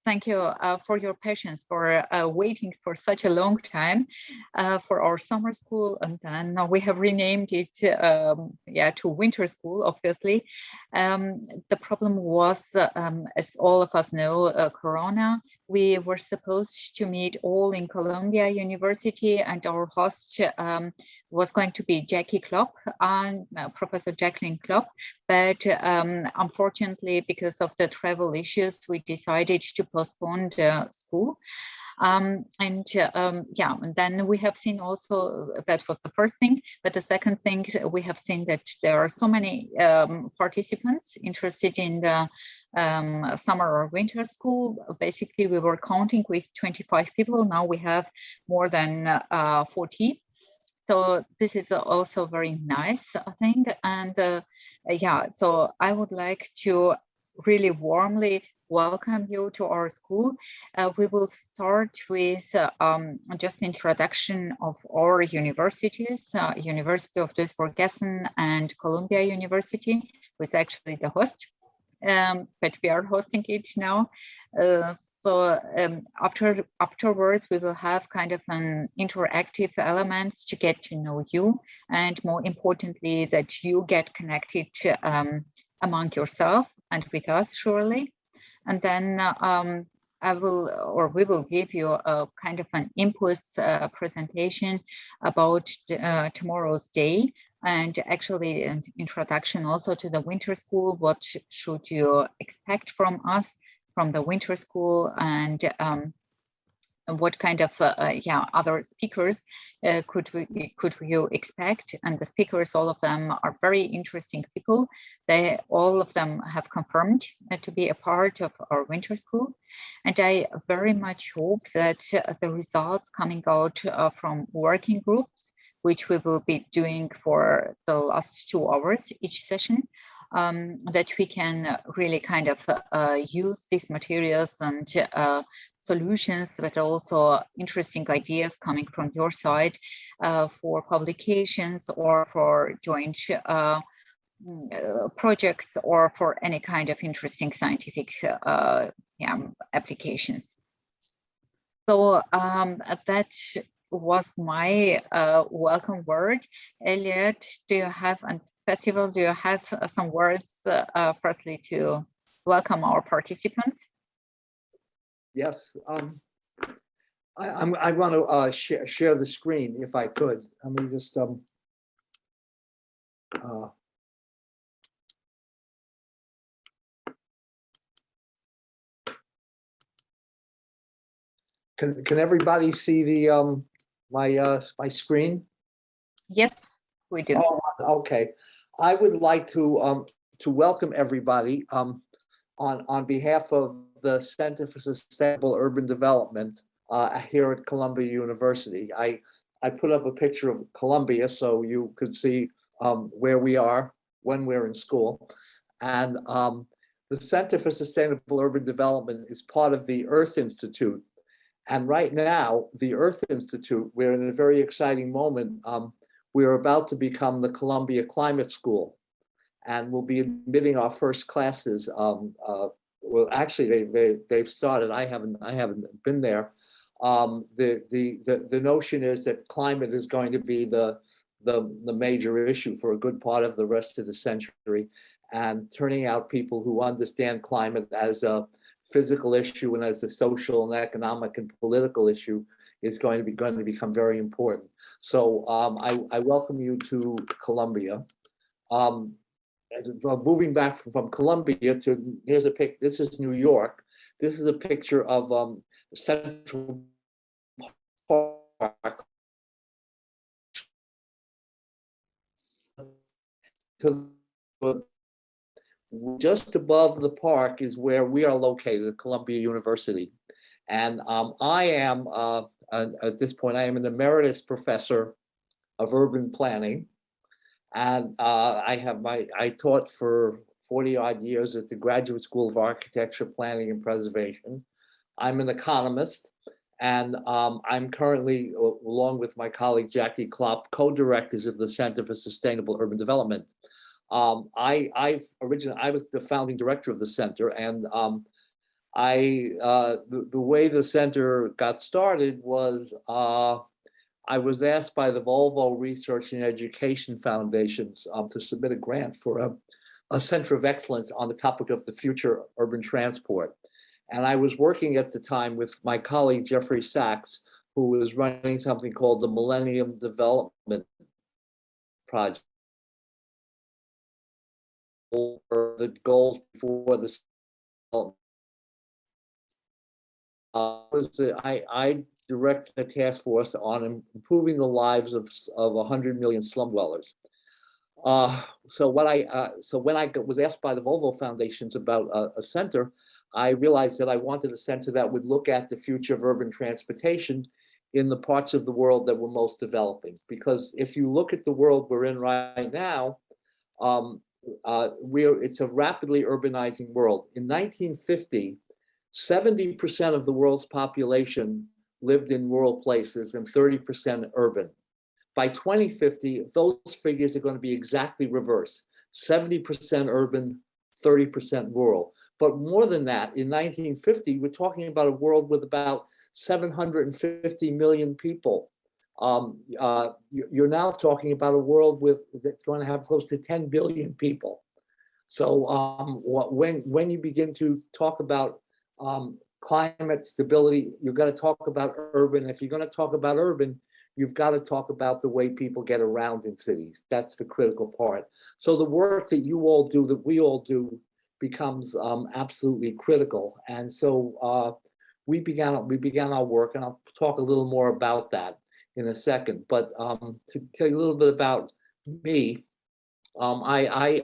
thank you for your patience for waiting for such a long time for our summer school, and then now we have renamed it to winter school, obviously. The problem was, as all of us know, Corona. We were supposed to meet all in Columbia University, and our host was going to be Jackie Klopp, and Professor Jacqueline Klopp. But unfortunately, because of the travel issues, we decided to postpone the school. And then we have seen also, that was the first thing, but the second thing, we have seen that there are so many participants interested in the summer or winter school. Basically, we were counting with 25 people. Now we have more than 40. So this is also very nice, I think. And so I would like to really warmly welcome you to our school. We will start with just introduction of our universities, University of Duisburg-Essen and Columbia University, who is actually the host, but we are hosting it now. Afterwards, we will have kind of an interactive elements to get to know you, and more importantly, that you get connected among yourself and with us, surely. And then we will give you a kind of an impulse presentation about tomorrow's day, and actually an introduction also to the winter school. What should you expect from us, from the winter school, and what kind of other speakers could you expect? And the speakers, all of them are very interesting people. All of them have confirmed to be a part of our winter school, and I very much hope that the results coming out from working groups, which we will be doing for the last 2 hours each session, that we can really kind of use these materials and solutions, but also interesting ideas coming from your side for publications or for joint projects, or for any kind of interesting scientific applications. So that was my welcome word. Elliot, do you have, and Festival, do you have some words firstly to welcome our participants? Yes, I want to share the screen if I could. Let me just can everybody see the my screen? Yes, we do. Oh, okay. I would like to welcome everybody on behalf of the Center for Sustainable Urban Development here at Columbia University. I put up a picture of Columbia so you could see where we are when we're in school. And the Center for Sustainable Urban Development is part of the Earth Institute. And right now, the Earth Institute, we're in a very exciting moment. We're about to become the Columbia Climate School, and we'll be admitting our first classes. Well, actually, they've started. I haven't been there. The notion is that climate is going to be the major issue for a good part of the rest of the century, and turning out people who understand climate as a physical issue and as a social and economic and political issue is going to become very important. So I welcome you to Columbia. Moving back from Columbia to, here's a pic. This is New York. This is a picture of Central Park. Just above the park is where we are located at Columbia University. And I am, at this point, I am an emeritus professor of urban planning. And I taught for 40 odd years at the Graduate School of Architecture, Planning and Preservation. I'm an economist, and I'm currently, along with my colleague Jackie Klopp, co-directors of the Center for Sustainable Urban Development. I was the founding director of the center, and the way the center got started was I was asked by the Volvo Research and Education Foundations to submit a grant for a center of excellence on the topic of the future urban transport. And I was working at the time with my colleague, Jeffrey Sachs, who was running something called the Millennium Development Project. The goals for the I directed a task force on improving the lives of 100 million slum dwellers. So when I was asked by the Volvo Foundations about a center, I realized that I wanted a center that would look at the future of urban transportation in the parts of the world that were most developing. Because if you look at the world we're in right now, it's a rapidly urbanizing world. In 1950, 70% of the world's population lived in rural places and 30% urban. By 2050, those figures are going to be exactly reverse. 70% urban, 30% rural. But more than that, in 1950, we're talking about a world with about 750 million people. You're now talking about a world that's going to have close to 10 billion people. So when you begin to talk about climate stability, you've got to talk about urban. If you're going to talk about urban, you've got to talk about the way people get around in cities. That's the critical part. So the work that you all do, that we all do, becomes absolutely critical. And so we began our work, and I'll talk a little more about that in a second. But to tell you a little bit about me, I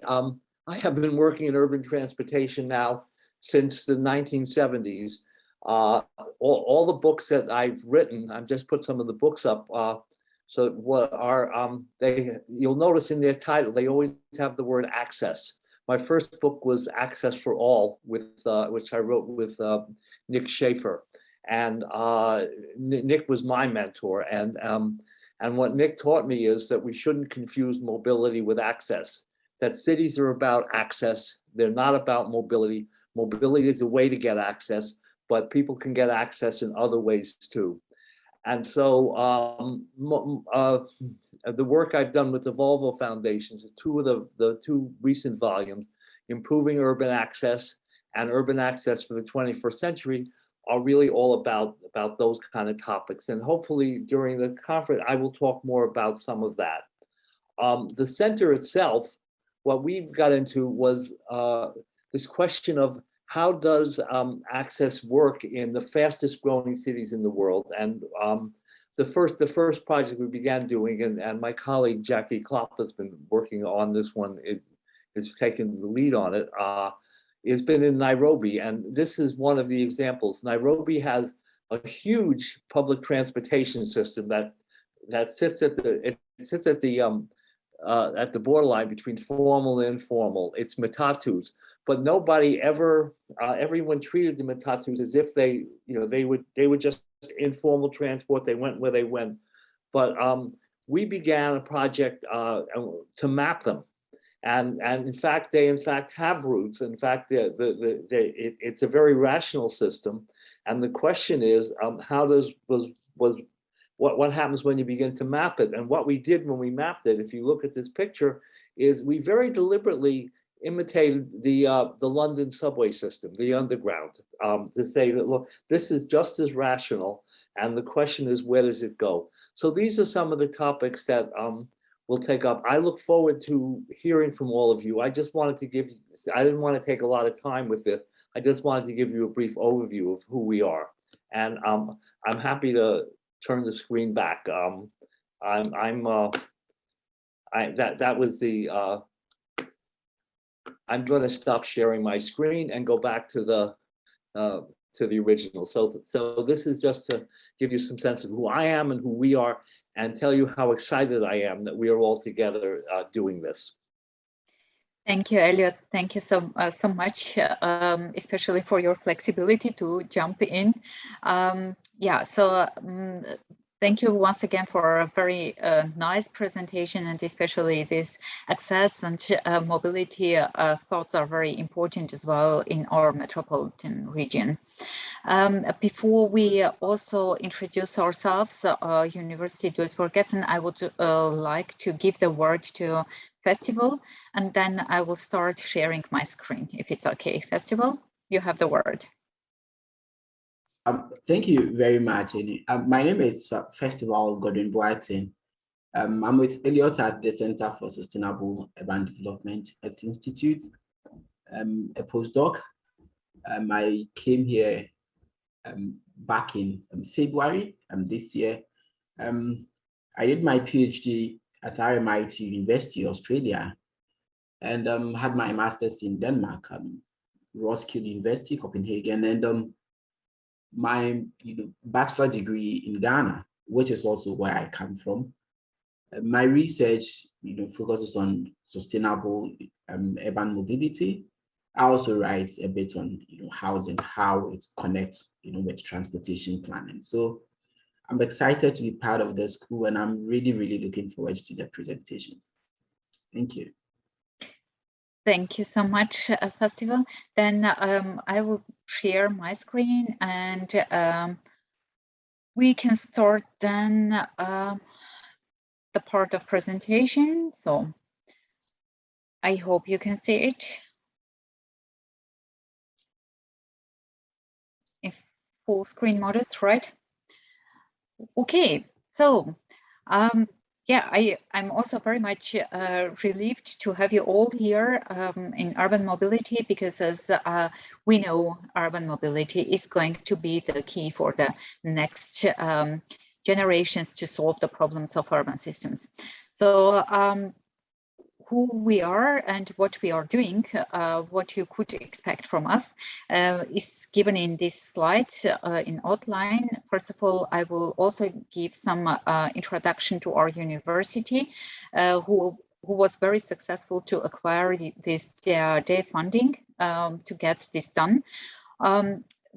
have been working in urban transportation now since the 1970s. All the books that I've written, I've just put some of the books up. So what are you'll notice in their title, they always have the word access. My first book was Access for All, which I wrote with Nick Schaefer, and Nick was my mentor. And what Nick taught me is that we shouldn't confuse mobility with access. That cities are about access; they're not about mobility. Mobility is a way to get access, but people can get access in other ways too. And so the work I've done with the Volvo Foundations, the two recent volumes, Improving Urban Access and Urban Access for the 21st Century, are really all about those kind of topics. And hopefully during the conference, I will talk more about some of that. The center itself, what we got into was this question of how does access work in the fastest growing cities in the world? And the first project we began doing, and my colleague Jackie Klopp has been working on this one, is taking the lead on it, has been in Nairobi. And this is one of the examples. Nairobi has a huge public transportation system that sits at the borderline between formal and informal. It's matatus, but nobody ever, everyone treated the matatus as if they were just informal transport. They went where they went. But we began a project to map them. And in fact, they have routes. In fact, it's a very rational system. And the question is, what happens when you begin to map it? And what we did when we mapped it, if you look at this picture, is we very deliberately imitated the London subway system, the underground, to say that, look, this is just as rational. And the question is, where does it go? So these are some of the topics that we'll take up. I look forward to hearing from all of you. I just wanted to I didn't want to take a lot of time with this. I just wanted to give you a brief overview of who we are. And I'm happy to turn the screen back. I'm going to stop sharing my screen and go back to the original. So this is just to give you some sense of who I am and who we are, and tell you how excited I am that we are all together doing this. Thank you, Elliot. Thank you so much, especially for your flexibility to jump in. Thank you once again for a very nice presentation, and especially this access and mobility thoughts are very important as well in our metropolitan region. Before we also introduce ourselves, University Duisburg-Essen, I would like to give the word to Festival, and then I will start sharing my screen, if it's okay. Festival, you have the word. Thank you very much. My name is Festival Godwin Boateng. I'm with Elliot at the Center for Sustainable Urban Development at the Institute, a postdoc. I came here back in February this year. I did my PhD at RMIT University, Australia, and had my master's in Denmark, Roskilde University, Copenhagen, and my bachelor degree in Ghana, which is also where I come from. My research focuses on sustainable urban mobility. I also write a bit on housing, how it connects with transportation planning. So I'm excited to be part of the school, and I'm really looking forward to the presentations. Thank you. Thank you so much, Festival. Then I will share my screen, and we can start then the part of presentation. So I hope you can see it. If full screen mode is right. Okay, so yeah, I'm also very much relieved to have you all here in urban mobility, because as we know, urban mobility is going to be the key for the next generations to solve the problems of urban systems. So who we are and what we are doing, what you could expect from us is given in this slide in outline. First of all, I will also give some introduction to our university, who was very successful to acquire this DAAD funding to get this done.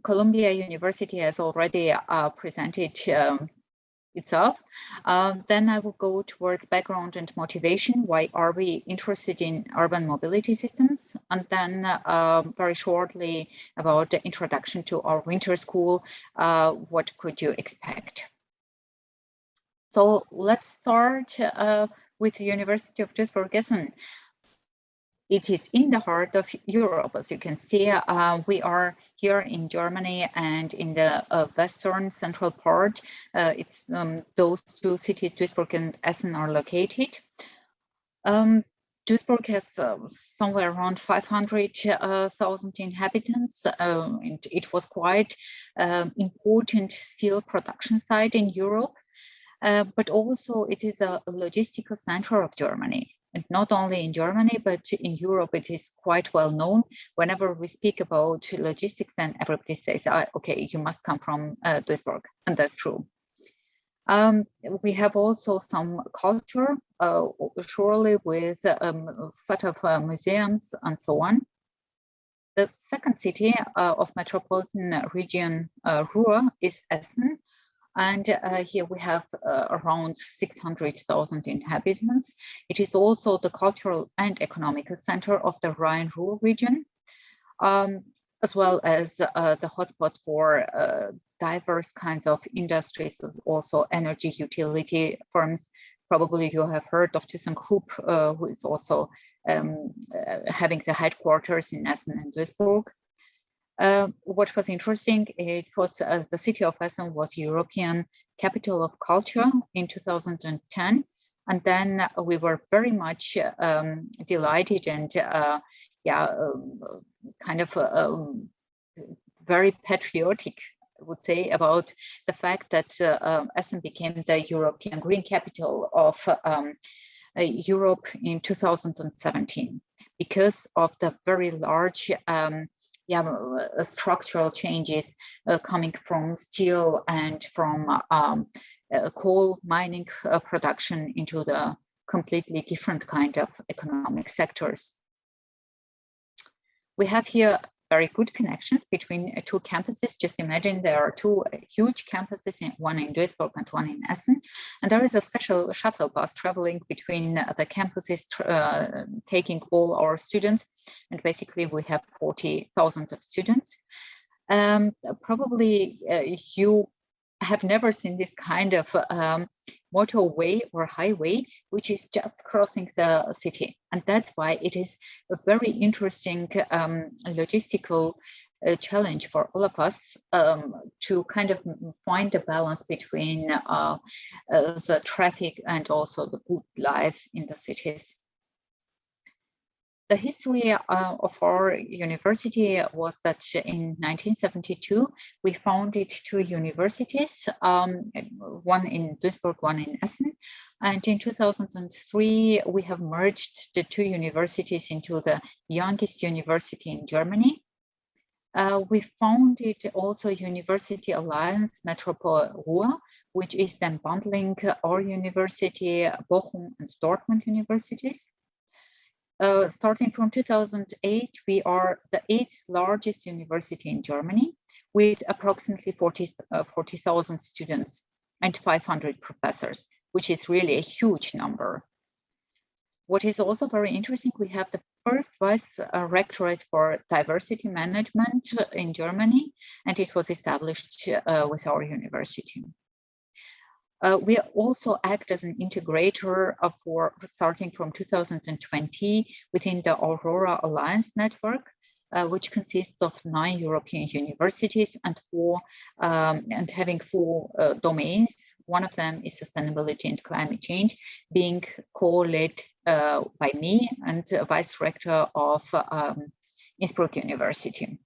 Columbia University has already presented itself. Then I will go towards background and motivation. Why are we interested in urban mobility systems? And then very shortly about the introduction to our winter school. What could you expect? So let's start with the University of Duisburg-Essen. It is in the heart of Europe. As you can see, we are here in Germany, and in the western central part, it's those two cities, Duisburg and Essen, are located. Duisburg has somewhere around 500,000 inhabitants, and it was quite important steel production site in Europe, but also it is a logistical center of Germany. And not only in Germany, but in Europe, it is quite well known. Whenever we speak about logistics, then everybody says, okay, you must come from Duisburg, and that's true. We have also some culture, surely with sort of museums and so on. The second city of metropolitan region Ruhr is Essen. And here we have around 600,000 inhabitants. It is also the cultural and economical center of the Rhine-Ruhr region, as well as the hotspot for diverse kinds of industries, also energy utility firms. Probably you have heard of ThyssenKrupp, who is also having the headquarters in Essen and Duisburg. What was interesting, it was the city of Essen was European Capital of Culture in 2010. And then we were very much delighted and kind of very patriotic, I would say, about the fact that Essen became the European Green Capital of Europe in 2017, because of the very large structural changes coming from steel and from coal mining production into the completely different kind of economic sectors. We have here very good connections between two campuses. Just imagine there are two huge campuses, one in Duisburg and one in Essen. And there is a special shuttle bus traveling between the campuses, taking all our students. And basically we have 40,000 of students. Probably you have never seen this kind of motorway or highway, which is just crossing the city. And that's why it is a very interesting logistical challenge for all of us to kind of find a balance between the traffic and also the good life in the cities. The history of our university was that in 1972, we founded two universities, one in Duisburg, one in Essen. And in 2003, we have merged the two universities into the youngest university in Germany. We founded also University Alliance Metropolitan, which is then bundling our university, Bochum and Dortmund universities. Starting from 2008, we are the 8th largest university in Germany with approximately 40,000 students and 500 professors, which is really a huge number. What is also very interesting, we have the first vice rectorate for diversity management in Germany, and it was established with our university. We also act as an integrator for starting from 2020 within the Aurora Alliance network, which consists of 9 European universities and having 4 domains. One of them is sustainability and climate change, being co-led by me and vice rector of Innsbruck University.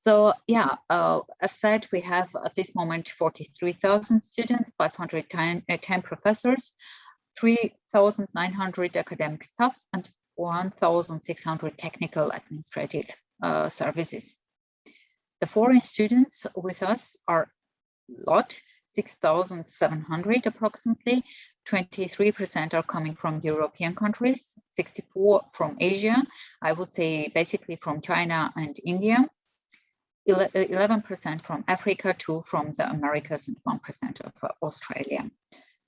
So yeah, as said, we have at this moment 43,000 students, 510 professors, 3,900 academic staff, and 1,600 technical administrative services. The foreign students with us are a lot, 6,700 approximately. 23% are coming from European countries, 64% from Asia, I would say basically from China and India. 11% from Africa, 2% from the Americas, and 1% of Australia.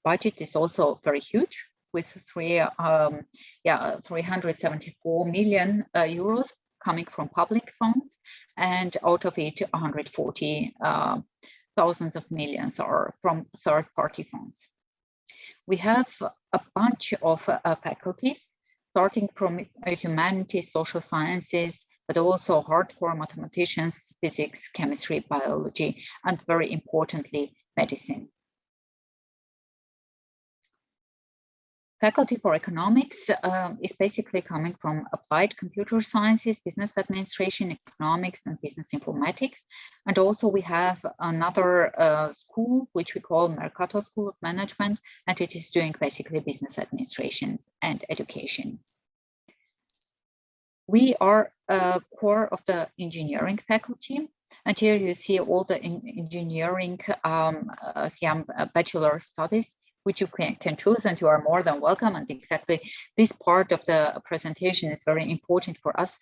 Budget is also very huge, with 374 million euros coming from public funds, and out of it, 140,000 of millions are from third-party funds. We have a bunch of faculties, starting from humanities, social sciences, but also hardcore mathematicians, physics, chemistry, biology, and very importantly, medicine. Faculty for economics is basically coming from applied computer sciences, business administration, economics, and business informatics. And also we have another school, which we call Mercator School of Management, and it is doing basically business administration and education. We are a core of the engineering faculty, and here you see all the engineering bachelor studies which you can choose, and you are more than welcome. And exactly this part of the presentation is very important for us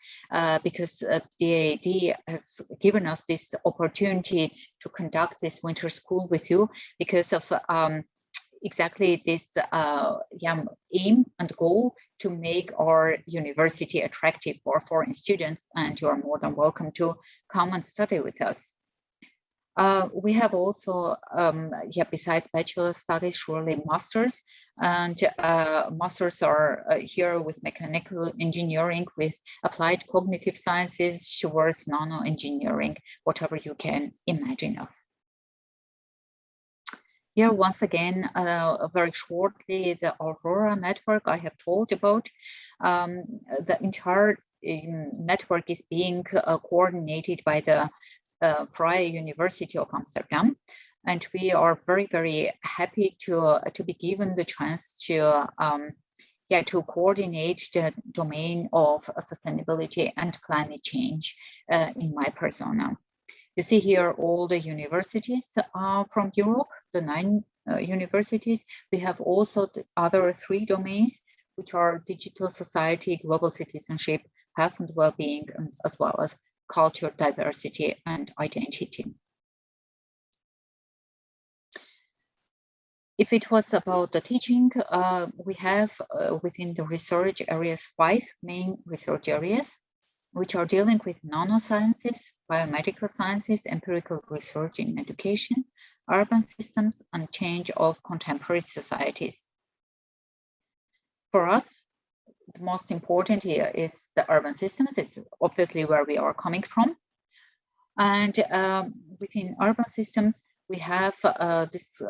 because DAAD has given us this opportunity to conduct this winter school with you because of exactly this aim and goal to make our university attractive for foreign students, and you are more than welcome to come and study with us. We have also, besides bachelor studies, surely masters, and masters are here with mechanical engineering, with applied cognitive sciences, towards nano engineering, whatever you can imagine of. Here, once again, very shortly, the Aurora network I have told about. The entire network is being coordinated by the Vrije University of Amsterdam, and we are very, very happy to be given the chance to coordinate the domain of sustainability and climate change in my persona. You see here all the universities from Europe, the 9 universities. We have also the other 3 domains, which are digital society, global citizenship, health and well-being, as well as culture, diversity, and identity. If it was about the teaching, we have within the research areas 5 main research areas, which are dealing with nanosciences, biomedical sciences, empirical research in education, urban systems, and change of contemporary societies. For us, the most important here is the urban systems. It's obviously where we are coming from. And within urban systems, we have this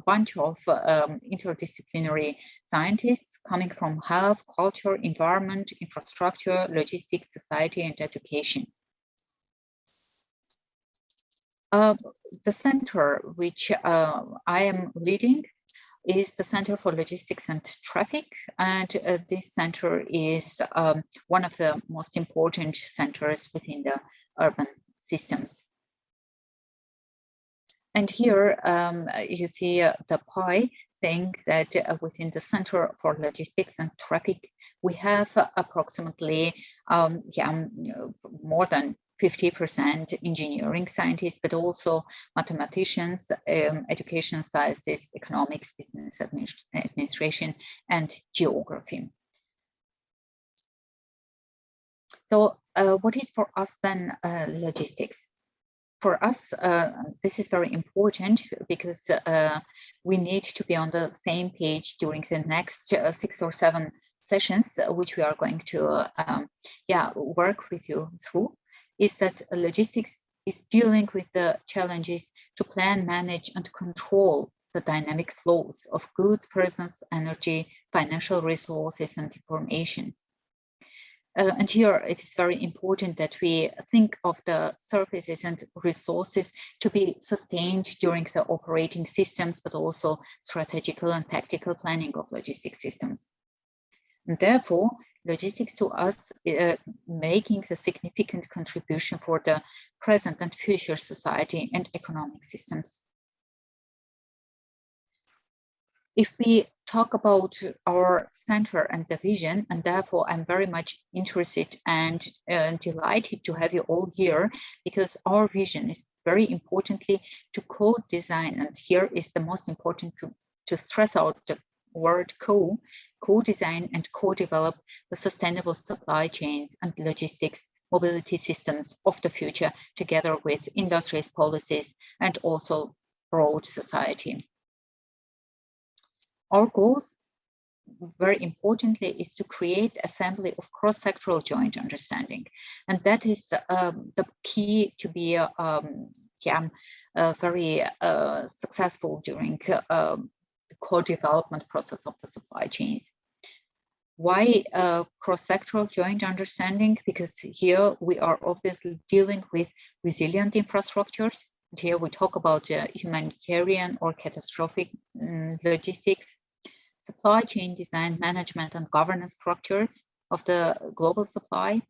bunch of interdisciplinary scientists coming from health, culture, environment, infrastructure, logistics, society, and education. The center which I am leading is the Center for Logistics and Traffic, and this center is one of the most important centers within the urban systems. And here you see the pie saying that within the Center for Logistics and Traffic, we have approximately more than 50% engineering scientists, but also mathematicians, education sciences, economics, business administration, and geography. So what is for us then logistics? For us, this is very important because we need to be on the same page during the next 6 or 7 sessions, which we are going to work with you through, is that logistics is dealing with the challenges to plan, manage, and control the dynamic flows of goods, persons, energy, financial resources, and information. And here it is very important that we think of the services and resources to be sustained during the operating systems, but also strategical and tactical planning of logistics systems. And therefore, logistics to us making a significant contribution for the present and future society and economic systems. If we talk about our center and the vision, and therefore I'm very much interested and delighted to have you all here, because our vision is very importantly to co-design, and here is the most important to stress out the word co-design and co-develop the sustainable supply chains and logistics mobility systems of the future together with industries, policies, and also broad society. Our goals, very importantly, is to create assembly of cross-sectoral joint understanding. And that is the key to be very successful during the co-development process of the supply chains. Why cross-sectoral joint understanding? Because here we are obviously dealing with resilient infrastructures. And here we talk about humanitarian or catastrophic logistics, supply chain design, management, and governance structures of the global supply.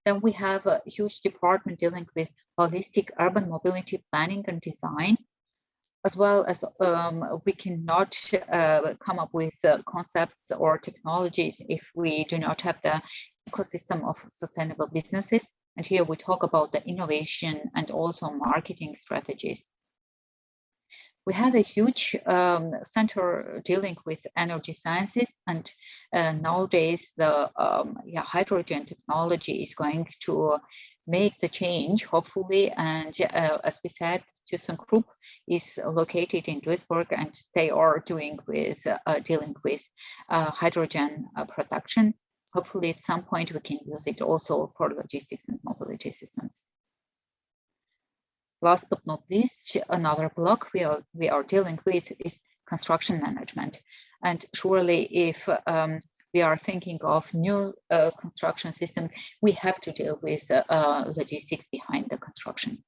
Then we have a huge department dealing with holistic urban mobility planning and design, as well as we cannot come up with concepts or technologies if we do not have the ecosystem of sustainable businesses. And here we talk about the innovation and also marketing strategies. We have a huge center dealing with energy sciences, and nowadays the hydrogen technology is going to make the change, hopefully. And as we said, ThyssenKrupp is located in Duisburg, and they are dealing with hydrogen production. Hopefully, at some point, we can use it also for logistics and mobility systems. Last but not least, another block we are dealing with is construction management. And surely, if we are thinking of new construction systems, we have to deal with logistics behind the construction.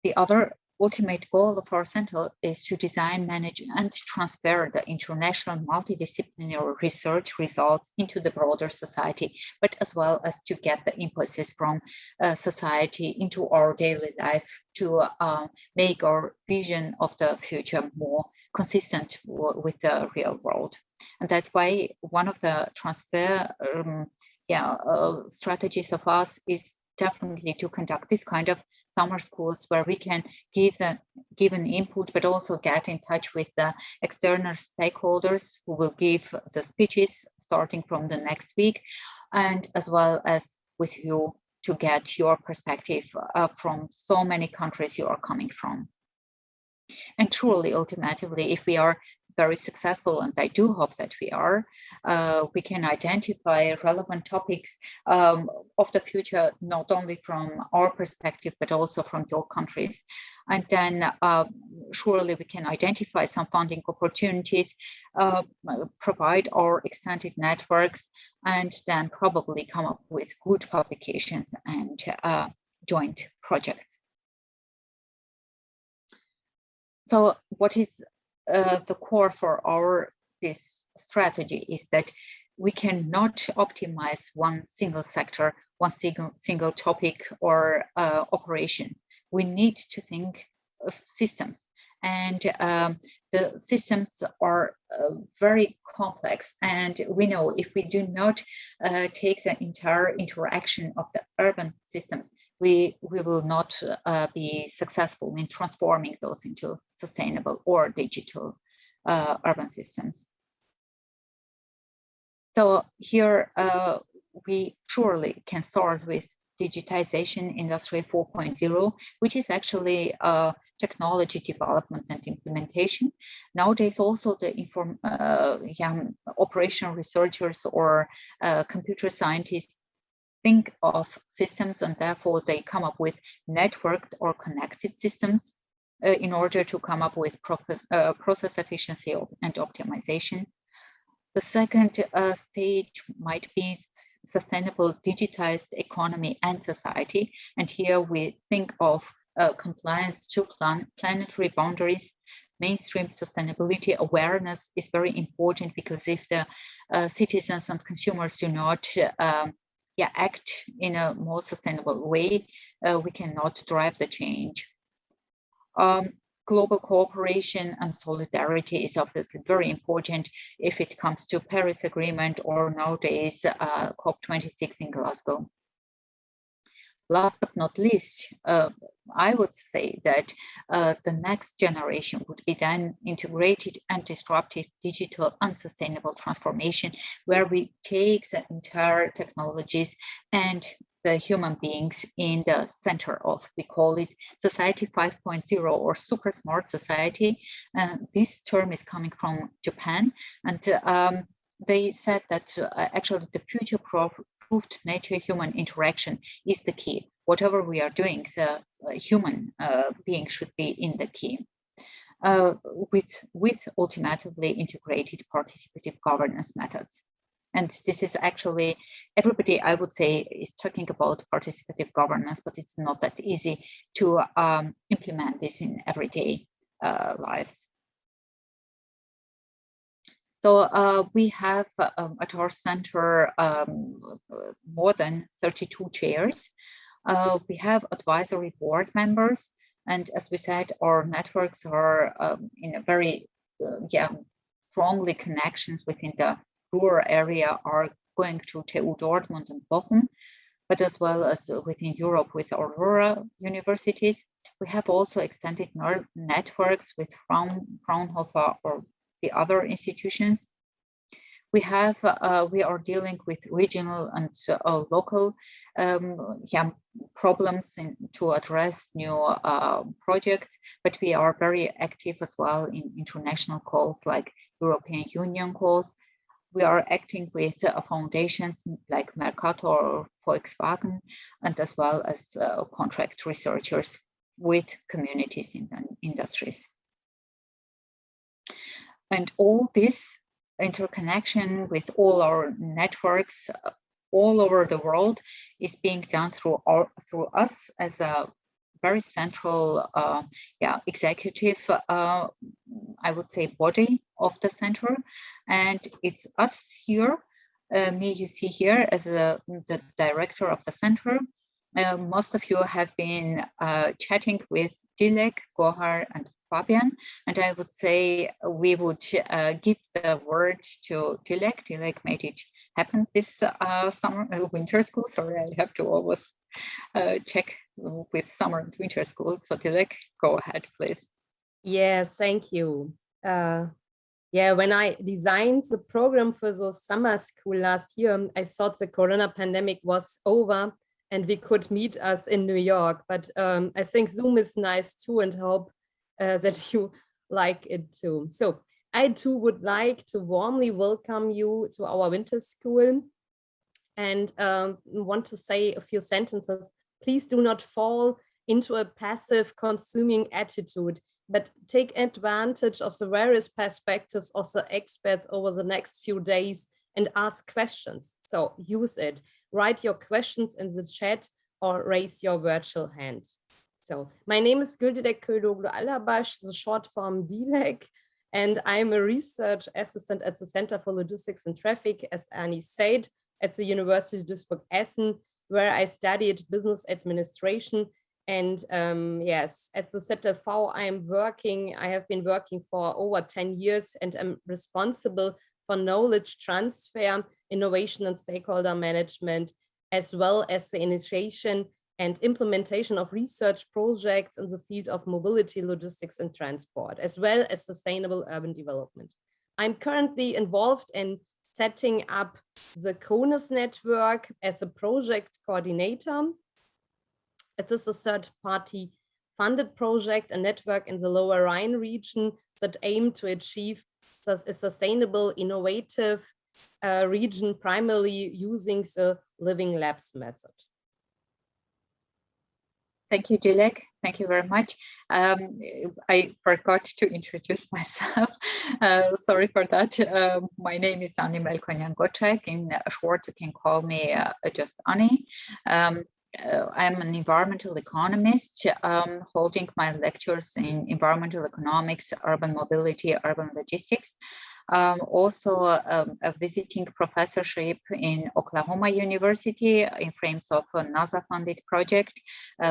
The other ultimate goal of our center is to design, manage, and transfer the international multidisciplinary research results into the broader society, but as well as to get the impulses from society into our daily life to make our vision of the future more consistent with the real world. And that's why one of the transfer strategies of us is definitely to conduct this kind of summer schools where we can give an input, but also get in touch with the external stakeholders who will give the speeches starting from the next week, and as well as with you to get your perspective from so many countries you are coming from. And truly, ultimately, if we are very successful, and I do hope that we can identify relevant topics of the future, not only from our perspective, but also from your countries. And then surely we can identify some funding opportunities, provide our extended networks, and then probably come up with good publications and joint projects. So what is the core for this strategy is that we cannot optimize one single sector, one single topic or operation. We need to think of systems, and the systems are very complex. And we know if we do not take the entire interaction of the urban systems, we will not be successful in transforming those into sustainable or digital urban systems. So here we surely can start with digitization industry 4.0, which is actually technology development and implementation. Nowadays, also the operational researchers or computer scientists think of systems, and therefore they come up with networked or connected systems in order to come up with process efficiency and optimization. The second stage might be sustainable digitized economy and society. And here we think of compliance to planetary boundaries. Mainstream sustainability awareness is very important, because if the citizens and consumers do not act in a more sustainable way, we cannot drive the change. Global cooperation and solidarity is obviously very important if it comes to Paris Agreement or nowadays COP26 in Glasgow. Last but not least, I would say that the next generation would be then integrated and disruptive digital and sustainable transformation, where we take the entire technologies and the human beings in the center of, we call it Society 5.0 or super smart society. This term is coming from Japan, and they said that actually the future-proofed nature-human interaction is the key. Whatever we are doing, the human being should be in the key. With ultimately integrated participative governance methods. And this is actually, everybody, I would say, is talking about participative governance, but it's not that easy to implement this in everyday lives. So we have at our center more than 32 chairs. We have advisory board members. And as we said, our networks are in a very strongly connections within the rural area are going to TU Dortmund and Bochum, but as well as within Europe with our rural universities. We have also extended networks with Fraunhofer or the other institutions. We are dealing with regional and local problems to address new projects, but we are very active as well in international calls like European Union calls. We are acting with foundations like Mercator or Volkswagen, and as well as contract researchers with communities in the industries. And all this interconnection with all our networks all over the world is being done through us as a very central executive, I would say, body of the center. And it's us here, me you see here as the director of the center. Most of you have been chatting with Dilek, Gohar, and Fabian, and I would say we would give the word to Dilek. Dilek made it happen this winter school. Sorry, I have to always check with summer and winter school. So Dilek, go ahead, please. Yes, thank you. Yeah, when I designed the program for the summer school last year, I thought the corona pandemic was over and we could meet us in New York. But I think Zoom is nice too, and hope that you like it too. So I too would like to warmly welcome you to our winter school and want to say a few sentences. Please do not fall into a passive consuming attitude, but take advantage of the various perspectives of the experts over the next few days and ask questions. So use it. Write your questions in the chat or raise your virtual hand. So my name is Güldilek Köyloglu Alabash, the short form DLEC, and I'm a research assistant at the Center for Logistics and Traffic, as Annie said, at the University of Duisburg-Essen, where I studied business administration. And yes, at the ZLV, I have been working for over 10 years and am responsible for knowledge transfer, innovation and stakeholder management, as well as the initiation and implementation of research projects in the field of mobility, logistics and transport, as well as sustainable urban development. I'm currently involved in setting up the CONUS network as a project coordinator. It is a third-party funded project, a network in the Lower Rhine region that aim to achieve a sustainable, innovative region, primarily using the Living Labs method. Thank you, Dilek. Thank you very much. I forgot to introduce myself. Sorry for that. My name is Annie Melkonyan-Gottschalk. In short, you can call me just Annie. I'm an environmental economist, holding my lectures in environmental economics, urban mobility, urban logistics. Also a visiting professorship in Oklahoma University in frames of a NASA-funded project,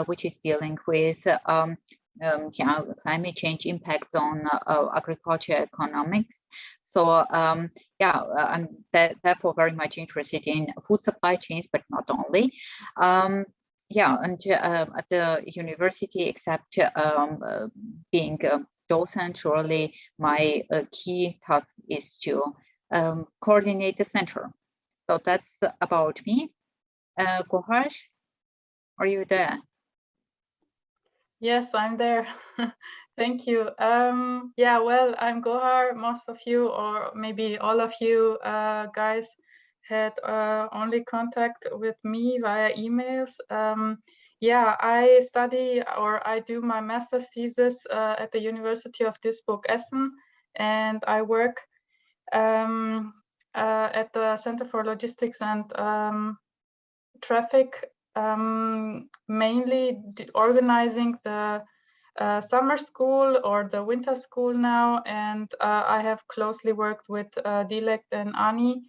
which is dealing with climate change impacts on agriculture economics. So yeah, I'm therefore very much interested in food supply chains, but not only. Yeah, and at the university, except being a docent, really my key task is to coordinate the center. So that's about me. Gohar, are you there? Yes, I'm there. Thank you. Yeah, well, I'm Gohar. Most of you, or maybe all of you guys, had only contact with me via emails. Yeah, I study, or I do my master's thesis at the University of Duisburg-Essen, and I work at the Center for Logistics and Traffic, mainly organizing the summer school or the winter school now, and I have closely worked with Dilek and Ani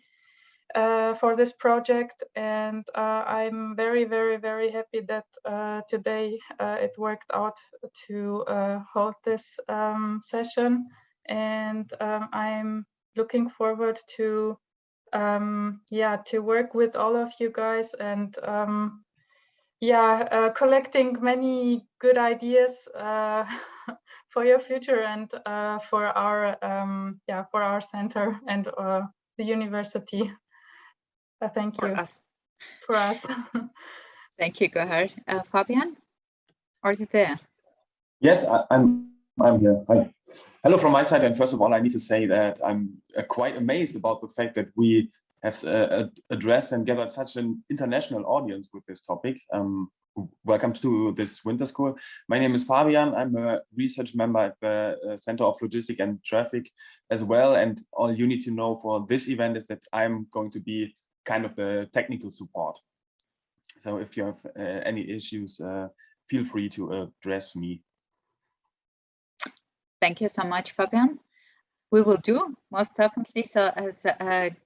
for this project, and I'm very, very, very happy that today it worked out to hold this session, and I'm looking forward to yeah, to work with all of you guys, and yeah, collecting many good ideas for your future and for our yeah, for our center and the university. Thank you. For us. Thank you, Gohar. Fabian, are you there? Yes, I'm here. Hi. Hello from my side. And first of all, I need to say that I'm quite amazed about the fact that we have addressed and gathered such an international audience with this topic. Welcome to this winter school. My name is Fabian. I'm a research member at the Center of Logistics and Traffic as well. And all you need to know for this event is that I'm going to be kind of the technical support. So if you have any issues, feel free to address me. Thank you so much, Fabian. We will do, most definitely. So as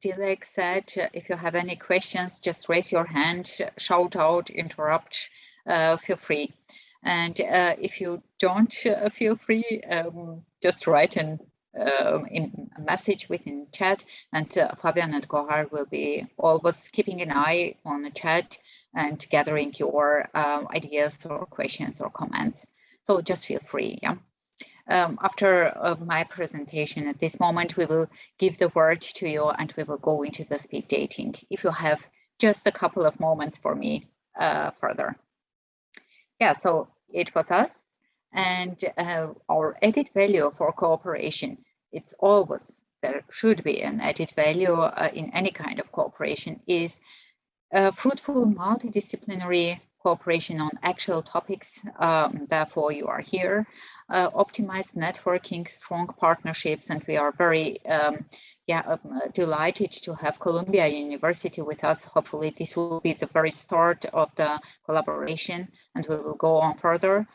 Dilek said, if you have any questions, just raise your hand, shout out, interrupt, feel free. And if you don't feel free, just write in a message within chat, and Fabian and Gohar will be always keeping an eye on the chat and gathering your ideas or questions or comments. So just feel free. Yeah. After my presentation at this moment, we will give the word to you and we will go into the speed dating. If you have just a couple of moments for me further. Yeah, so it was us, and our added value for cooperation. It's always, there should be an added value in any kind of cooperation, is fruitful multidisciplinary cooperation on actual topics. Therefore, you are here. Optimized networking, strong partnerships, and we are very delighted to have Columbia University with us. Hopefully, this will be the very start of the collaboration, and we will go on further.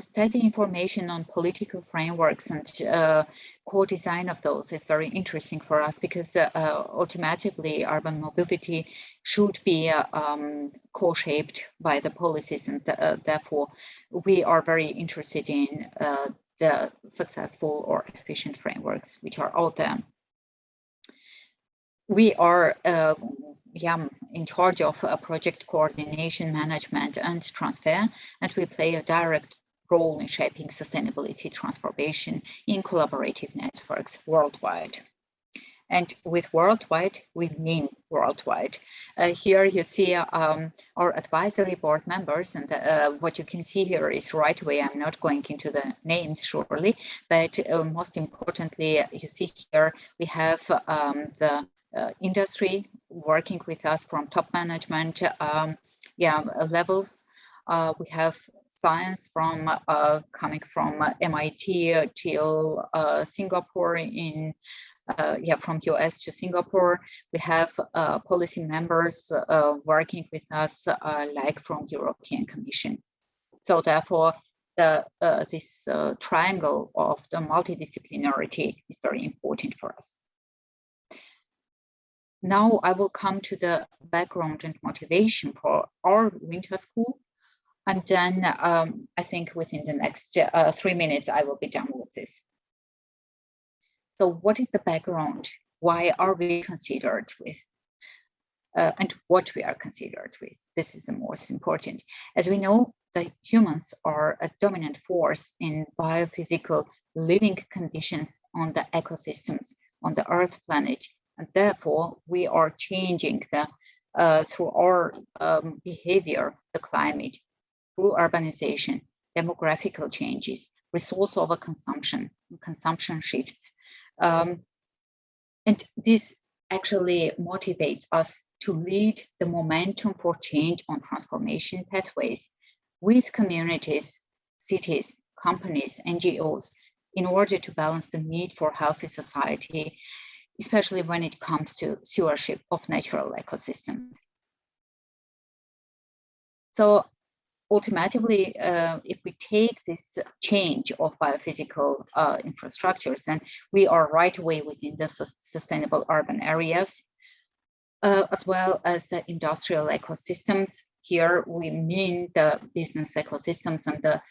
Study information on political frameworks and co-design of those is very interesting for us, because ultimately urban mobility should be co-shaped by the policies, and therefore we are very interested in the successful or efficient frameworks which are out there. We are in charge of project coordination, management, and transfer, and we play a direct role in shaping sustainability transformation in collaborative networks worldwide. And with worldwide, we mean worldwide. Here you see our advisory board members, and what you can see here is right away. I'm not going into the names surely, but most importantly, you see here we have the industry working with us from top management levels. We have science from coming from MIT till Singapore in from US to Singapore. We have policy members working with us like from European Commission. So therefore, this triangle of the multidisciplinarity is very important for us. Now I will come to the background and motivation for our winter school. And then I think within the next 3 minutes, I will be done with this. So what is the background? Why are we considered with? And what we are considered with? This is the most important. As we know, the humans are a dominant force in biophysical living conditions on the ecosystems on the Earth planet. And therefore, we are changing through our behavior, the climate, through urbanization, demographical changes, resource overconsumption, consumption shifts. And this actually motivates us to lead the momentum for change on transformation pathways with communities, cities, companies, NGOs, in order to balance the need for healthy society, especially when it comes to stewardship of natural ecosystems. So ultimately, if we take this change of biophysical infrastructures, then we are right away within the sustainable urban areas, as well as the industrial ecosystems. Here we mean the business ecosystems and the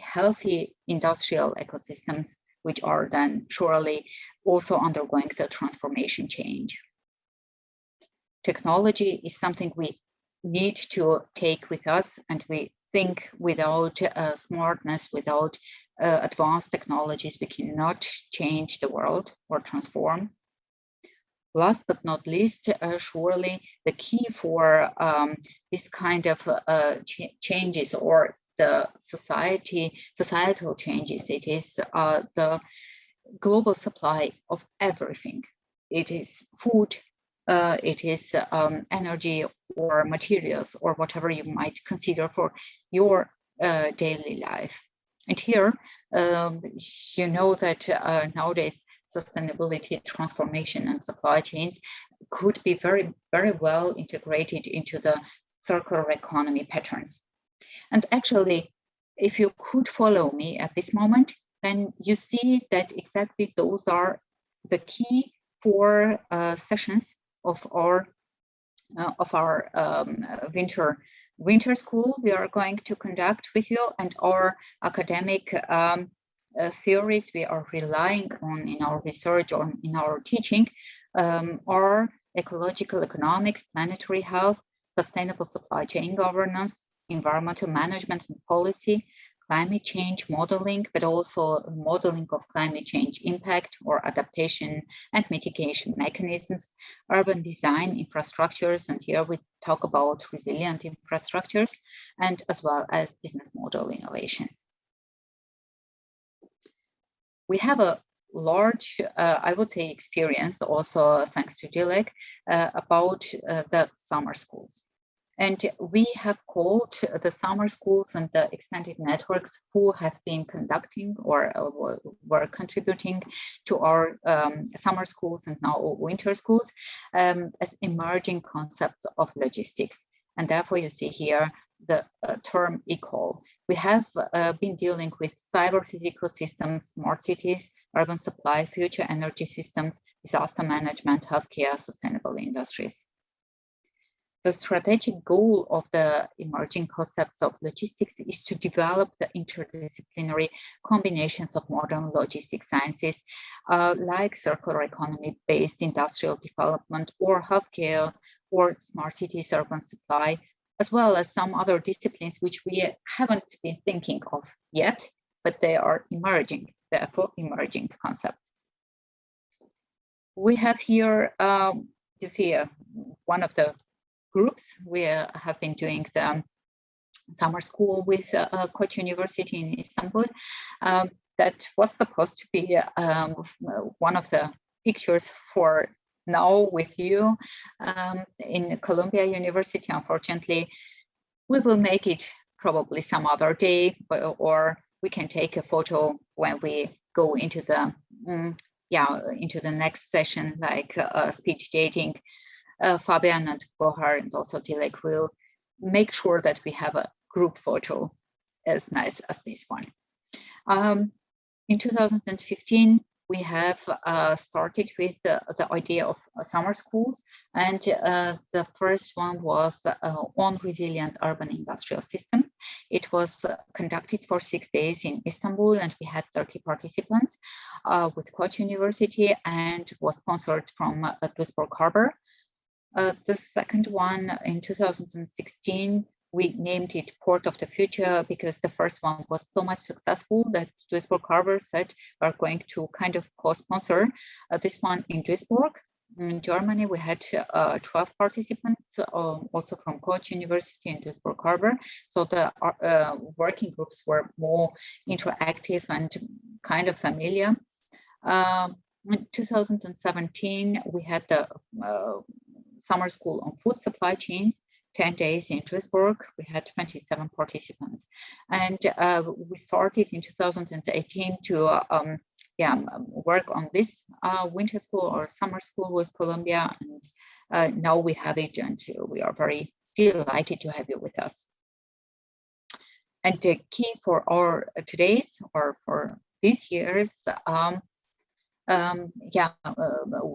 healthy industrial ecosystems, which are then surely also undergoing the transformation change. Technology is something we need to take with us, and we think without smartness, without advanced technologies, we cannot change the world or transform. Last but not least, surely the key for this kind of changes or the societal changes, it is the global supply of everything. It is food, it is energy or materials or whatever you might consider for your daily life. And here, you know that nowadays sustainability, transformation, and supply chains could be very, very well integrated into the circular economy patterns. And actually, if you could follow me at this moment, then you see that exactly those are the key 4 sessions of our winter winter school we are going to conduct with you, and our academic theories we are relying on in our research or in our teaching are ecological economics, planetary health, sustainable supply chain governance, environmental management and policy, climate change modeling, but also modeling of climate change impact or adaptation and mitigation mechanisms, urban design infrastructures, and here we talk about resilient infrastructures, and as well as business model innovations. We have a large, I would say, experience also thanks to DLEC about the summer schools. And we have called the summer schools and the extended networks who have been conducting or were contributing to our summer schools and now winter schools as emerging concepts of logistics. And therefore you see here the term ECOL. We have been dealing with cyber physical systems, smart cities, urban supply, future energy systems, disaster management, healthcare, sustainable industries. The strategic goal of the emerging concepts of logistics is to develop the interdisciplinary combinations of modern logistics sciences like circular economy-based industrial development or healthcare or smart cities, urban supply, as well as some other disciplines which we haven't been thinking of yet, but they are emerging, therefore emerging concepts. We have here, you see one of the groups. We have been doing the summer school with Koç University in Istanbul. That was supposed to be one of the pictures for now with you in Columbia University. Unfortunately, we will make it probably some other day, or we can take a photo when we go into the into the next session, like speech dating. Fabian and Gohar and also Dilek will make sure that we have a group photo as nice as this one. In 2015, we have started with the idea of summer schools, and the first one was on resilient urban industrial systems. It was conducted for 6 days in Istanbul, and we had 30 participants with Koç University, and was sponsored from Duisburg Harbor. The second one in 2016, we named it Port of the Future because the first one was so much successful that Duisburg Harbor said we're going to kind of co-sponsor this one in Duisburg. In Germany, we had 12 participants, also from Koç University and Duisburg Harbor. So the working groups were more interactive and kind of familiar. In 2017, we had the summer school on food supply chains, 10 days in Duisburg. We had 27 participants. And we started in 2018 to work on this winter school or summer school with Columbia. And now we have it, and we are very delighted to have you with us. And the key for our today's or for this year's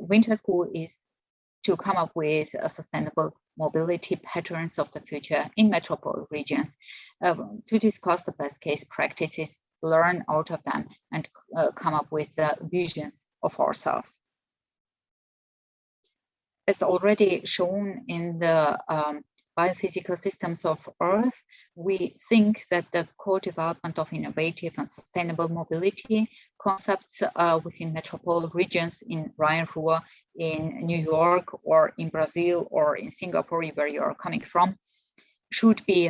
winter school is to come up with a sustainable mobility patterns of the future in metropolitan regions, to discuss the best case practices, learn out of them, and come up with the visions of ourselves. As already shown in the biophysical systems of Earth, we think that the co-development of innovative and sustainable mobility concepts within metropolitan regions in Rhine-Ruhr, in New York, or in Brazil, or in Singapore, where you are coming from, should be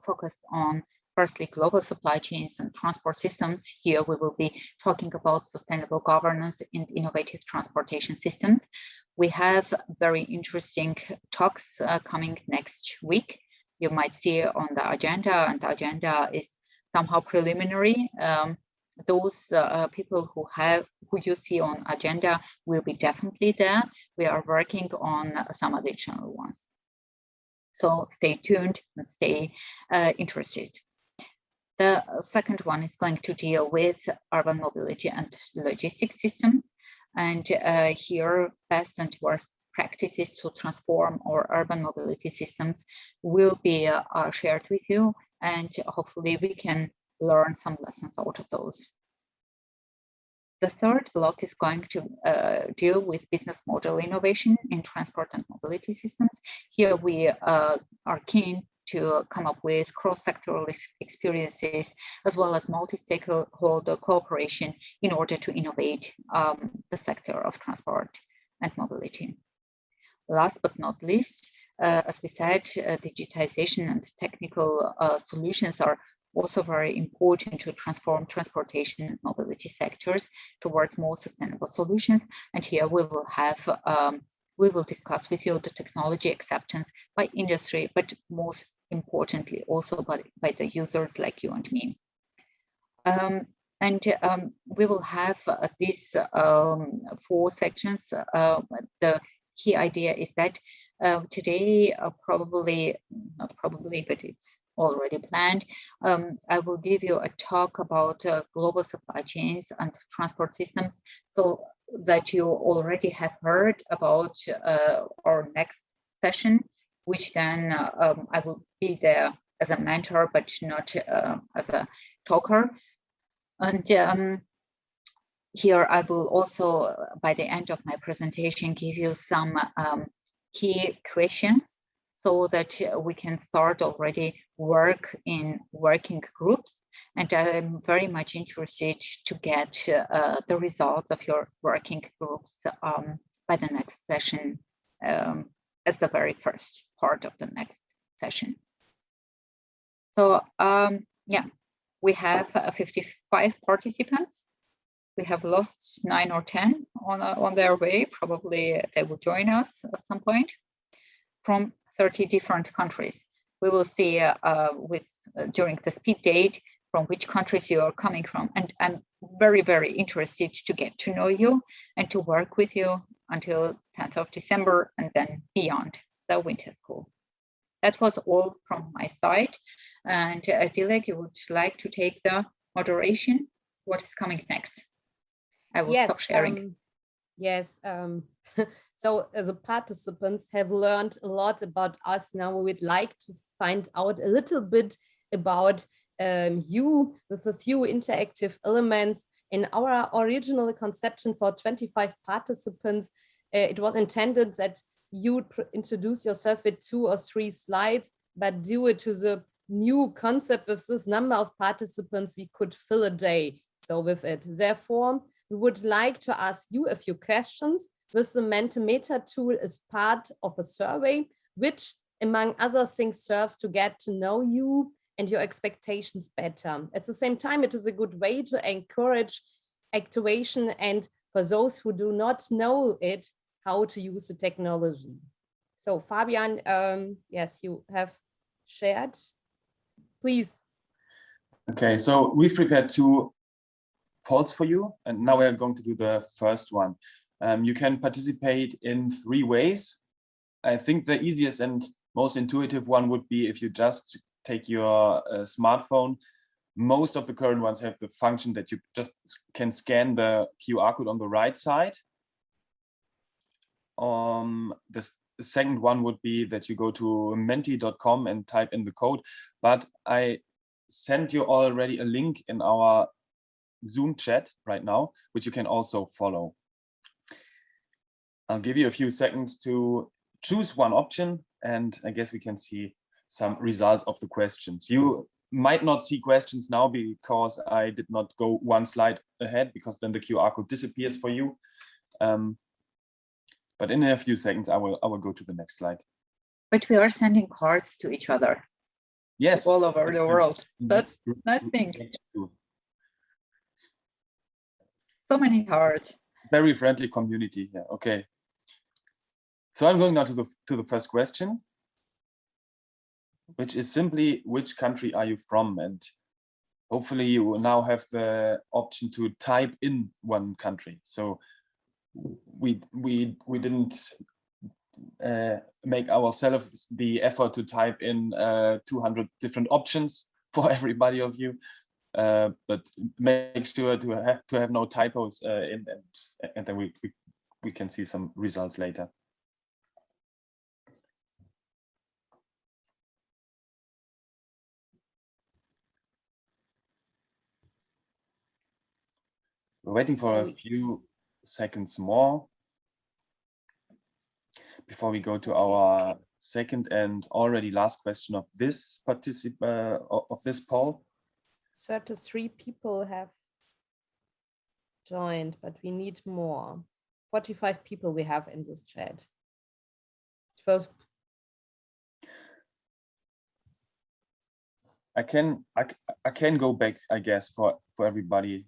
focused on firstly global supply chains and transport systems. Here we will be talking about sustainable governance and innovative transportation systems. We have very interesting talks coming next week. You might see on the agenda, and the agenda is somehow preliminary. Those people who you see on agenda will be definitely there. We are working on some additional ones. So stay tuned and stay interested. The second one is going to deal with urban mobility and logistics systems. And here, best and worst practices to transform our urban mobility systems will be shared with you, and hopefully we can learn some lessons out of those. The third block is going to deal with business model innovation in transport and mobility systems. Here we are keen to come up with cross-sectoral experiences as well as multi-stakeholder cooperation in order to innovate the sector of transport and mobility. Last but not least, as we said, digitization and technical solutions are also very important to transform transportation and mobility sectors towards more sustainable solutions. And here we will discuss with you the technology acceptance by industry, but most importantly also by the users like you and me. We will have these 4 sections. The key idea is that today, not probably, but it's already planned, I will give you a talk about global supply chains and transport systems, so that you already have heard about our next session, which then I will be there as a mentor, but not as a talker. And here I will also, by the end of my presentation, give you some key questions so that we can start already work in working groups. And I'm very much interested to get the results of your working groups by the next session as the very first part of the next session. So yeah, we have 55 participants. We have lost 9 or 10 on their way. Probably they will join us at some point from 30 different countries. We will see during the speed date from which countries you are coming from. And I'm very, very interested to get to know you and to work with you until 10th of December and then beyond the winter school. That was all from my side. And Dilek, you would like to take the moderation? What is coming next? I will stop sharing. Yes. So the participants have learned a lot about us. Now we would like to find out a little bit about you with a few interactive elements. In our original conception for 25 participants, it was intended that you would introduce yourself with 2 or 3 slides, but due to the new concept with this number of participants, we could fill a day so with it. Therefore, we would like to ask you a few questions with the Mentimeter tool as part of a survey, which among other things serves to get to know you and your expectations better. At the same time, it is a good way to encourage activation and for those who do not know it, how to use the technology. So Fabian, yes, you have shared, please. Okay, so we've prepared 2 polls for you, and now we're going to do the first one. You can participate in 3 ways. I think the easiest and most intuitive one would be if you just take your smartphone. Most of the current ones have the function that you just can scan the QR code on the right side. The second one would be that you go to menti.com and type in the code, but I sent you already a link in our Zoom chat right now, which you can also follow. I'll give you a few seconds to choose one option, and I guess we can see some results of the questions. You might not see questions now because I did not go 1 slide ahead, because then the QR code disappears for you. But in a few seconds, I will go to the next slide. But we are sending cards to each other. Yes, all over the world. That's nice thing. So many cards. Very friendly community here. Okay. So I'm going now to the first question, which is simply, which country are you from? And hopefully you will now have the option to type in one country. So we didn't make ourselves the effort to type in 200 different options for everybody of you, but make sure to have no typos in, and then we can see some results later. Waiting for a few seconds more before we go to our second and already last question of this of this poll. 33 people have joined, but we need more. 45 people we have in this chat. 12. I can go back, I guess, for everybody.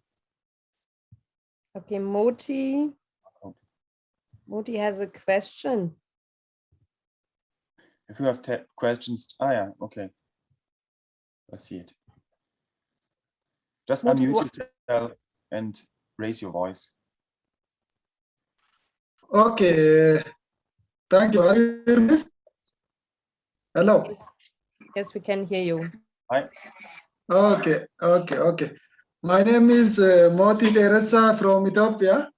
Okay, Moti has a question. If you have questions, yeah, okay. I see it. Just unmute yourself and raise your voice. Okay, thank you. Are you hearing me? Hello. Yes, we can hear you. Hi. Okay. My name is Moti Teresa from Ethiopia,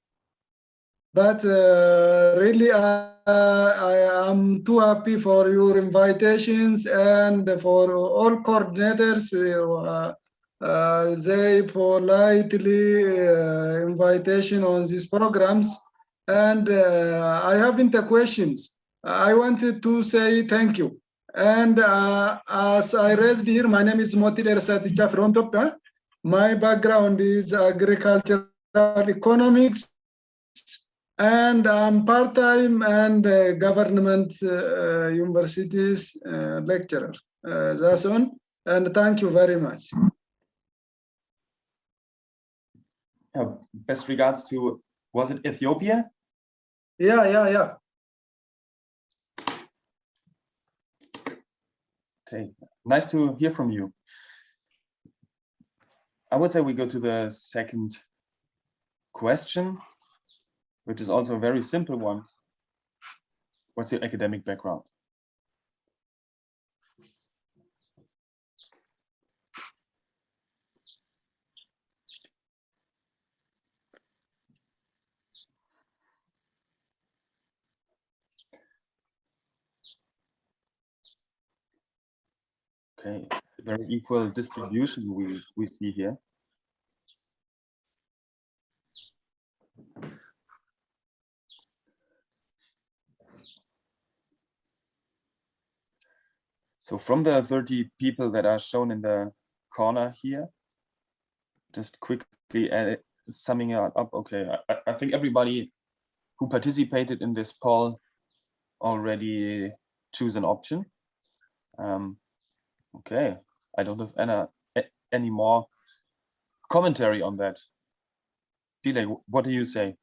but really I am too happy for your invitations and for all coordinators. They politely invitation on these programs, and I haven't a questions. I wanted to say thank you. And as I raised here, my name is Moti Teresa from Ethiopia. My background is agricultural economics, and I'm part-time and government universities lecturer. That's on, and thank you very much. Best regards to, was it Ethiopia? Yeah. Okay, nice to hear from you. I would say we go to the second question, which is also a very simple one. What's your academic background? Okay, very equal distribution we see here. So from the 30 people that are shown in the corner here, just quickly summing it up. Okay, I think everybody who participated in this poll already choose an option. Okay, I don't have any more commentary on that. Delay, what do you say?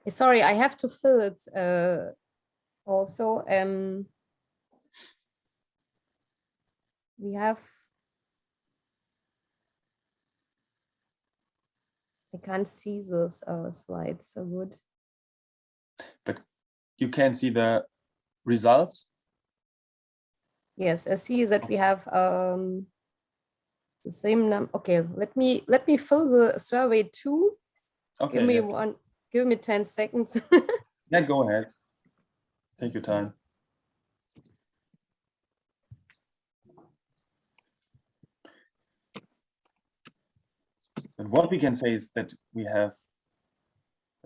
Sorry, I have to fill it also. We have, I can't see those slides so good. But you can see the results? Yes, I see that we have the same number. Okay, let me fill the survey too. Okay, give me yes. give me 10 seconds. Yeah, go ahead. Take your time. And what we can say is that we have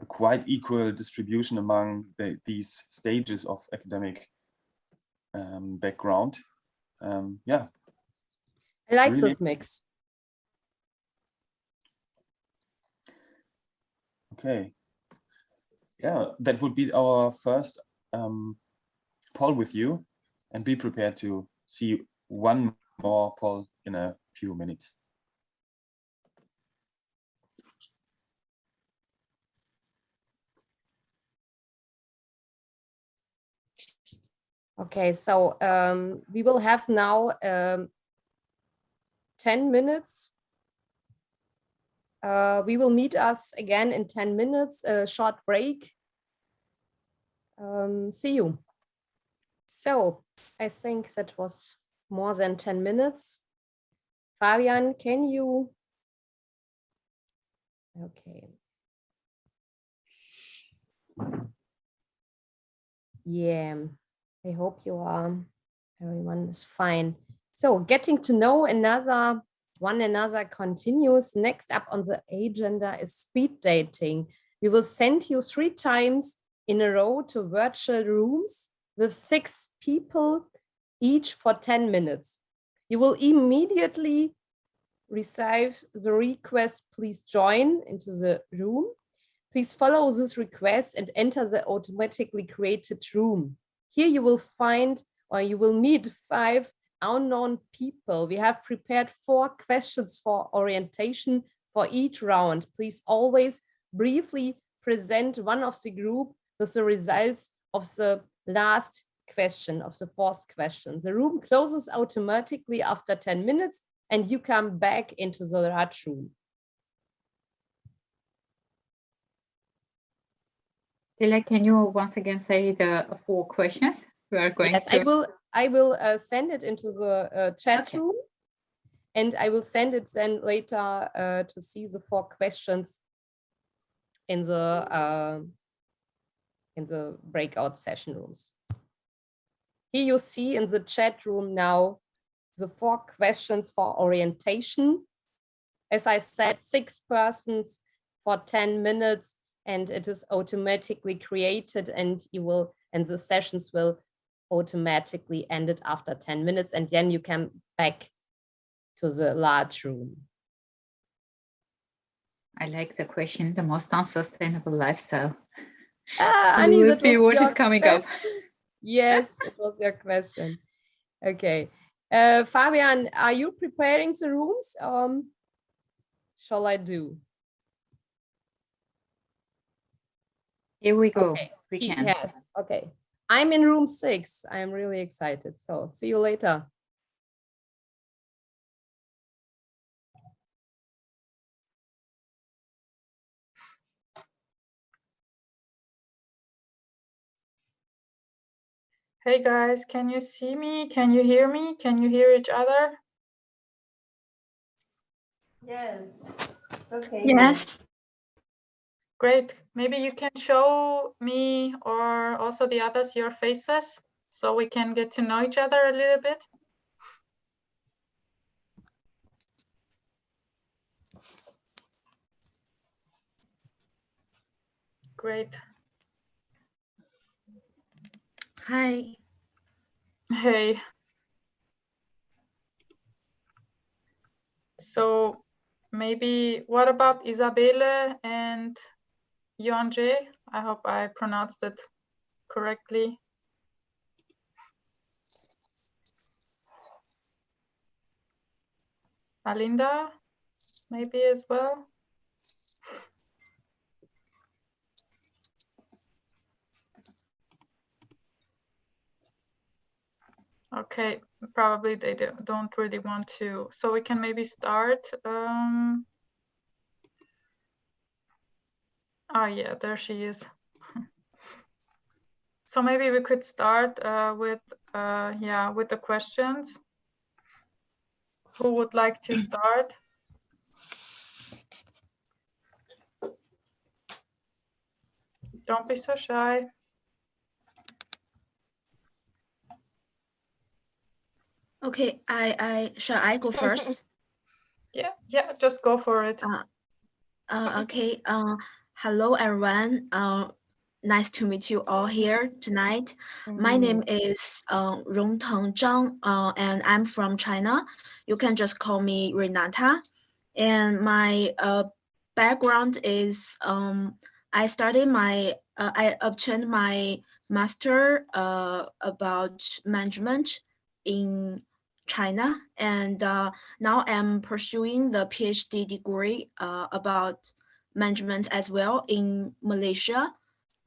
a quite equal distribution among these stages of academic background. Yeah. I like really, this mix. Okay. Yeah, that would be our first poll with you, and be prepared to see one more poll in a few minutes. Okay, so we will have now 10 minutes. We will meet us again in 10 minutes, a short break. See you. So I think that was more than 10 minutes. Fabian, can you? Okay. Yeah, I hope everyone is fine. So getting to know one another continues. Next up on the agenda is speed dating. We will send you 3 times in a row to virtual rooms with 6 people, each for 10 minutes. You will immediately receive the request, please join into the room. Please follow this request and enter the automatically created room. Here you will find, or you will meet 5 unknown people. We have prepared 4 questions for orientation for each round. Please always briefly present one of the group with the results of the last question, of the 4th question. The room closes automatically after 10 minutes and you come back into the large room. Dilek, can you once again say the 4 questions we are going yes, to? I will send it into the chat room, and I will send it then later to see the 4 questions in the breakout session rooms. Here you see in the chat room now the 4 questions for orientation. As I said, 6 persons for 10 minutes, and it is automatically created, and the sessions will automatically end it after 10 minutes, and then you come back to the large room. I like the question, the most unsustainable lifestyle. Annie, we'll see what is coming up. Yes, it was your question. Okay. Fabian, are you preparing the rooms? Shall I do? Here we go. Okay. We can. Yes. Okay. I'm in room 6. I'm really excited. So see you later. Hey guys, can you see me? Can you hear me? Can you hear each other? Yes. Okay. Yes. Great. Maybe you can show me or also the others your faces so we can get to know each other a little bit. Great. Hi. Hey. So maybe what about Isabelle and Yonje? I hope I pronounced it correctly. Alinda, maybe as well. Okay, probably they don't really want to. So we can maybe start. Oh yeah, there she is. So maybe we could start with the questions. Who would like to start? Don't be so shy. Okay, shall I go first? Yeah, just go for it. Okay. Hello everyone. Nice to meet you all here tonight. My name is Rongteng Zhang, and I'm from China. You can just call me Renata. And my background is I obtained my master about management in China, and now I'm pursuing the PhD degree about management as well in Malaysia,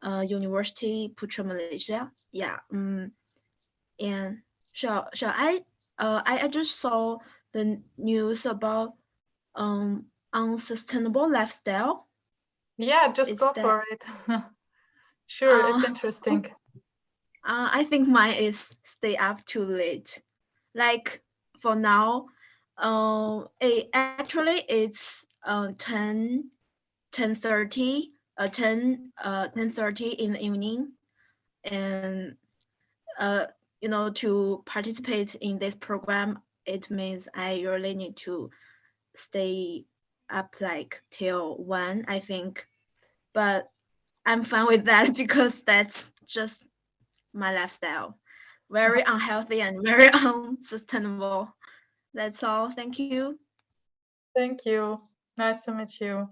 University Putra Malaysia. Yeah. And shall I? I just saw the news about unsustainable lifestyle. Yeah, just go for it. Sure, it's interesting. I think mine is stay up too late. Like for now, actually it's 10:30 in the evening, and to participate in this program it means I really need to stay up like till 1, I think. But I'm fine with that because that's just my lifestyle. Very unhealthy and very unsustainable. That's all. Thank you. Thank you. Nice to meet you.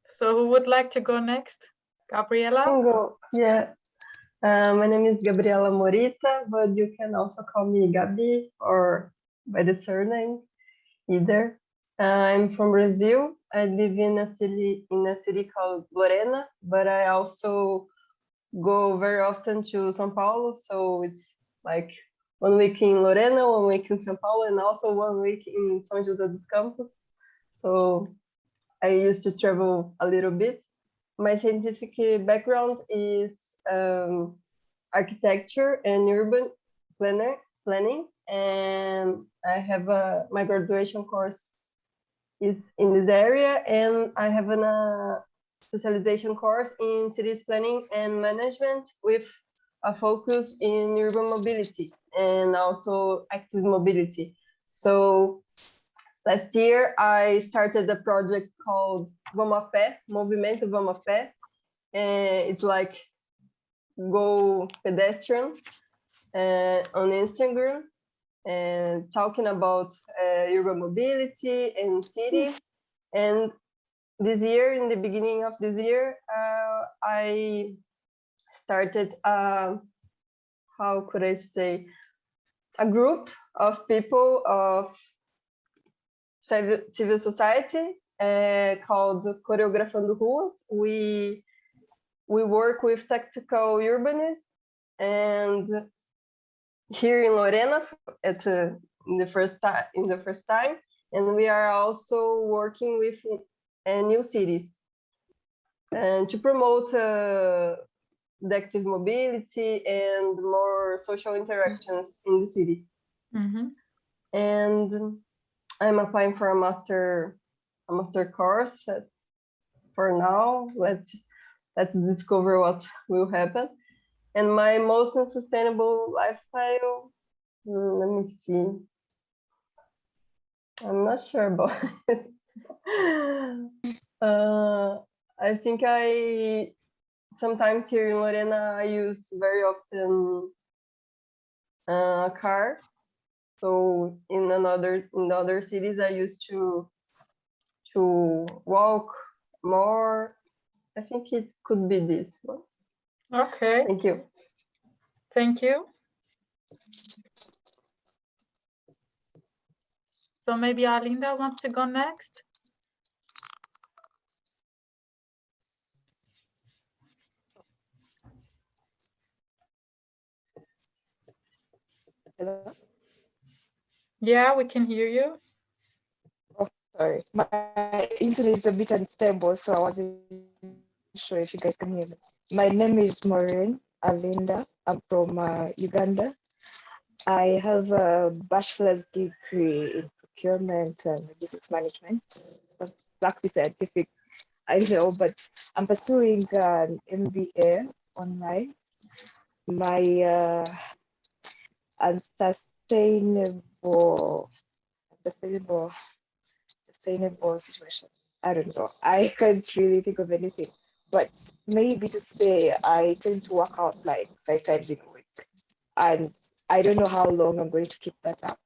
So who would like to go next? Gabriela? Go. Yeah. My name is Gabriela Morita, but you can also call me Gabi or by the surname either. I'm from Brazil. I live in a city called Lorena, but I also go very often to São Paulo. So it's like 1 week in Lorena, 1 week in São Paulo, and also 1 week in São José dos Campos. So I used to travel a little bit. My scientific background is architecture and urban planning, and I have my graduation course is in this area, and I have a specialization course in cities planning and management with a focus in urban mobility and also active mobility. So last year, I started a project called Vamos a Pé, Movimento Vamos a Pé. It's like go pedestrian on Instagram and talking about urban mobility and cities. And this year, in the beginning of this year, I started, how could I say, a group of people of civil society called Coreografando Ruas. We work with tactical urbanists, and here in Lorena in the first time, and we are also working with new cities and to promote the active mobility and more social interactions in the city. Mm-hmm. And I'm applying for a master course. For now, let's discover what will happen. And my most unsustainable lifestyle, let me see. I'm not sure about it. I think sometimes here in Lorena, I use very often a car. So in other cities, I used to walk more. I think it could be this one. Okay. Thank you. Thank you. So maybe Arlinda wants to go next. Hello? Yeah, we can hear you. Oh, sorry. My internet is a bit unstable, so I wasn't sure if you guys can hear me. My name is Maureen Arlinda. I'm from Uganda. I have a bachelor's degree in procurement and logistics management. It's exactly scientific, I know, but I'm pursuing an MBA online. My sustainable situation. I don't know. I can't really think of anything. But maybe to say I tend to work out like 5 times in a week. And I don't know how long I'm going to keep that up.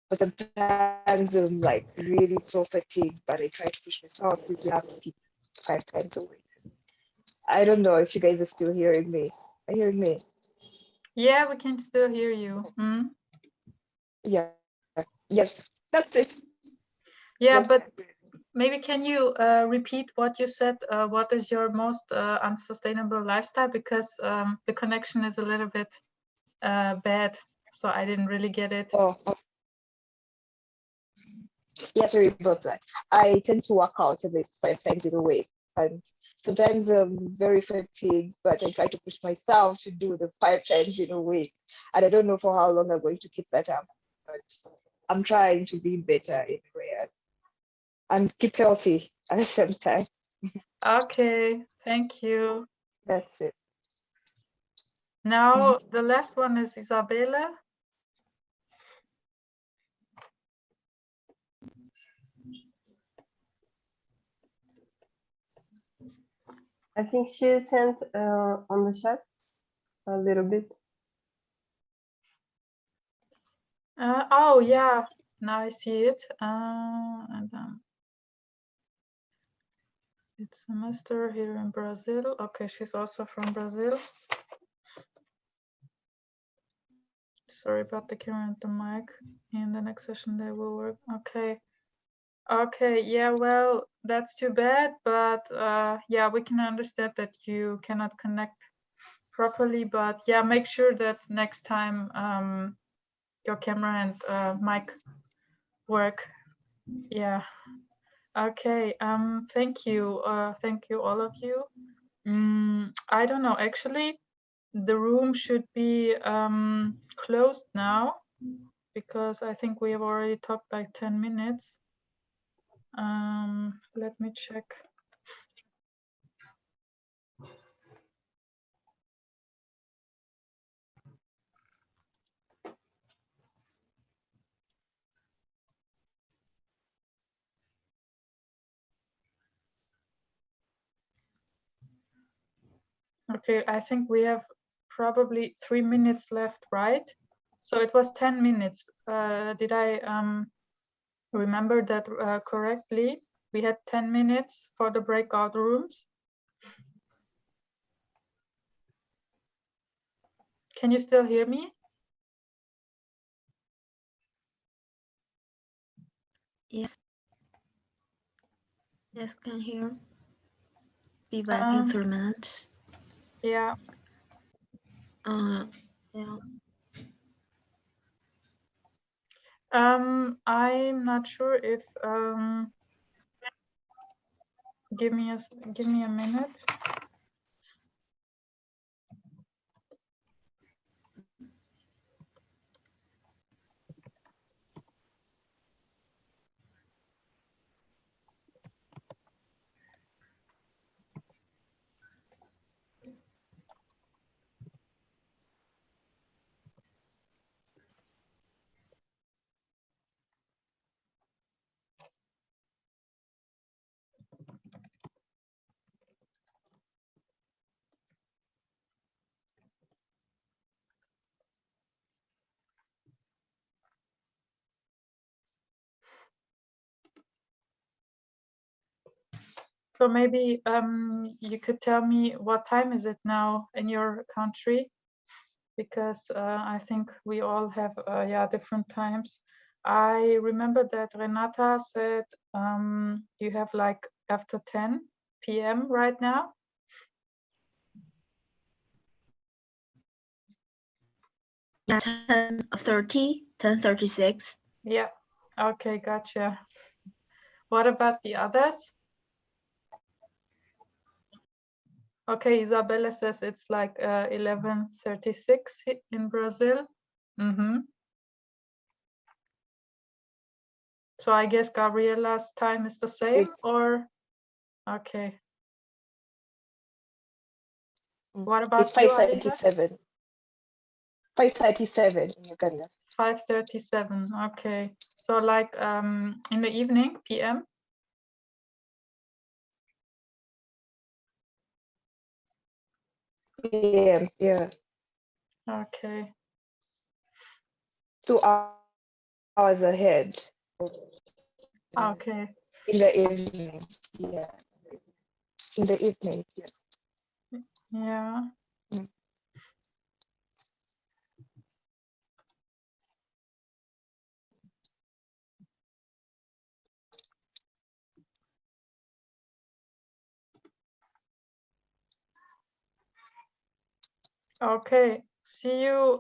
But sometimes I'm like really so fatigued, but I try to push myself since we have to keep 5 times a week. I don't know if you guys are still hearing me. Are you hearing me? Yeah, we can still hear you. Mm? Yeah. Yes, that's it. Yeah, Yes. but maybe can you repeat what you said? What is your most unsustainable lifestyle? Because the connection is a little bit bad, so I didn't really get it. Oh. Yeah, sorry about that. I tend to work out at least 5 times in a week, and sometimes I'm very fatigued, but I try to push myself to do the 5 times in a week, and I don't know for how long I'm going to keep that up, but I'm trying to be better in prayer and keep healthy at the same time. Okay, thank you. That's it. Now the last one is Isabella. I think she sent on the chat a little bit. Oh yeah, now I see it. And it's semester here in Brazil. Okay, she's also from Brazil. Sorry about the camera and the mic. In the next session they will work. Okay. Okay, yeah, well, that's too bad, but yeah, we can understand that you cannot connect properly, but yeah, make sure that next time your camera and mic work. Yeah. Okay. Thank you. Thank you, all of you. I don't know. Actually, the room should be closed now because I think we have already talked like 10 minutes. Let me check. Okay, I think we have probably 3 minutes left, right? So it was 10 minutes. Did I remember that correctly? We had 10 minutes for the breakout rooms. Can you still hear me? Yes. Yes, can hear. Be back in 3 minutes. Yeah. Yeah. I'm not sure if give me a minute. So maybe you could tell me what time is it now in your country? Because I think we all have yeah, different times. I remember that Renata said you have like after 10 p.m. right now. Yeah, 10:30, 10:36. Yeah, okay, gotcha. What about the others? Okay, Isabella says it's like 11:36 in Brazil. So I guess Gabriela's time is the same, or okay. What about it's 5:37. 5:37 in Uganda. 5:37. Okay. So like in the evening, PM. Yeah, yeah. Okay. 2 hours ahead. Okay. In the evening. Yeah. In the evening, yes. Yeah. Okay. See you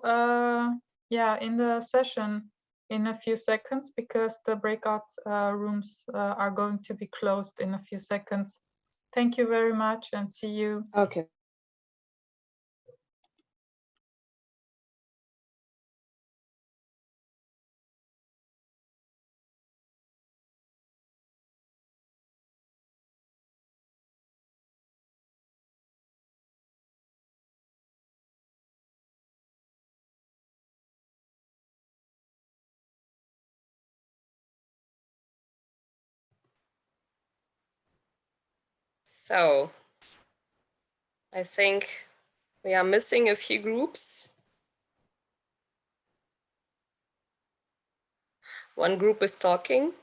yeah, in the session in a few seconds because the breakout rooms are going to be closed in a few seconds. Thank you very much and see you. Okay. So I think we are missing a few groups. One group is talking.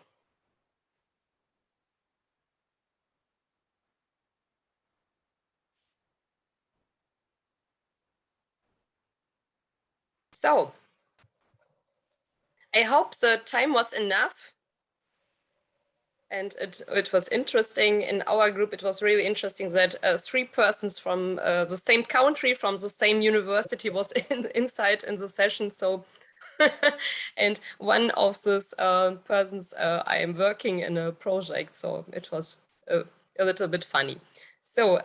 So I hope the time was enough. And it was interesting in our group. It was really interesting that 3 persons from the same country, from the same university, was inside in the session. So, and one of these persons, I am working in a project, so it was a little bit funny. So,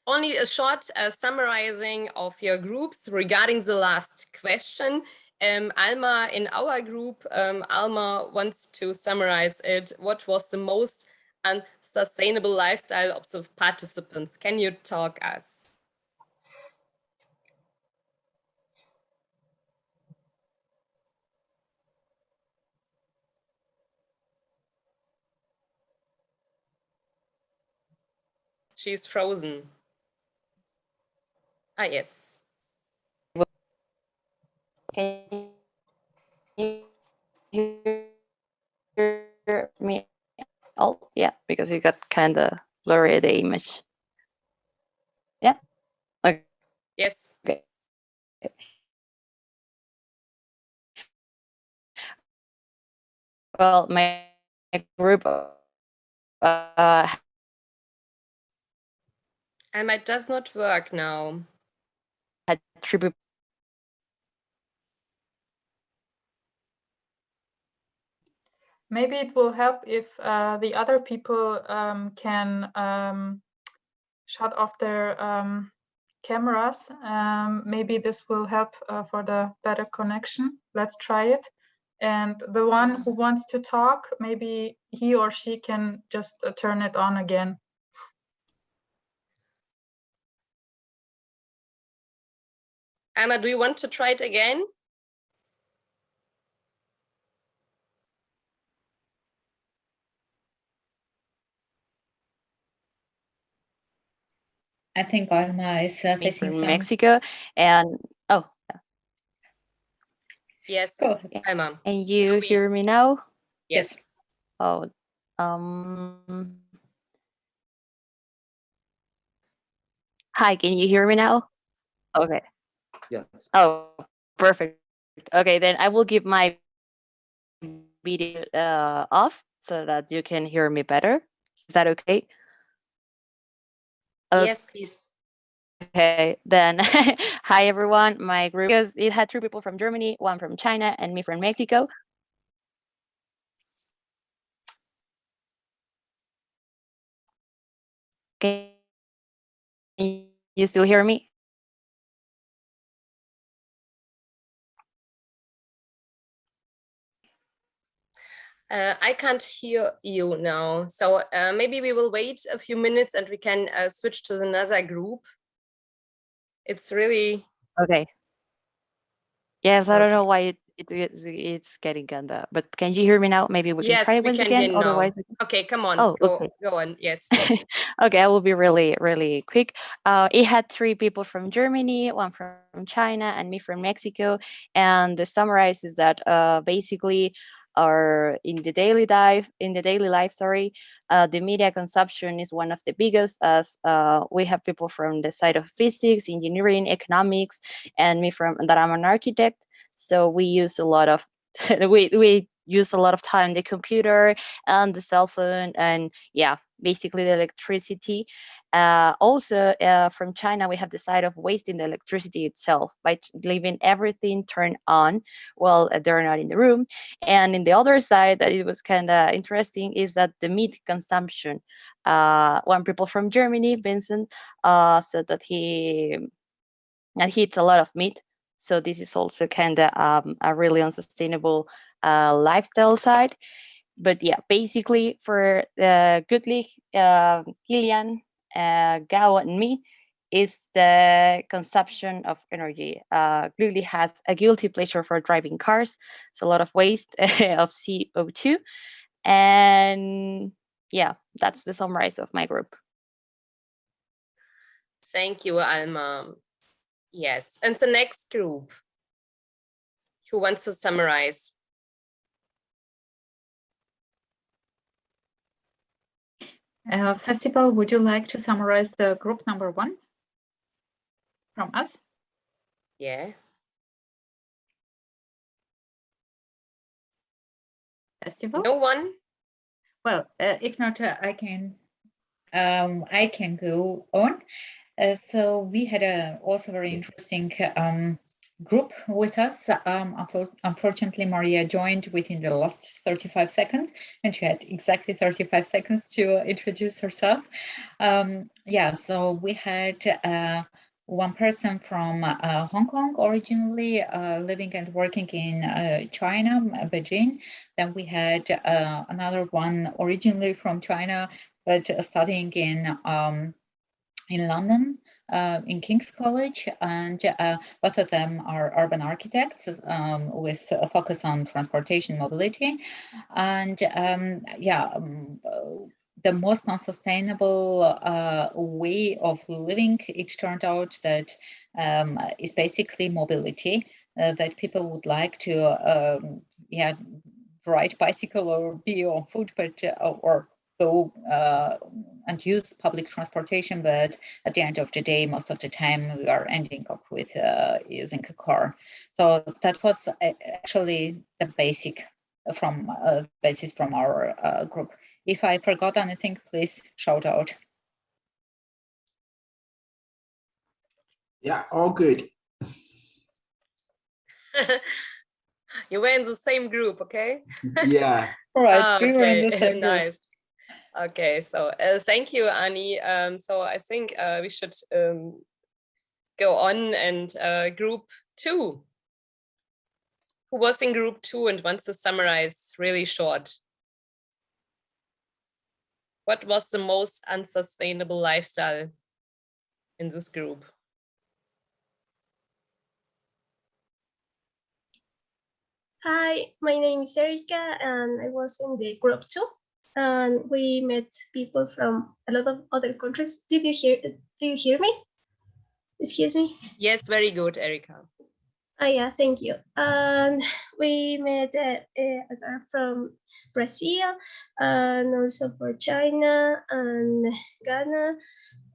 only a short summarizing of your groups regarding the last question. Alma, in our group, Alma wants to summarize it. What was the most unsustainable lifestyle of the participants? Can you talk us? She's frozen. Ah, yes. Can you hear me? Oh, yeah, because it got kind of blurry, the image. Yeah. Okay. Yes. Okay. Well, my group and it does not work now. Had 3 people. Maybe it will help if the other people can shut off their cameras. Maybe this will help for the better connection. Let's try it. And the one who wants to talk, maybe he or she can just turn it on again. Anna, do you want to try it again? I think Alma is facing some... Mexico, and oh. Yes, go ahead. Yeah. Alma. And you hear me now? Yes. Oh, hi, can you hear me now? Okay. Yes. Oh, perfect. Okay, then I will keep my video off so that you can hear me better. Is that okay? Yes, please. Okay, then hi everyone. My group, because it had 3 people from Germany, 1 from China, and me from Mexico. Can you still hear me? I can't hear you now. So maybe we will wait a few minutes and we can switch to another group. It's really... Okay. Yes, I don't know why it's getting kinda, but can you hear me now? Maybe we can try it we once can again. hear Otherwise, now. Okay, come on. Oh, go, okay. Go on. Yes. Okay, I will be really, really quick. It had 3 people from Germany, 1 from China, and me from Mexico. And the summarize is that basically, in the daily life, the media consumption is one of the biggest, as we have people from the side of physics, engineering, economics, and me from that I'm an architect. So we use a lot of we use a lot of time the computer and the cell phone, and yeah, basically the electricity. Also from China, we have the side of wasting the electricity itself by leaving everything turned on while they're not in the room. And in the other side, that it was kind of interesting, is that the meat consumption. One people from Germany, Vincent, said that he eats a lot of meat. So this is also kind of a really unsustainable lifestyle side. But yeah, basically for Goodlich, Kilian, Gao, and me, is the consumption of energy. Goodlich has a guilty pleasure for driving cars. It's a lot of waste of CO2. And yeah, that's the summary of my group. Thank you, Alma. Yes, and the next group. Who wants to summarize? Festival, would you like to summarize the group number 1 from us? Yeah. Festival? No one? Well, if not, I can go on. So we had a also very interesting group with us. Unfortunately, Maria joined within the last 35 seconds, and she had exactly 35 seconds to introduce herself. Yeah, so we had one person from Hong Kong originally, living and working in China, Beijing. Then we had another one originally from China, but studying in London, in King's College, and both of them are urban architects with a focus on transportation mobility. And the most unsustainable way of living, it turned out that is basically mobility, that people would like to ride bicycle or be on foot, but or go and use public transportation, but at the end of the day, most of the time we are ending up with using a car. So that was actually the basis from our group. If I forgot anything, please shout out. Yeah, all good. You were in the same group, okay? Yeah. All right, we were in the same group. Nice. Okay, so thank you, Annie. So I think we should go on and group 2. Who was in group 2 and wants to summarize really short? What was the most unsustainable lifestyle in this group? Hi, my name is Erica and I was in the group 2. And we met people from a lot of other countries. Do you hear me? Excuse me? Yes, very good, Erica. Oh yeah, thank you. And we met a girl from Brazil and also for China and Ghana.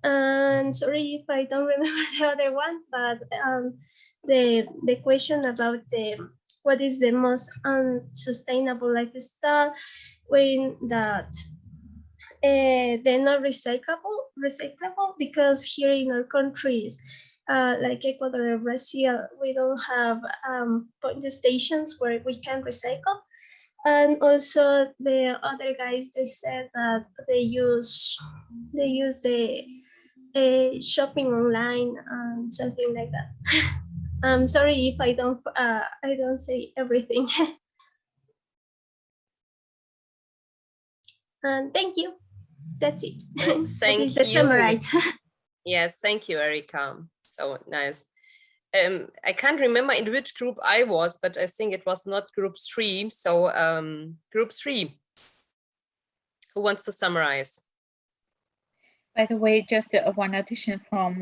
And sorry if I don't remember the other one, but the question about what is the most unsustainable lifestyle, when that they're not recyclable, because here in our countries, like Ecuador or Brazil, we don't have point stations where we can recycle. And also the other guys, they said that they use the shopping online and something like that. I'm sorry if I don't say everything. And thank you. That's it. Thank that is the summary. Yes, thank you, Erica. So nice. I can't remember in which group I was, but I think it was not group 3. So group 3. Who wants to summarize? By the way, just one addition from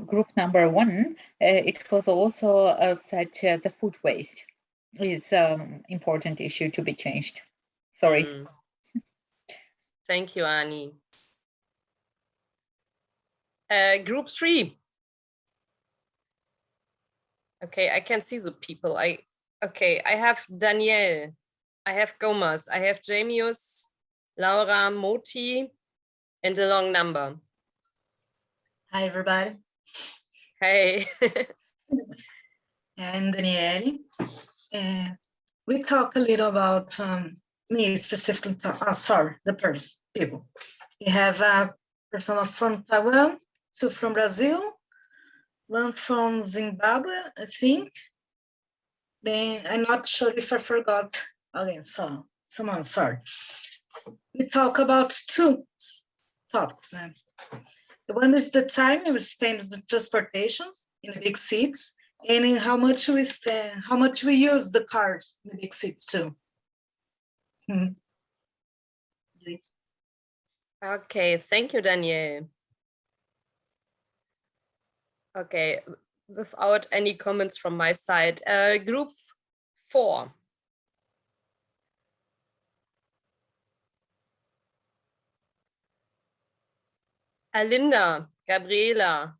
group number 1, it was also said the food waste is important issue to be changed. Sorry. Thank you, Annie. Group 3. Okay, I can see the people. I have Danielle, I have Gomez, I have Jamius, Laura, Moti, and a long number. Hi, everybody. Hey. I'm Danielle. We talk a little about me specifically. The people. We have a person from Taiwan, 2 from Brazil, 1 from Zimbabwe, I think. Then I'm not sure if I forgot again. So, someone, sorry. We talk about 2 topics. One is the time we spend on the transportation in the big cities, and how much we spend, how much we use the cars in the big cities too. Okay, thank you, Danielle. Okay, without any comments from my side. Group 4. Alinda, Gabriela,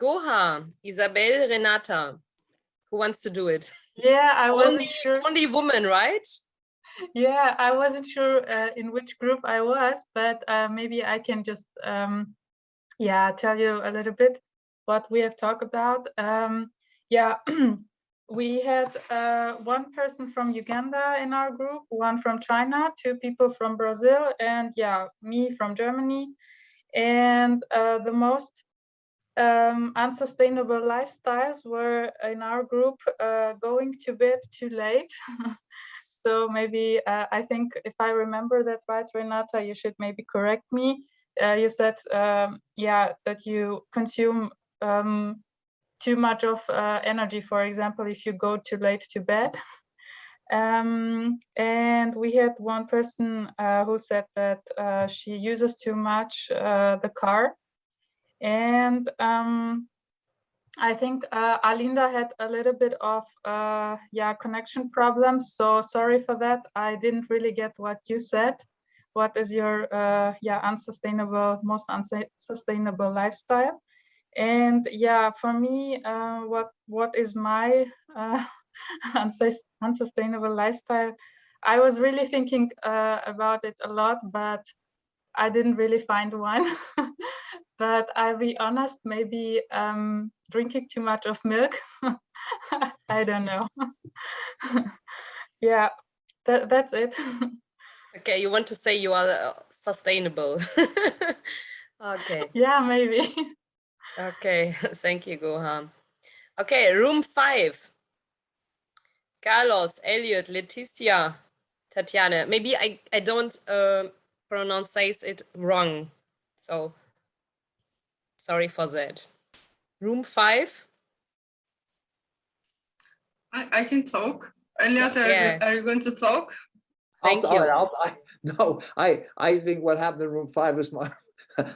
Goha, Isabel, Renata. Who wants to do it? Yeah, I wasn't sure. Only woman, right? Yeah, I wasn't sure in which group I was, but maybe I can just yeah, tell you a little bit what we have talked about. Yeah, we had one person from Uganda in our group, one from China, 2 people from Brazil, and yeah, me from Germany. And the most unsustainable lifestyles were in our group going to bed too late. So maybe I think if I remember that right, Renata, you should maybe correct me. You said, yeah, that you consume too much of energy, for example, if you go too late to bed. And we had one person who said that she uses too much the car. And I think Alinda had a little bit of yeah, connection problems. So sorry for that. I didn't really get what you said. What is your yeah, unsustainable, most unsustainable lifestyle? And yeah, for me, what is my unsustainable lifestyle? I was really thinking about it a lot, but I didn't really find one. But I'll be honest, maybe drinking too much of milk. I don't know. Yeah, that's it. Okay, you want to say you are sustainable. Okay. Yeah, maybe. Okay, thank you, Gohan. Okay, room 5. Carlos, Elliot, Leticia, Tatiana. Maybe I don't pronounce it wrong. So sorry for that. Room 5. I can talk. Elliot, Yeah. are you going to talk? Thank you. No, I think what happened in room 5 is my,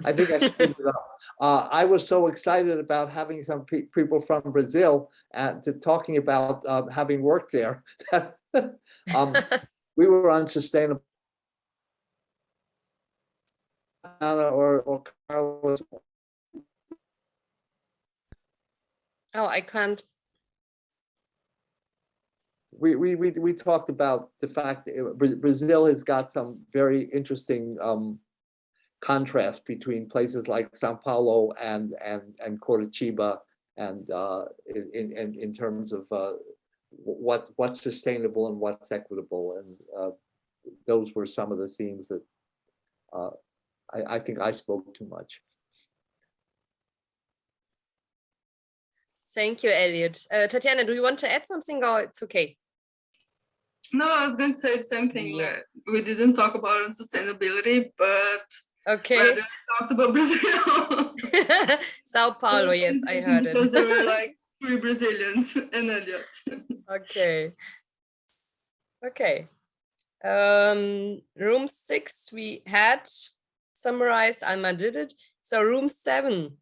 I think I screwed it up. I was so excited about having some people from Brazil and talking about having worked there. We were unsustainable. Or Carlos. Oh, I can't. We talked about the fact that Brazil has got some very interesting contrast between places like Sao Paulo and Curitiba, and in terms of what's sustainable and what's equitable, and those were some of the themes that I think I spoke too much. Thank you, Elliot. Tatiana, do you want to add something, or it's okay? No, I was going to say the same thing. Yeah. We didn't talk about sustainability, but okay, we talked about Brazil. Sao Paulo, yes, I heard it. Because there were like 3 Brazilians and Elliot. Okay. Okay. Room 6 we had summarized. Alma did it. So room 7.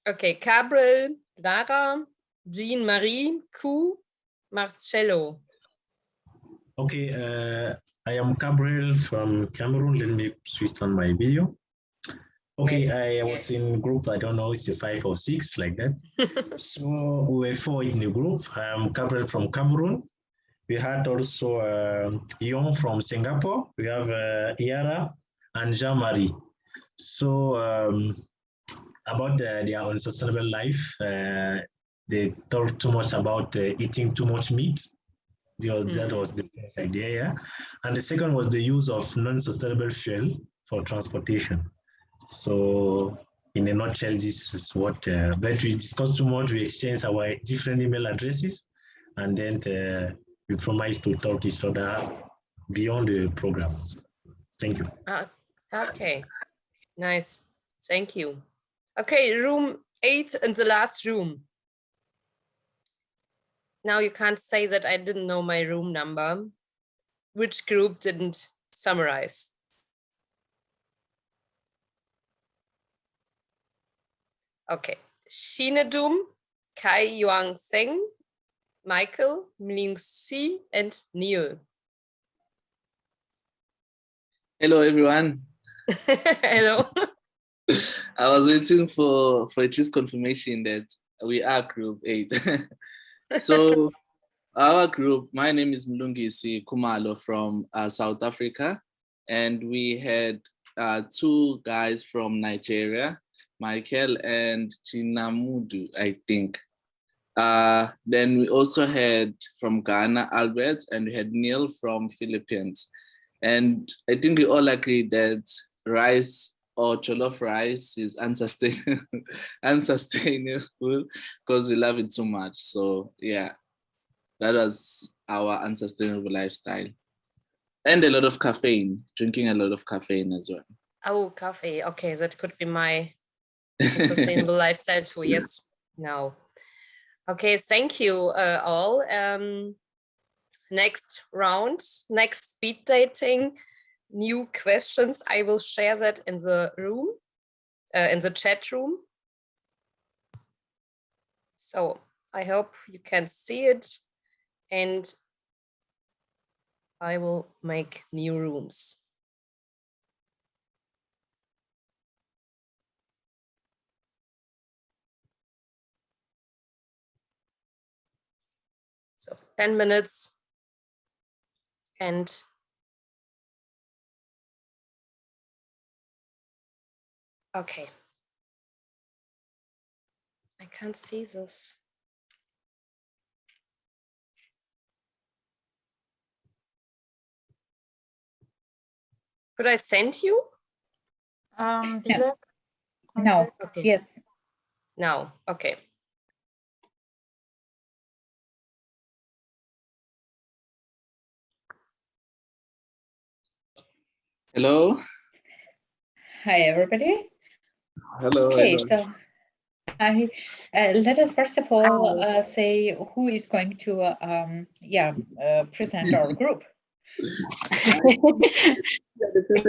Okay, Gabriel, Lara, Jean-Marie, Q, Marcello. Okay, I am Gabriel from Cameroon. Let me switch on my video. Okay, yes, I was in group, I don't know, it's a 5 or 6 like that. So we were 4 in the group. I am Gabriel from Cameroon. We had also Yon from Singapore. We have Iara and Jean-Marie. So about their unsustainable life, they talked too much about eating too much meat. That was the first idea, yeah. And the second was the use of non-sustainable fuel for transportation. So in a nutshell, this is what, but we discussed too much, we exchanged our different email addresses, and then we promised to talk each other beyond the programs. Thank you. Okay, nice, thank you. Okay, room 8 in the last room. Now you can't say that I didn't know my room number. Which group didn't summarize? Okay. Shinedum, Kai Yuan Seng, Michael, Mling Si, and Neil. Hello, everyone. Hello. I was waiting for at least confirmation that we are group 8. So our group, my name is Mlungisi Kumalo from South Africa, and we had 2 guys from Nigeria, Michael and Chinamudu, I think. Then we also had from Ghana, Albert, and we had Neil from Philippines. And I think we all agree that rice or jollof rice is unsustainable because we love it too much. So yeah, that was our unsustainable lifestyle. And a lot of caffeine, drinking a lot of caffeine as well. Oh, coffee. Okay, that could be my sustainable lifestyle too. Yes. No. Okay, thank you all. Next round, next speed dating, new questions. I will share that in the room, in the chat room. So I hope you can see it, and I will make new rooms. So 10 minutes. And okay. I can't see this. Could I send you? No. No. Okay. Yes. No. Okay. Hello. Hi, everybody. Hello. Okay, Hello. so let us first of all say who is going to present our group.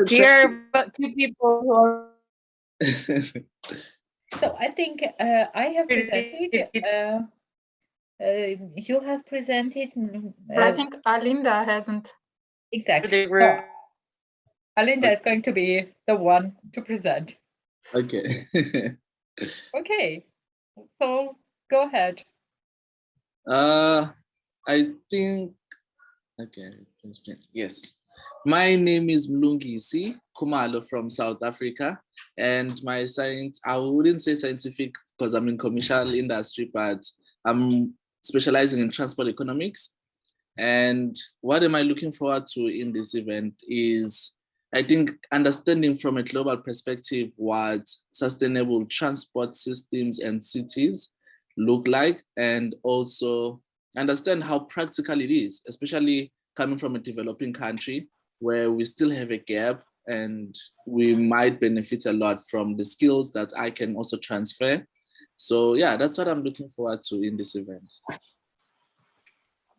Here, but 2 people who are. So I think I have presented. You have presented. I think Alinda hasn't. Exactly. So Alinda is going to be the one to present. Okay. Okay. So go ahead. I think. Okay. Yes. My name is Mlungisi Kumalo from South Africa, and my science, I wouldn't say scientific because I'm in commercial industry, but I'm specializing in transport economics. And what am I looking forward to in this event is, I think, understanding from a global perspective what sustainable transport systems and cities look like, and also understand how practical it is, especially coming from a developing country where we still have a gap, and we might benefit a lot from the skills that I can also transfer. So yeah, that's what I'm looking forward to in this event.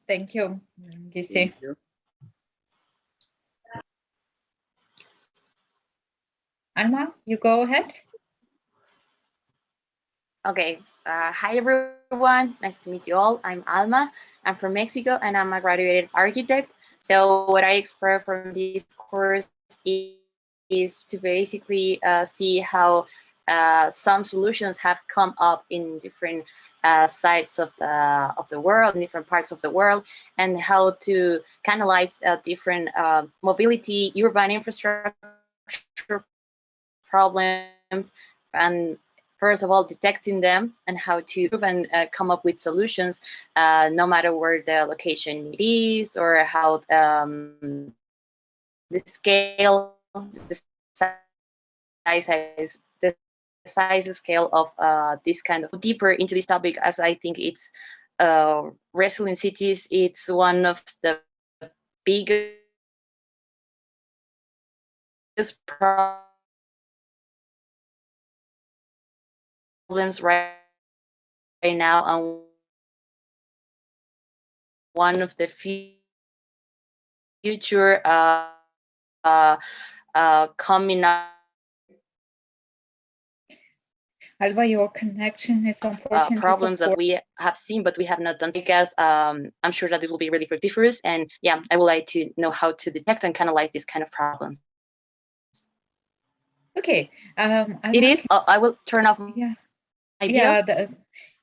Thank you, Gisi. Alma, you go ahead. Okay. Hi, everyone. Nice to meet you all. I'm Alma. I'm from Mexico, and I'm a graduated architect. So what I expect from this course is to basically see how some solutions have come up in different sides of the world, in different parts of the world, and how to canalize different mobility, urban infrastructure problems, and first of all, detecting them and how to and come up with solutions, no matter where the location it is or how the scale, the size scale of this kind of deeper into this topic, as I think it's resilient cities. It's one of the biggest problems right now, and one of the future coming up. Alva, your connection is unfortunately problems that we have seen, but we have not done. I guess I'm sure that it will be really fructiferous. And yeah, I would like to know how to detect and analyze these kind of problems. Okay. It is. I will turn off my video.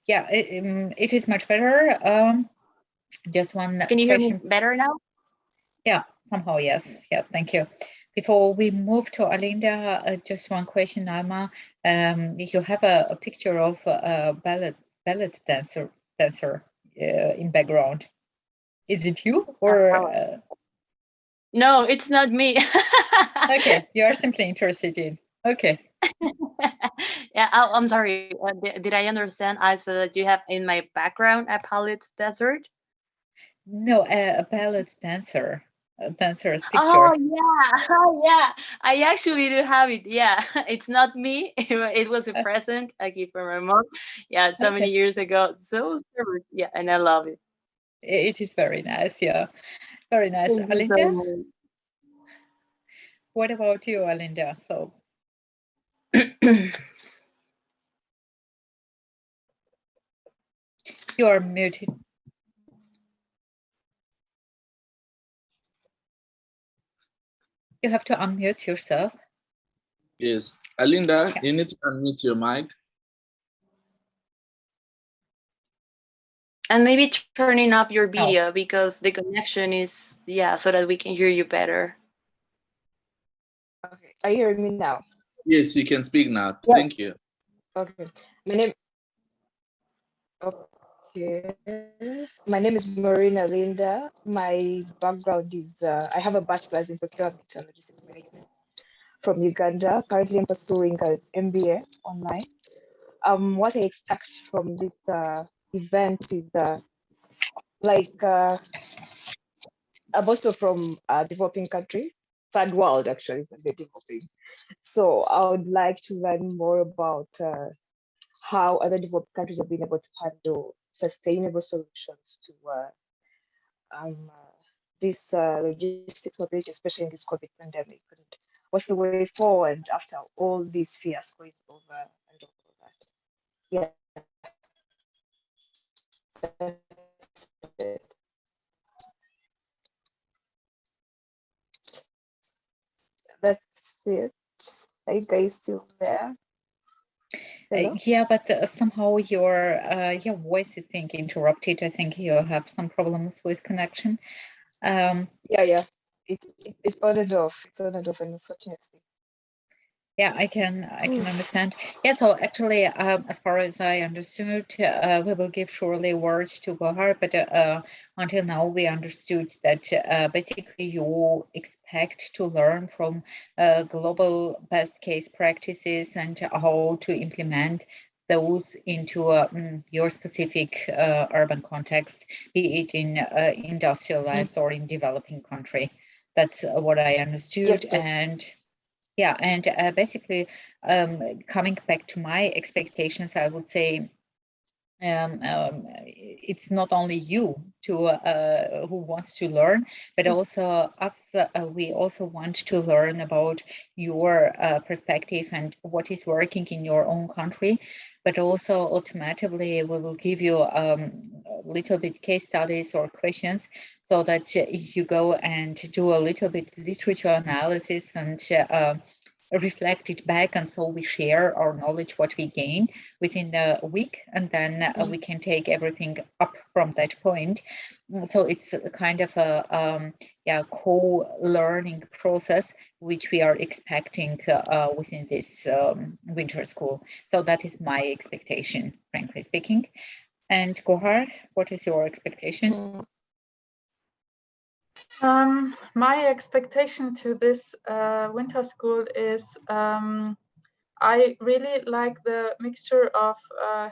Yeah, it is much better. Just one Can you question. hear me better now? Yeah, somehow, yes. Yeah, thank you. Before we move to Alinda, just one question, Alma. You have a picture of a ballet dancer in background. Is it you or? No, it's not me. Okay, you are simply interested in. Okay. Yeah, I'm sorry. Did I understand? I said that you have in my background a palette desert. No, a ballet dancer. A dancer's picture. Oh yeah, oh yeah. I actually do have it. Yeah, it's not me. It was a present I gave from my mom. Yeah, so many years ago. So yeah, and I love it. It is very nice. Yeah, very nice. Thank you Alinda, so much. what about you, Alinda? So. You are muted. You have to unmute yourself. Yes. Alinda, you need to unmute your mic. And maybe turning up your video because the connection is, yeah, so that we can hear you better. Okay, are you hearing me now? Yes, you can speak now. Yeah. Thank you. Okay, my name is Marina Linda. My background is I have a bachelor's in procurement and logistics management from Uganda. Currently, I'm pursuing an MBA online. What I expect from this event is I'm also from a developing country, third world actually, it's not very developing. So I would like to learn more about how other developed countries have been able to handle sustainable solutions to this logistics mobility, especially in this COVID pandemic. And what's the way forward after all this fiasco is over and all of that? Yeah. That's it. That's it. Are you guys still there? Yeah, but somehow your voice is being interrupted. I think you have some problems with connection. Yeah. It's on and off. It's on and off, unfortunately. Yeah, I can understand. Yeah, so actually, as far as I understood, we will give surely words to Gohar, but until now we understood that basically you expect to learn from global best case practices and how to implement those into your specific urban context, be it in industrialized or in developing country. That's what I understood. Yes, and yeah, and basically coming back to my expectations, I would say it's not only you who wants to learn, but also us. We also want to learn about your perspective and what is working in your own country. But also automatically we will give you a little bit case studies or questions so that you go and do a little bit literature analysis and reflect it back, and so we share our knowledge, what we gain within a week, and then we can take everything up from that point. So it's a kind of a co-learning process which we are expecting within this winter school. So that is my expectation, frankly speaking. And Gohar, what is your expectation? My expectation to this winter school is I really like the mixture of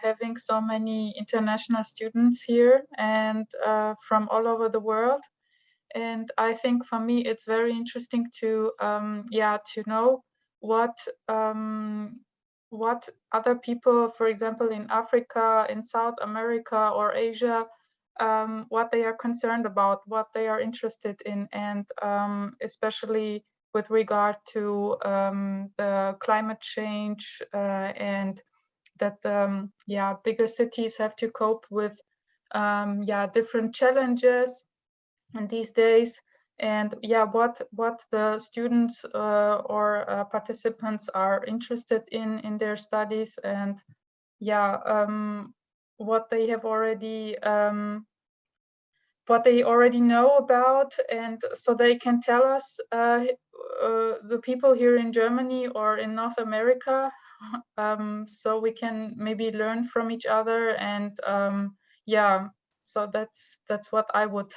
having so many international students here and from all over the world. And I think for me, it's very interesting to know what other people, for example, in Africa, in South America or Asia, what they are concerned about, what they are interested in, and especially with regard to the climate change and that yeah, bigger cities have to cope with yeah, different challenges in these days, and yeah, what the students or participants are interested in their studies, and yeah, what they have already what they already know about, and so they can tell us, the people here in Germany or in North America, so we can maybe learn from each other, and yeah, so that's what I would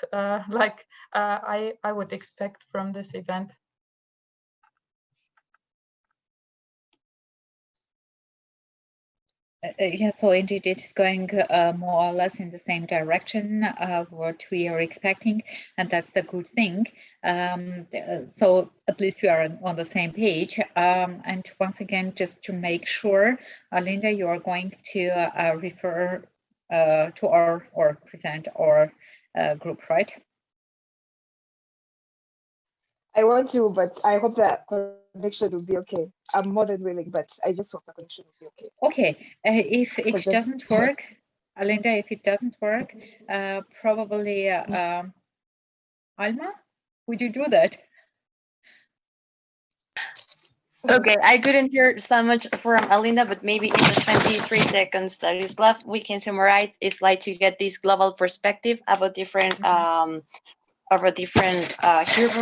like, I would expect from this event. Yeah, so indeed it's going more or less in the same direction what we are expecting, and that's the good thing. So at least we are on the same page. And once again, just to make sure, Linda, you are going to refer to our or present our group, right? I want to, but I hope that connection will be okay. I'm more than willing, but I just hope the connection will be okay. Okay, if it doesn't work, Linda, if it doesn't work, probably Alma, would you do that? Okay, I couldn't hear so much from Alinda, but maybe in the 23 seconds that is left, we can summarize. It's like to get this global perspective about different urban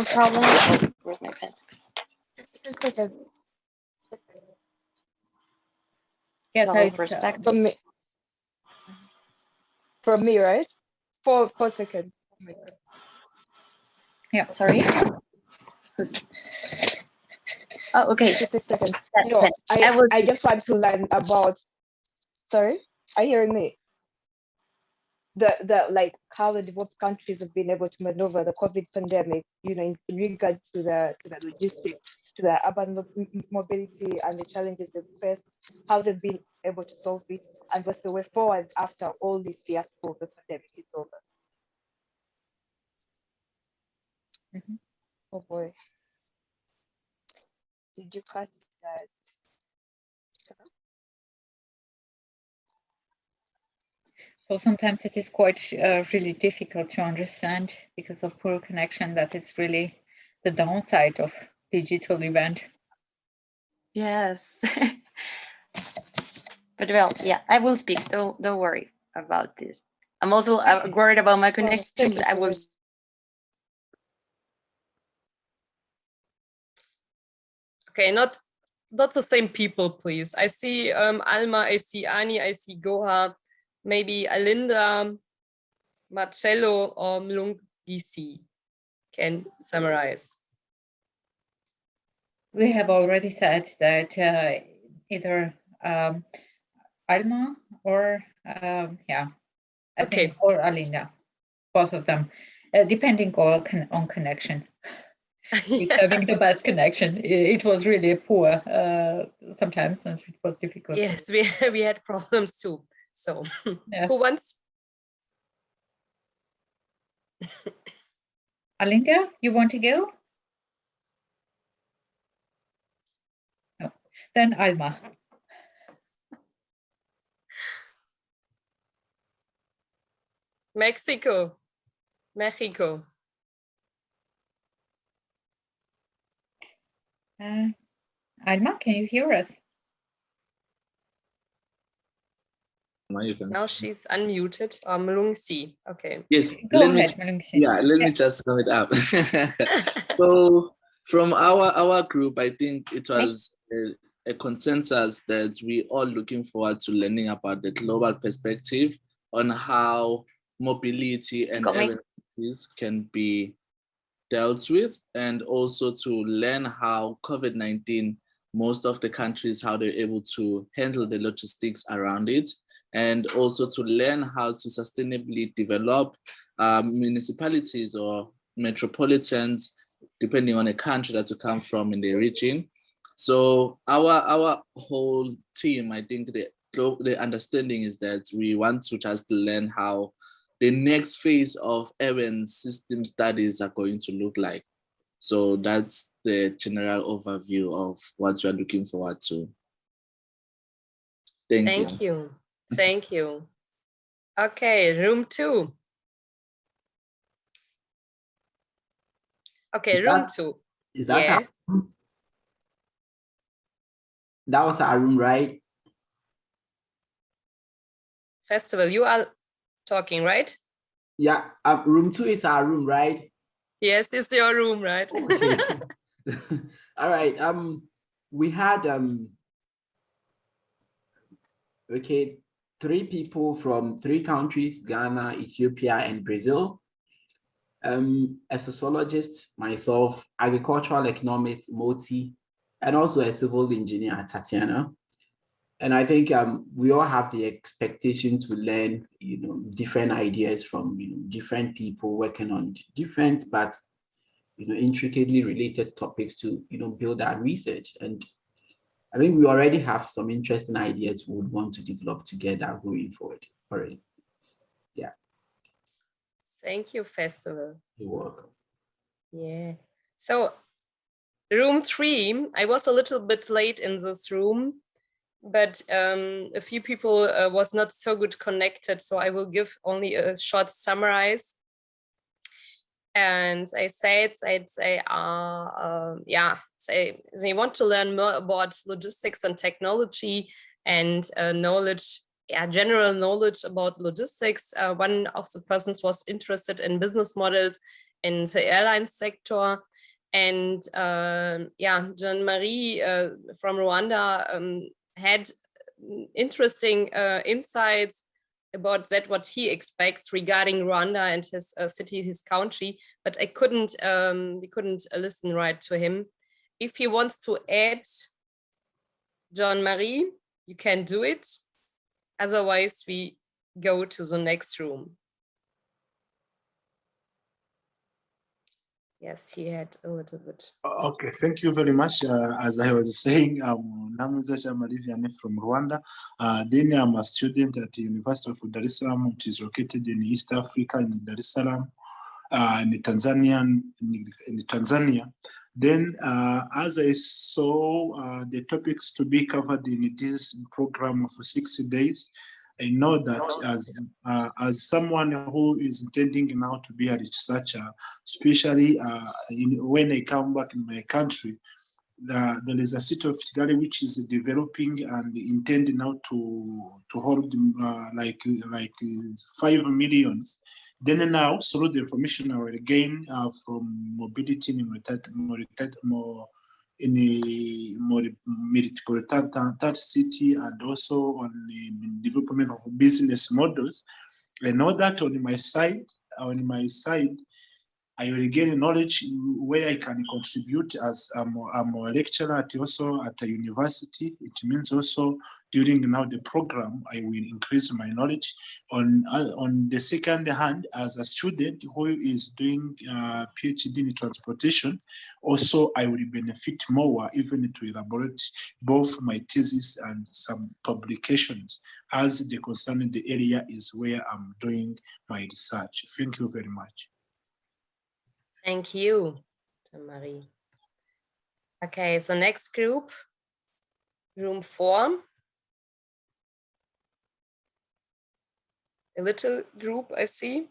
problems. Oh, where's my pen? Yes, global perspective. From me, right? 4 seconds. Oh my God. Yeah, sorry. Oh, okay. Just a second. No, I just want to learn about. Sorry, are you hearing me? The like how the developed countries have been able to maneuver the COVID pandemic, you know, in regard to the logistics, to the urban mobility and the challenges they faced, how they've been able to solve it, and what's the way forward after all this fiasco of the pandemic is over. Mm-hmm. Oh boy. Did you catch that? So sometimes it is quite really difficult to understand because of poor connection. That is really the downside of digital event. Yes. But well, yeah, I will speak. Don't worry about this. I'm also worried about my connection, but I will. Okay, not the same people, please. I see Alma, I see Ani, I see Goha, maybe Alinda, Marcello, or Mlungisi can summarize. We have already said that either Alma or yeah, I think, or Alinda, both of them, depending on connection. It's having the best connection. It was really poor sometimes, and it was difficult. Yes, we had problems too. So yeah. Who wants? Alinda, you want to go? No. Then Alma. Mexico. Alma, can you hear us? Now she's unmuted. Mlungisi. Okay. Yes. Go ahead, Mlungisi. Yeah, let me just sum it up. So from our group, I think it was a consensus that we all looking forward to learning about the global perspective on how mobility and diversities can be dealt with, and also to learn how COVID-19, most of the countries, how they're able to handle the logistics around it, and also to learn how to sustainably develop municipalities or metropolitans, depending on the country that you come from in the region. So our whole team, I think the understanding is that we want to just learn how the next phase of urban system studies are going to look like. So that's the general overview of what we're looking forward to. Thank you. Thank you. Okay, room 2. Okay, room 2. Is that yeah. That was our room, right? Festival, you are talking, right? Yeah, room 2 is our room, right? Yes, it's your room, right? Okay. All right. We had okay, 3 people from 3 countries: Ghana, Ethiopia, and Brazil. A sociologist, myself, agricultural economics, Moti, and also a civil engineer, Tatiana. And I think we all have the expectation to learn, different ideas from different people working on different but intricately related topics to build our research. And I think we already have some interesting ideas we would want to develop together going forward already. Yeah. Thank you, Festival. You're welcome. Yeah. So room 3, I was a little bit late in this room, but a few people was not so good connected. So I will give only a short summarize. And I said they want to learn more about logistics and technology and knowledge, general knowledge about logistics. One of the persons was interested in business models in the airline sector. And Jean-Marie from Rwanda had interesting insights about that, what he expects regarding Rwanda and his city, his country, but we couldn't listen right to him. If he wants to add, Jean-Marie, you can do it. Otherwise, we go to the next room. Yes, he had a little bit. Okay, thank you very much. As I was saying, I'm Namuza Jean-Marie Vianney from Rwanda. Then I'm a student at the University of Dar es Salaam, which is located in East Africa, in Dar es Salaam, in Tanzania. Then, as I saw the topics to be covered in this program for 60 days, I know that as someone who is intending now to be a researcher, especially when I come back in my country, there is a city of Kigali which is developing and intending now to hold like 5 million. Then now, through the information I will gain from mobility in the Metropolitan city and also on the development of business models. I know that on my side, I will gain knowledge where I can contribute as I'm a lecturer also at a university. It means also during now the program, I will increase my knowledge. On the second hand, as a student who is doing PhD in transportation, also I will benefit more even to elaborate both my thesis and some publications as the concern the area is where I'm doing my research. Thank you very much. Thank you, Marie. Okay, so next group, room 4. A little group I see.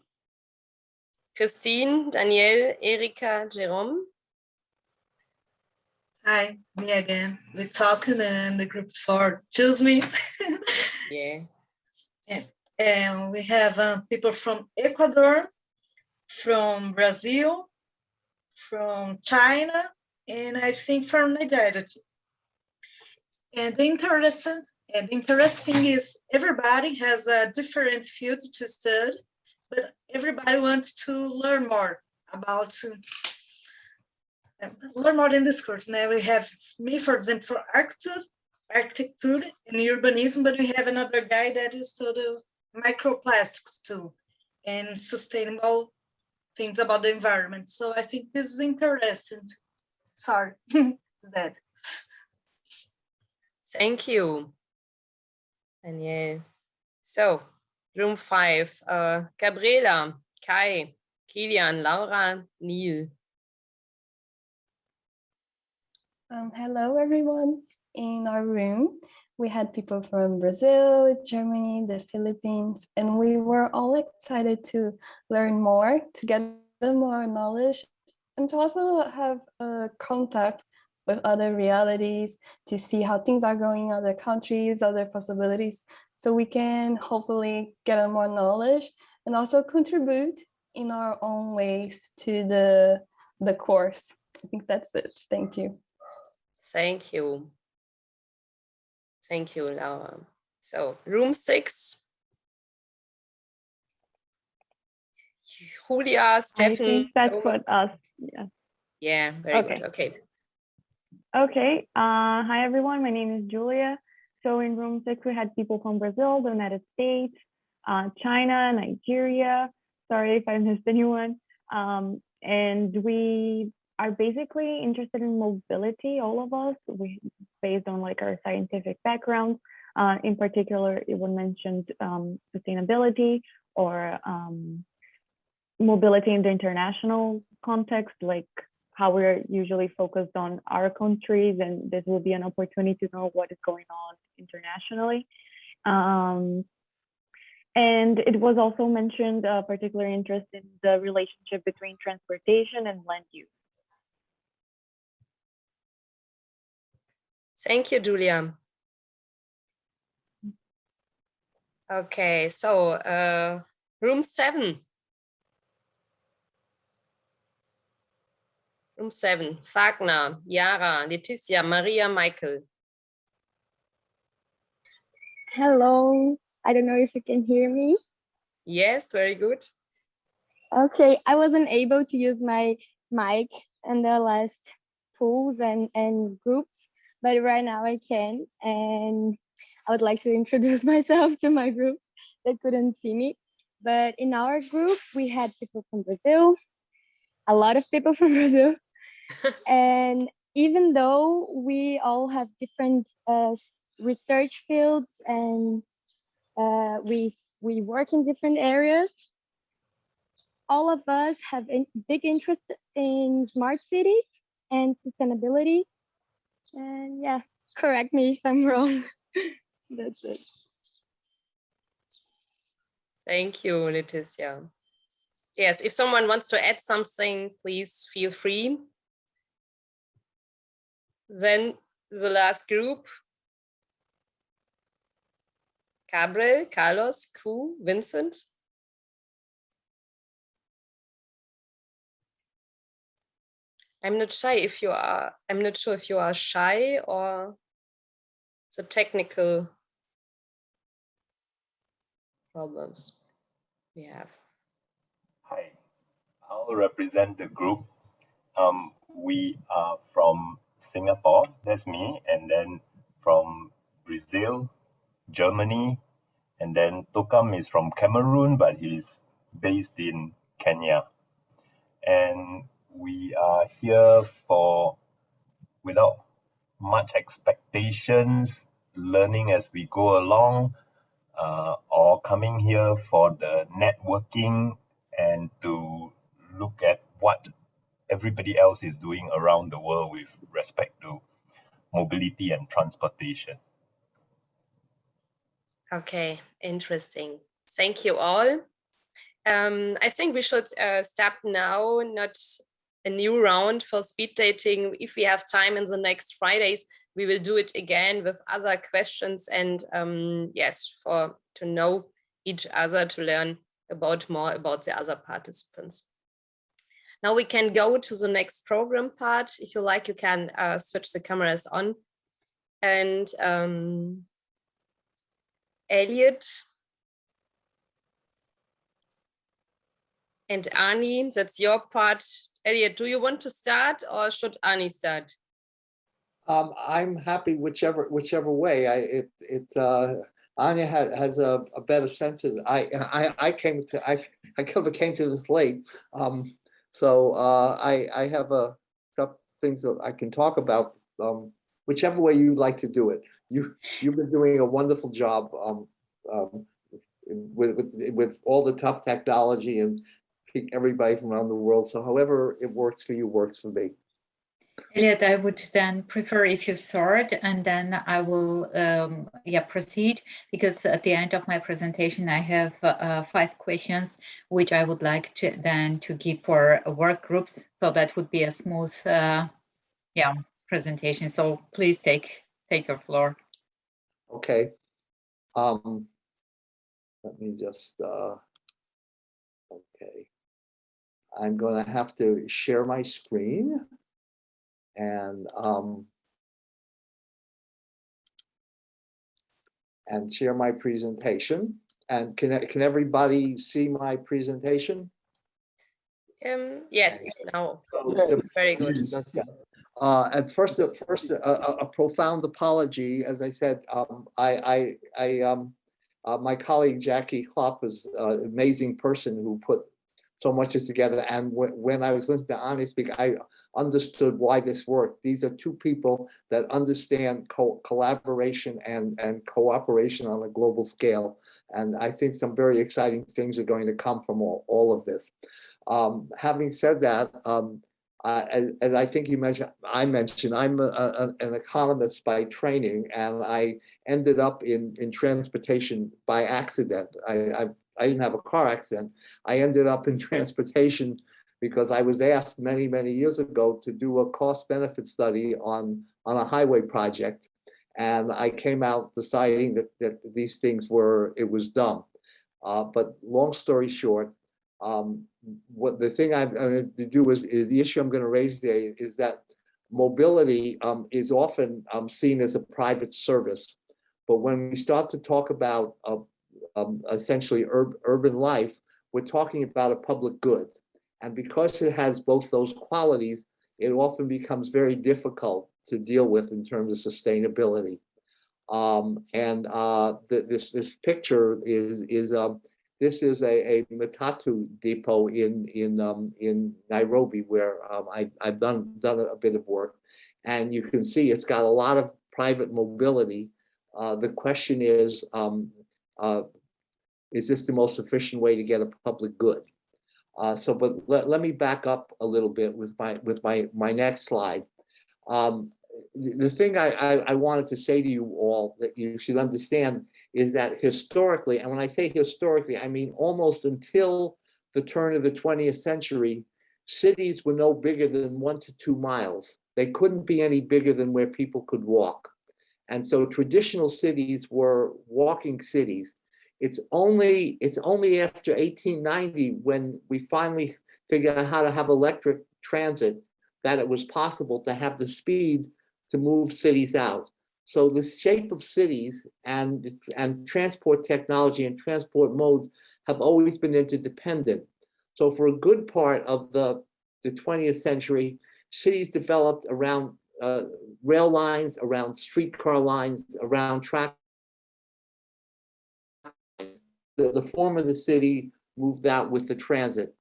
Christine, Danielle, Erika, Jerome. Hi, me again. We're talking and the group 4 choose me. Yeah. And we have people from Ecuador, from Brazil, from China, and I think from Nigeria. And the interesting is everybody has a different field to study, but everybody wants to learn more about in this course. Now we have me, for example, for architecture and urbanism, but we have another guy that is studying microplastics too, and sustainable things about the environment. So I think this is interesting. Sorry, that. Thank you, Danielle. So, room 5, Gabriela, Kai, Kilian, Laura, Neil. Hello, everyone in our room. We had people from Brazil, Germany, the Philippines, and we were all excited to learn more, to get more knowledge, and to also have contact with other realities, to see how things are going in other countries, other possibilities, so we can hopefully get more knowledge and also contribute in our own ways to the course. I think that's it. Thank you. Thank you. Thank you, Laura. So room 6. Julia, Stefan. I think that's what us. Yeah. Yeah, very good. Okay. Okay. Hi, everyone. My name is Julia. So in room 6, we had people from Brazil, the United States, China, Nigeria. Sorry if I missed anyone. And we are basically interested in mobility, all of us, based on like our scientific background. In particular, it was mentioned sustainability or mobility in the international context, like how we're usually focused on our countries, and this will be an opportunity to know what is going on internationally. And it was also mentioned a particular interest in the relationship between transportation and land use. Thank you, Julia. Okay, so room 7. Room 7, Fagner, Yara, Leticia, Maria, Michael. Hello, I don't know if you can hear me. Yes, very good. Okay, I wasn't able to use my mic in the last pools and groups, but right now I can. And I would like to introduce myself to my groups that couldn't see me. But in our group, we had people from Brazil, a lot of people from Brazil. And even though we all have different research fields and we work in different areas, all of us have a big interest in smart cities and sustainability. And yeah, correct me if I'm wrong. That's it. Thank you, Leticia. Yes, if someone wants to add something, please feel free. Then the last group. Gabriel, Carlos, Ku, Vincent. I'm not sure if you are shy or the technical problems we have. Hi, I'll represent the group. We are from Singapore, that's me, and then from Brazil, Germany, and then Tokam is from Cameroon, but he's based in Kenya. And we are here without much expectations, learning as we go along, or coming here for the networking and to look at what everybody else is doing around the world with respect to mobility and transportation. Okay, interesting. Thank you all. I think we should start now, not a new round for speed dating. If we have time in the next Fridays, we will do it again with other questions and yes, to know each other, to learn more about the other participants. Now we can go to the next program part. If you like, you can switch the cameras on. And Elliot and Ani, that's your part. Elliot, do you want to start or should Ani start? I'm happy whichever way. Anya has a better sense of it. I came to this late, so I have a couple things that I can talk about. Whichever way you'd like to do it. You've been doing a wonderful job with all the tough technology and everybody from around the world. So however it works for you works for me. Elliot, I would then prefer if you start and then I will proceed, because at the end of my presentation I have 5 questions which I would like to give for work groups, so that would be a smooth presentation. So please take your floor. Okay. Let me just okay. I'm going to have to share my screen and share my presentation. And can everybody see my presentation? Yes, now. Very good. And first, a profound apology. As I said, my colleague Jackie Klopp was an amazing person who put so much of together. And when I was listening to Ani speak, I understood why this worked. These are 2 people that understand collaboration and cooperation on a global scale. And I think some very exciting things are going to come from all of this. Having said that, as I think you mentioned, I'm an economist by training, and I ended up in transportation by accident. I didn't have a car accident. I ended up in transportation because I was asked many years ago to do a cost-benefit study on a highway project, and I came out deciding that these things it was dumb. But long story short, what the thing I'm going to do is the issue I'm going to raise today is that mobility is often seen as a private service, but when we start to talk about essentially urban life, we're talking about a public good, and because it has both those qualities, it often becomes very difficult to deal with in terms of sustainability. This picture this is a Matatu depot in Nairobi, where I've done a bit of work, and you can see it's got a lot of private mobility. The question is this the most efficient way to get a public good? But let me back up a little bit with my next slide. The thing I wanted to say to you all that you should understand is that historically, and when I say historically, I mean almost until the turn of the 20th century, cities were no bigger than 1 to 2 miles. They couldn't be any bigger than where people could walk. And so traditional cities were walking cities. It's only after 1890, when we finally figured out how to have electric transit, that it was possible to have the speed to move cities out. So the shape of cities and transport technology and transport modes have always been interdependent. So for a good part of the 20th century, cities developed around rail lines, around streetcar lines, around track. The form of the city moved out with the transit.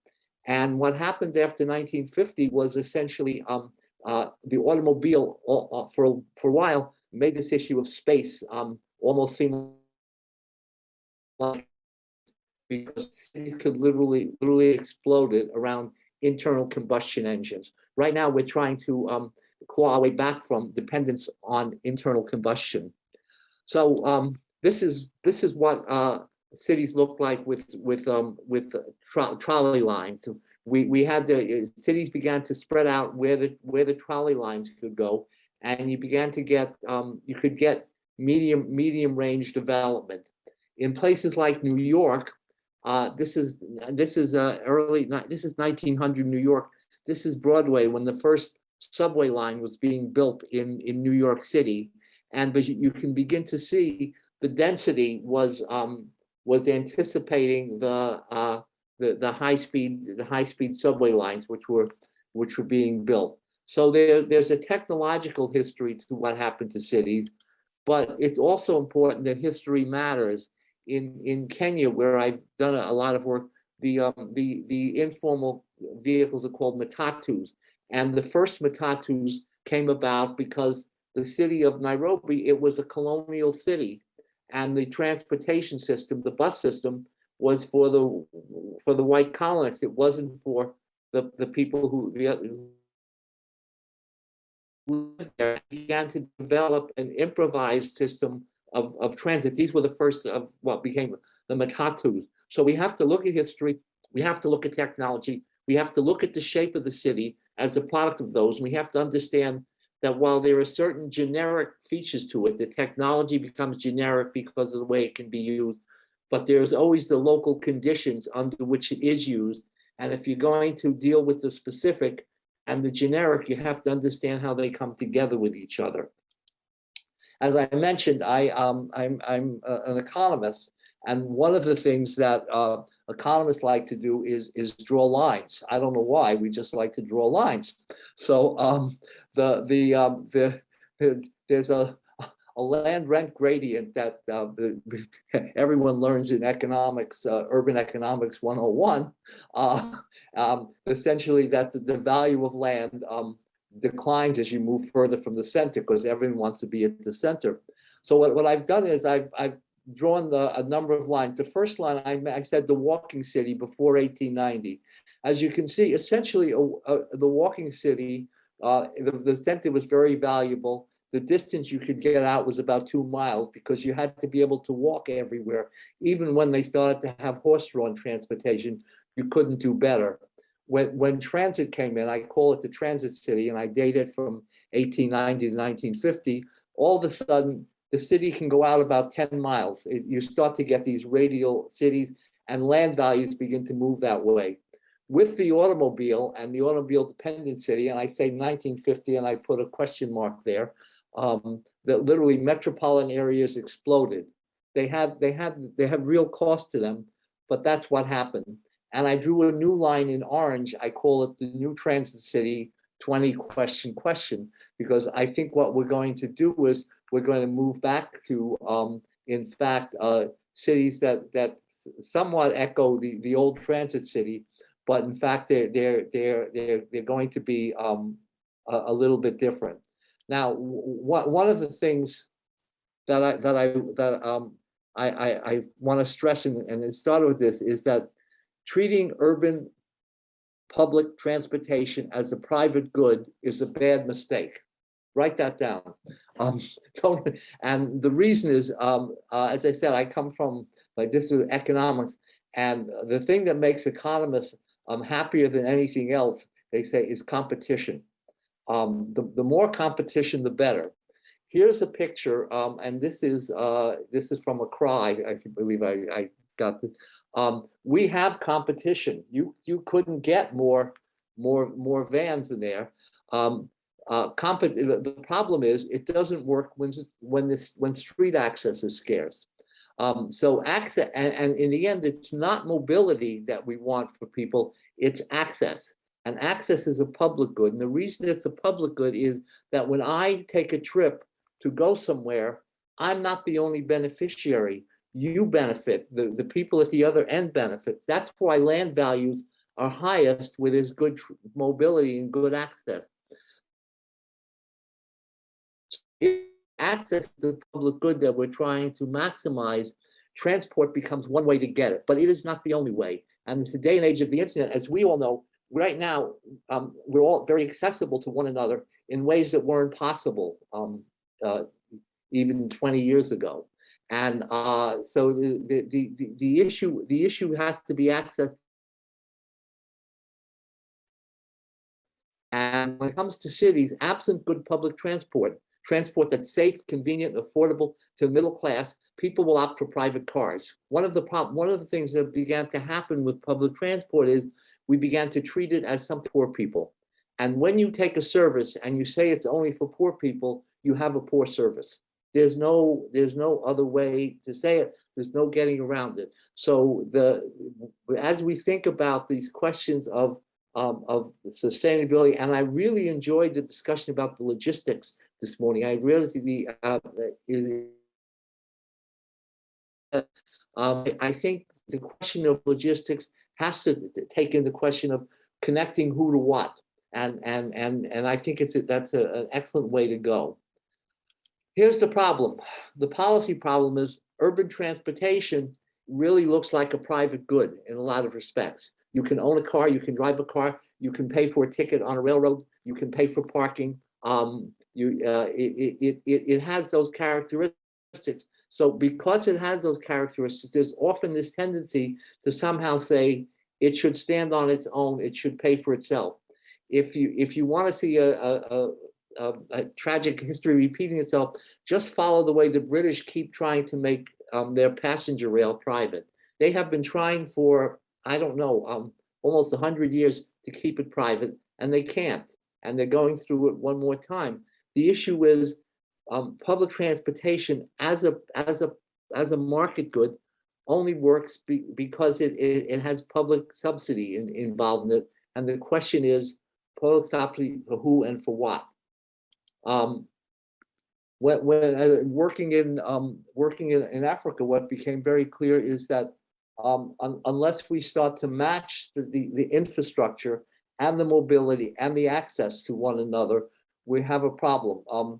And what happened after 1950 was essentially the automobile for a while made this issue of space almost seem like, because cities could literally exploded around internal combustion engines. Right now, we're trying to claw our way back from dependence on internal combustion. So this is what cities look like with trolley lines. We had cities began to spread out where the trolley lines could go, and you began to get you could get medium range development in places like New York. This is 1900 New York. This is Broadway when the first subway line was being built in New York City, and but you can begin to see the density was anticipating the high speed subway lines which were being built. So there's a technological history to what happened to cities, but it's also important that history matters. In Kenya, where I've done a lot of work, the informal vehicles are called matatus, and the first matatus came about because the city of Nairobi, it was a colonial city, and the transportation system, the bus system, was for the white colonists. It wasn't for the people who lived there began to develop an improvised system of transit. These were the first of what became the matatus. So we have to look at history, we have to look at technology, we have to look at the shape of the city as a product of those, and we have to understand that while there are certain generic features to it, the technology becomes generic because of the way it can be used, but there's always the local conditions under which it is used. And if you're going to deal with the specific and the generic, you have to understand how they come together with each other. As I mentioned, I'm an economist, and one of the things that economists like to do is draw lines. I don't know why, we just like to draw lines. So there's a land rent gradient that everyone learns in economics, urban economics 101, essentially that the value of land declines as you move further from the center because everyone wants to be at the center. So what I've done is I've drawn a number of lines. The first line, I said the walking city before 1890. As you can see, essentially the walking city, the center was very valuable. The distance you could get out was about 2 miles because you had to be able to walk everywhere. Even when they started to have horse-drawn transportation, you couldn't do better. When transit came in, I call it the transit city, and I date it from 1890 to 1950, all of a sudden, the city can go out about 10 miles. You start to get these radial cities, and land values begin to move that way. With the automobile and the automobile dependent city, and I say 1950, and I put a question mark there, that literally metropolitan areas exploded. They have real cost to them, but that's what happened. And I drew a new line in orange. I call it the new transit city 20 question, because I think what we're going to do is we're going to move back to, in fact, cities that somewhat echo the old transit city, but in fact they're going to be a little bit different. Now, one of the things that I want to stress, and it started with this, is that treating urban public transportation as a private good is a bad mistake. Write that down. And the reason is, as I said, I come from, like, this is economics, and the thing that makes economists happier than anything else, they say, is competition. The more competition, the better. Here's a picture, and this is from a cry. I believe I got this. We have competition. You couldn't get more vans in there. The problem is it doesn't work when street access is scarce. So access, and in the end, it's not mobility that we want for people, it's access. And access is a public good. And the reason it's a public good is that when I take a trip to go somewhere, I'm not the only beneficiary. You benefit, the people at the other end benefit. That's why land values are highest where there's good mobility and good access. If access to the public good that we're trying to maximize, transport becomes one way to get it, but it is not the only way. And it's the day and age of the internet, as we all know, right now, we're all very accessible to one another in ways that weren't possible even 20 years ago. And so the issue has to be access. And when it comes to cities, absent good public transport that's safe, convenient, affordable to the middle class, people will opt for private cars. One of the things that began to happen with public transport is we began to treat it as something for poor people. And when you take a service and you say it's only for poor people, you have a poor service. There's no other way to say it. There's no getting around it. So as we think about these questions of sustainability, and I really enjoyed the discussion about the logistics this morning. I really I think the question of logistics has to take into question of connecting who to what, and I think that's an excellent way to go. Here's the problem. The policy problem is urban transportation really looks like a private good in a lot of respects. You can own a car, you can drive a car, you can pay for a ticket on a railroad, you can pay for parking. it has those characteristics. So because it has those characteristics, there's often this tendency to somehow say it should stand on its own, it should pay for itself. If you want to see a tragic history repeating itself, just follow the way the British keep trying to make their passenger rail private. They have been trying for, I don't know, almost 100 years to keep it private, and they can't. And they're going through it one more time. The issue is public transportation as a market good only works because it has public subsidy involved in it. And the question is, public subsidy for who and for what? When working in Africa, what became very clear is that unless we start to match the infrastructure and the mobility and the access to one another, we have a problem.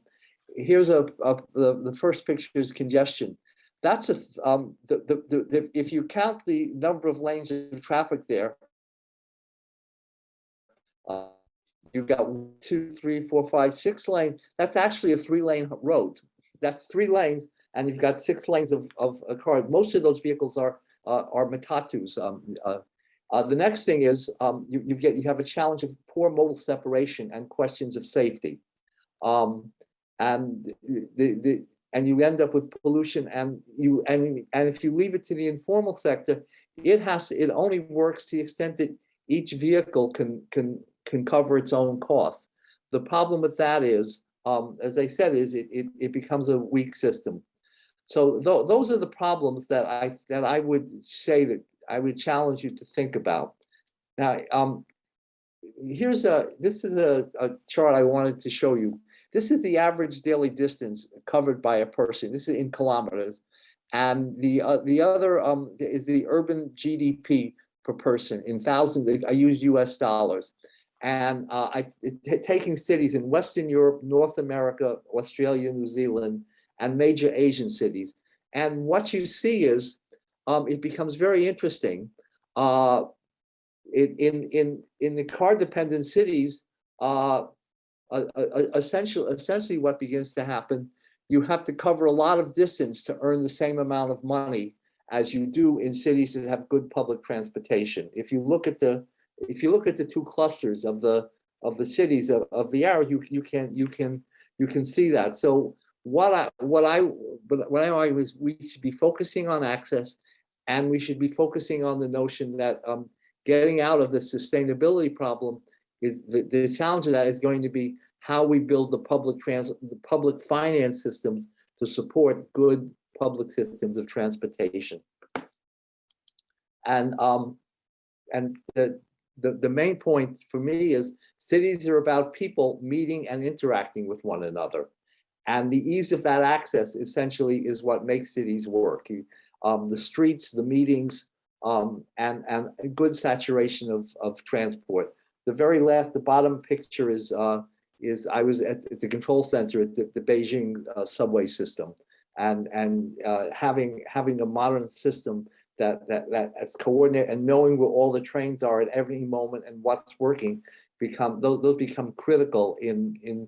Here's the first picture is congestion. That's if you count the number of lanes of traffic there, you've got 1, 2, 3, 4, 5, 6 lanes. That's actually a 3-lane road. That's 3 lanes, and you've got 6 lanes of a car. Most of those vehicles are matatus. The next thing is you have a challenge of poor modal separation and questions of safety, and you end up with pollution. And if you leave it to the informal sector, it only works to the extent that each vehicle can cover its own cost. The problem with that is, as I said, is it becomes a weak system. So those are the problems that I would say that I would challenge you to think about. Now, this is a chart I wanted to show you. This is the average daily distance covered by a person. This is in kilometers, and the other is the urban GDP per person in thousands. I use US dollars, and taking cities in Western Europe, North America, Australia, New Zealand, and major Asian cities. And what you see is it becomes very interesting. In the car-dependent cities, essentially what begins to happen, you have to cover a lot of distance to earn the same amount of money as you do in cities that have good public transportation. If you look at the 2 clusters of the cities of the arrow, you can see that. So what I argue is we should be focusing on access, and we should be focusing on the notion that getting out of the sustainability problem is the challenge of that is going to be how we build the public finance systems to support good public systems of transportation. And the main point for me is cities are about people meeting and interacting with one another. And the ease of that access essentially is what makes cities work. The streets, the meetings, and a good saturation of transport. The bottom picture is I was at the control center at the Beijing subway system, and having a modern system that's coordinated and knowing where all the trains are at every moment and what's working those become critical in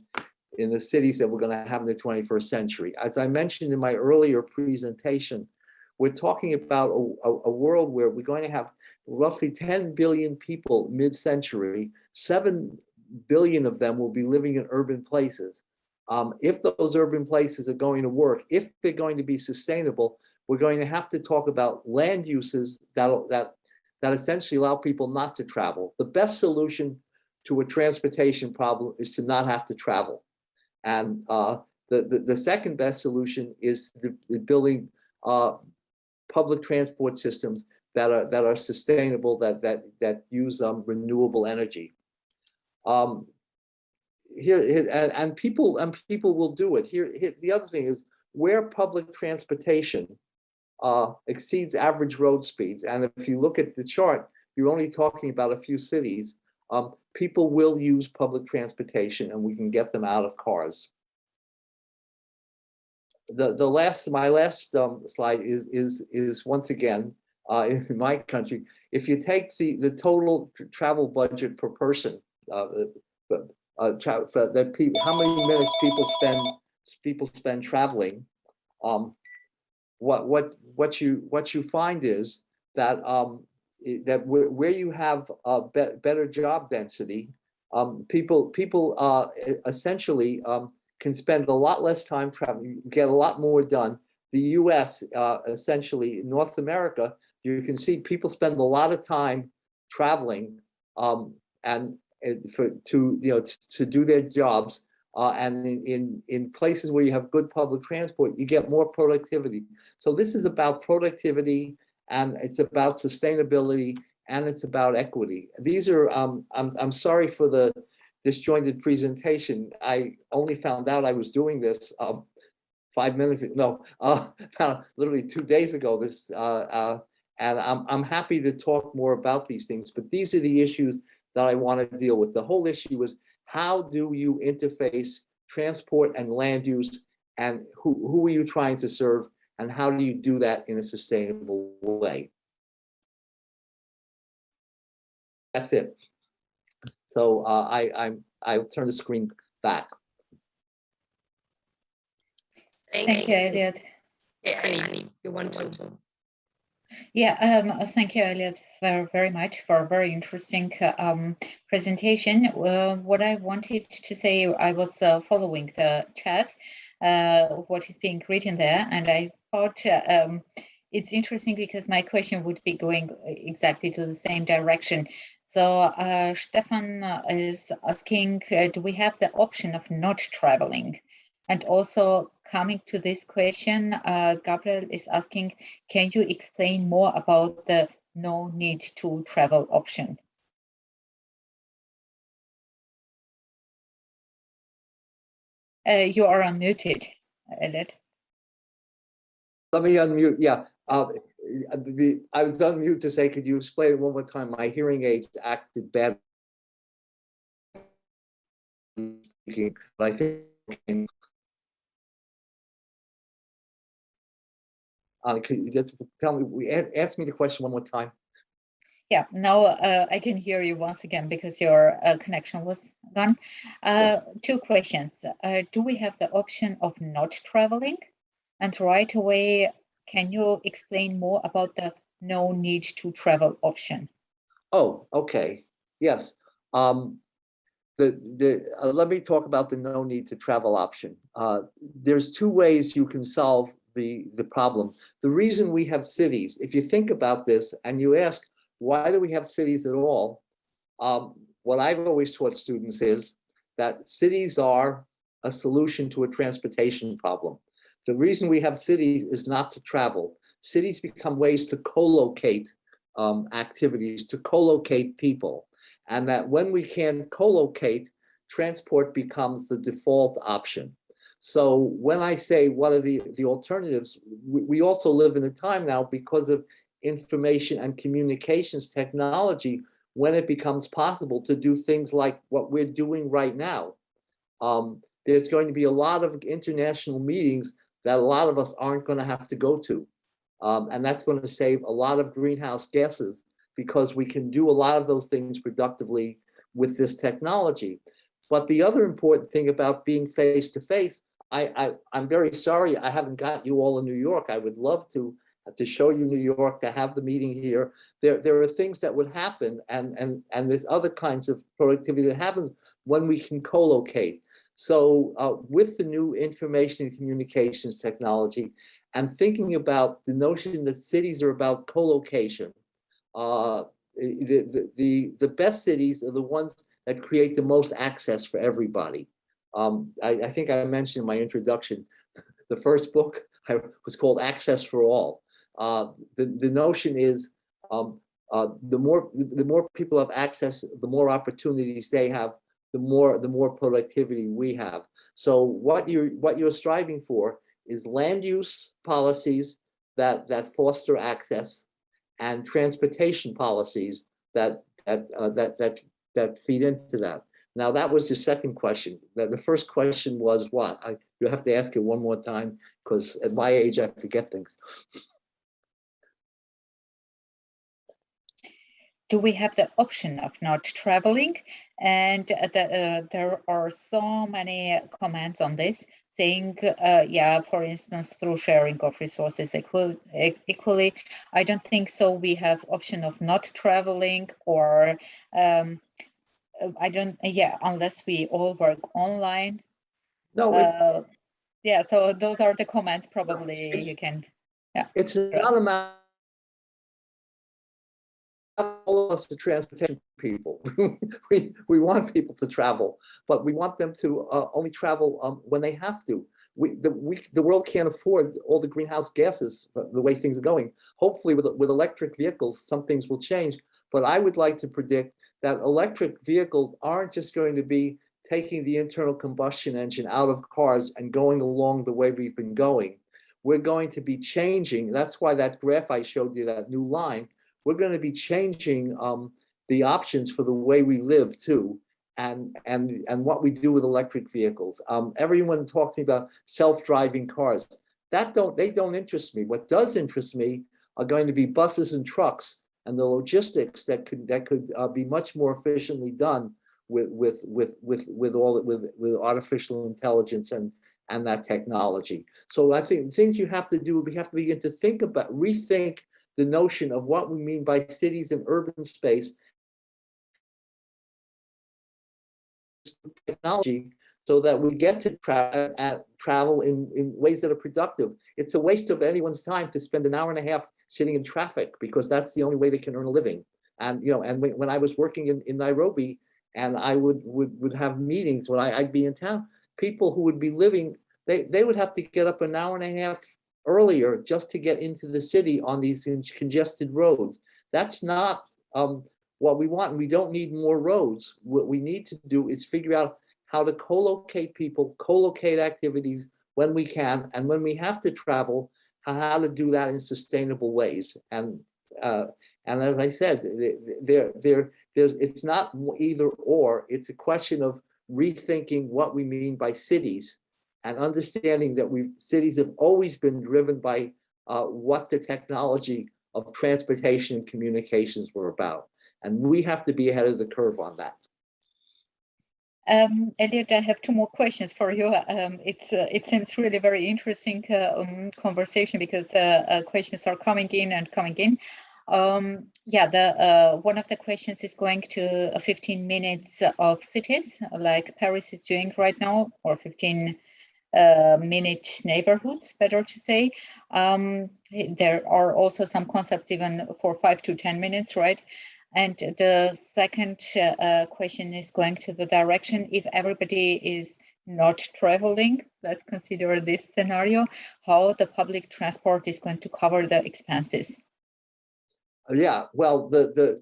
the cities that we're going to have in the 21st century. As I mentioned in my earlier presentation, we're talking about a world where we're going to have roughly 10 billion people mid-century. 7 billion of them will be living in urban places. If those urban places are going to work, if they're going to be sustainable, we're going to have to talk about land uses that essentially allow people not to travel. The best solution to a transportation problem is to not have to travel. And the second best solution is the building public transport systems that are sustainable, that use renewable energy. People will do it. Here, the other thing is where public transportation exceeds average road speeds, and if you look at the chart, you're only talking about a few cities. People will use public transportation, and we can get them out of cars. My last slide is once again in my country. If you take the total travel budget per person that people, how many minutes people spend traveling. What you find is that that where you have better job density, people essentially can spend a lot less time traveling, get a lot more done. The U.S. Essentially North America, you can see people spend a lot of time traveling and to do their jobs. And in places where you have good public transport, you get more productivity. So this is about productivity, and it's about sustainability, and it's about equity. These are, I'm sorry for the disjointed presentation. I only found out I was doing this 5 minutes ago, no, literally 2 days ago. And I'm happy to talk more about these things, but these are the issues that I want to deal with. The whole issue is, how do you interface transport and land use, and who are you trying to serve, and how do you do that in a sustainable way? That's it. So I'll turn the screen back. Thank you, Elliot. Yeah, Annie, you want to? Yeah, thank you, Elliot, very much for a very interesting presentation. What I wanted to say, I was following the chat, what is being written there, and I thought it's interesting because my question would be going exactly to the same direction. So Stefan is asking, do we have the option of not traveling? And also coming to this question, Gabriel is asking, can you explain more about the no need to travel option? You are unmuted, Elliot. Let me unmute, yeah. I was on mute to say, could you explain it one more time? My hearing aids acted bad. I think could you just tell me, ask me the question one more time? Yeah, now I can hear you once again because your connection was gone. Two questions. Do we have the option of not traveling? And right away, can you explain more about the no need to travel option? Oh, okay. Yes. Let me talk about the no need to travel option. There's two ways you can solve the problem. The reason we have cities, if you think about this and you ask, why do we have cities at all? What I've always taught students is that cities are a solution to a transportation problem. The reason we have cities is not to travel. Cities become ways to co-locate activities, to co-locate people. And that when we can co-locate, transport becomes the default option. So when I say what are the alternatives, we also live in a time now because of information and communications technology, when it becomes possible to do things like what we're doing right now. There's going to be a lot of international meetings that a lot of us aren't going to have to go to. And that's going to save a lot of greenhouse gases because we can do a lot of those things productively with this technology. But the other important thing about being face-to-face, I'm very sorry I haven't got you all in New York. I would love to show you New York, to have the meeting here. There are things that would happen, and there's other kinds of productivity that happens when we can co-locate. So with the new information and communications technology, and thinking about the notion that cities are about co-location, the best cities are the ones that create the most access for everybody. I think I mentioned in my introduction, the first book was called Access for All. The notion is the more people have access, the more opportunities they have, the more productivity we have. So what you're striving for is land use policies that foster access, and transportation policies that feed into that. Now that was the second question. The first question was what? You have to ask it one more time because at my age I forget things. do we have the option of not traveling? And there are so many comments on this saying, yeah, for instance, through sharing of resources equally. I don't think so. We have option of not traveling, or I don't, yeah, unless we all work online. No, yeah, so those are the comments. Probably you can, yeah. It's not a matter of all of us to transportation people. we want people to travel, but we want them to only travel when they have to. The world can't afford all the greenhouse gases the way things are going. Hopefully with electric vehicles, some things will change, but I would like to predict that electric vehicles aren't just going to be taking the internal combustion engine out of cars and going along the way we've been going. We're going to be changing. That's why that graph I showed you, that new line, we're going to be changing the options for the way we live too, and what we do with electric vehicles. Everyone talks to me about self-driving cars. They don't interest me. What does interest me are going to be buses and trucks, and the logistics that could be much more efficiently done with artificial intelligence and that technology. So I think things you have to do, we have to begin to think about, rethink the notion of what we mean by cities and urban space technology, so that we get to travel in ways that are productive. It's a waste of anyone's time to spend an hour and a half sitting in traffic, because that's the only way they can earn a living. And when I was working in Nairobi, and I would have meetings when I'd be in town, people who would be living, they would have to get up an hour and a half earlier just to get into the city on these congested roads. That's not what we want. We don't need more roads. What we need to do is figure out how to co-locate people, co-locate activities when we can, and when we have to travel, how to do that in sustainable ways. And as I said, it's not either or. It's a question of rethinking what we mean by cities, and understanding that cities have always been driven by what the technology of transportation and communications were about. And we have to be ahead of the curve on that. Elliot, I have two more questions for you. It seems really very interesting conversation, because questions are coming in and coming in. One of the questions is going to 15 minutes of cities, like Paris is doing right now, or 15 minute neighborhoods, better to say. There are also some concepts even for 5 to 10 minutes, right? And the second question is going to the direction, if everybody is not traveling, let's consider this scenario, how the public transport is going to cover the expenses. Yeah, well, the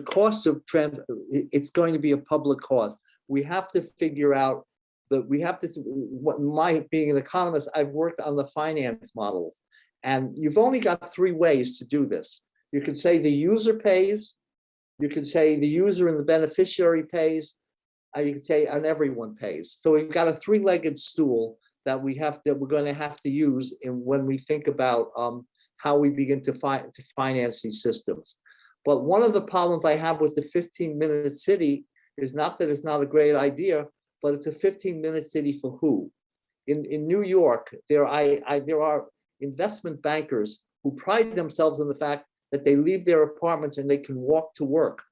cost of transport, it's going to be a public cost. We have to figure out being an economist, I've worked on the finance models, and you've only got 3 ways to do this. You could say the user pays, you could say the user and the beneficiary pays, you could say and everyone pays. So we've got a 3-legged stool that we're going to have to use when we think about how we begin to finance these systems. But one of the problems I have with the 15-minute city is not that it's not a great idea, but it's a 15-minute city for who? In New York, there are investment bankers who pride themselves on the fact that they leave their apartments and they can walk to work.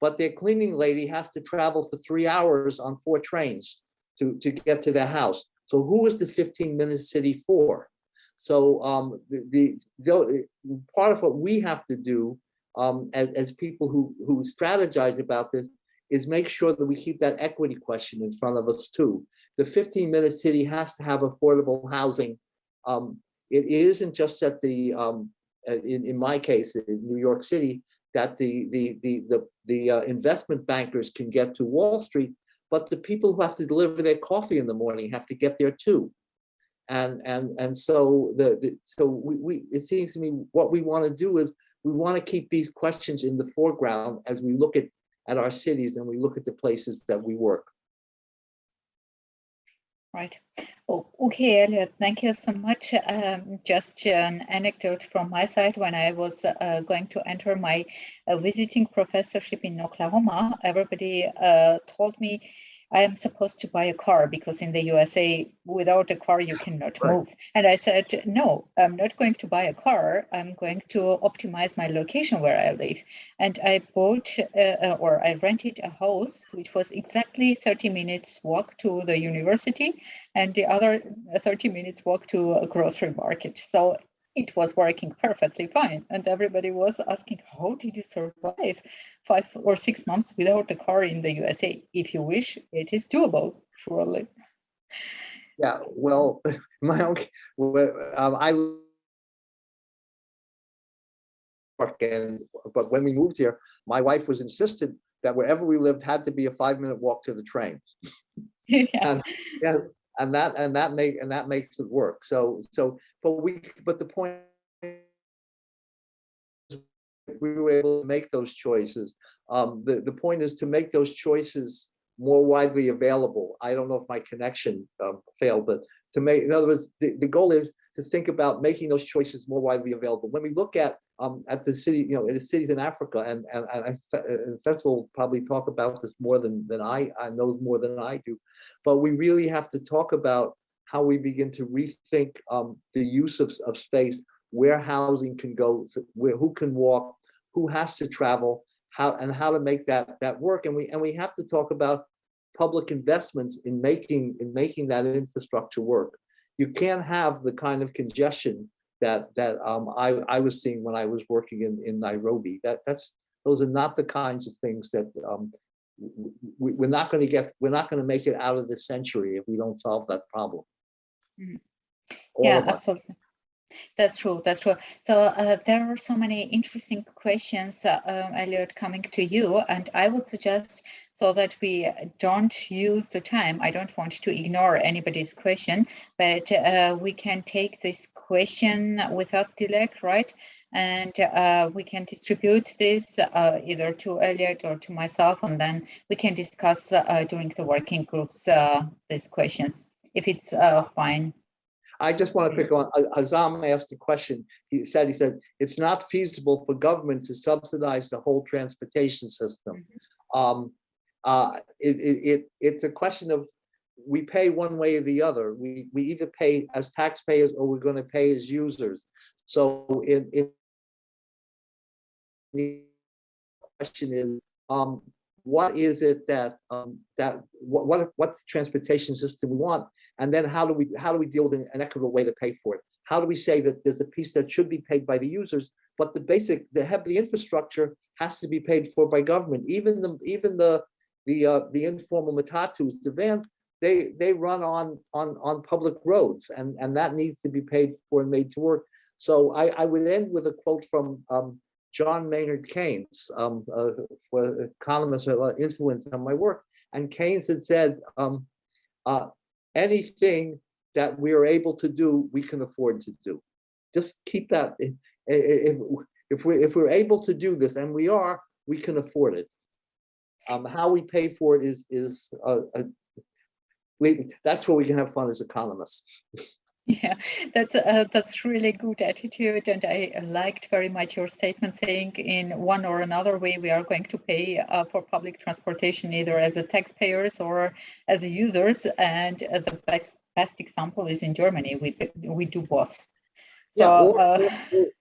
But their cleaning lady has to travel for 3 hours on 4 trains to get to their house. So who is the 15-minute city for? So part of what we have to do as people who strategize about this is make sure that we keep that equity question in front of us too. The 15-minute city has to have affordable housing. It isn't just that in my case, in New York City, that the investment bankers can get to Wall Street, but the people who have to deliver their coffee in the morning have to get there too. And so it seems to me what we want to do is we want to keep these questions in the foreground as we look at our cities and we look at the places that we work. Right. Oh, okay, Elliot, thank you so much. Just an anecdote from my side. When I was going to enter my visiting professorship in Oklahoma, everybody told me I am supposed to buy a car because in the USA, without a car, you cannot move. And I said, no, I'm not going to buy a car. I'm going to optimize my location where I live. And I bought or I rented a house, which was exactly 30 minutes walk to the university and the other 30 minutes walk to a grocery market. So it was working perfectly fine. And everybody was asking, how did you survive 5 or 6 months without a car in the USA? If you wish, it is doable, surely. Yeah, well, my own, but when we moved here, my wife was insistent that wherever we lived had to be a 5-minute walk to the train. Yeah. And that makes it work. But the point is, we were able to make those choices. The point is to make those choices more widely available. I don't know if my connection failed, but to make, in other words, the goal is to think about making those choices more widely available. When we look at the city, in the cities in Africa, and Festival will probably talk about this more than I know more than I do, but we really have to talk about how we begin to rethink the use of space, where housing can go, who can walk, who has to travel, how to make that work, and we have to talk about public investments in making that infrastructure work. You can't have the kind of congestion that I was seeing when I was working in Nairobi. Those are not the kinds of things that we're not going to make it out of this century if we don't solve that problem. Mm-hmm. All Yeah, of us. absolutely. That's true. That's true. So there are so many interesting questions, Elliot, coming to you, and I would suggest, so that we don't use the time, I don't want to ignore anybody's question, but we can take this question without delay, right? And we can distribute this either to Elliot or to myself, and then we can discuss during the working groups these questions, if it's fine. I just want to pick on, Azam asked a question. He said, it's not feasible for government to subsidize the whole transportation system. It's a question of, we pay one way or the other. We either pay as taxpayers or we're going to pay as users. So the question is, what is it what's the transportation system we want? And then how do we deal with an equitable way to pay for it? How do we say that there's a piece that should be paid by the users, but the heavy infrastructure has to be paid for by government? Even the informal matatus, the vans, they run on public roads, and that needs to be paid for and made to work. So I would end with a quote from John Maynard Keynes, economist with influence on my work. And Keynes had said, anything that we are able to do, we can afford to do. Just keep that. If we're able to do this, and we are, we can afford it. How we pay for it is that's where we can have fun as economists. Yeah, that's really good attitude, and I liked very much your statement saying in one or another way we are going to pay for public transportation, either as a taxpayers or as a users. And the best example is in Germany. We do both. So,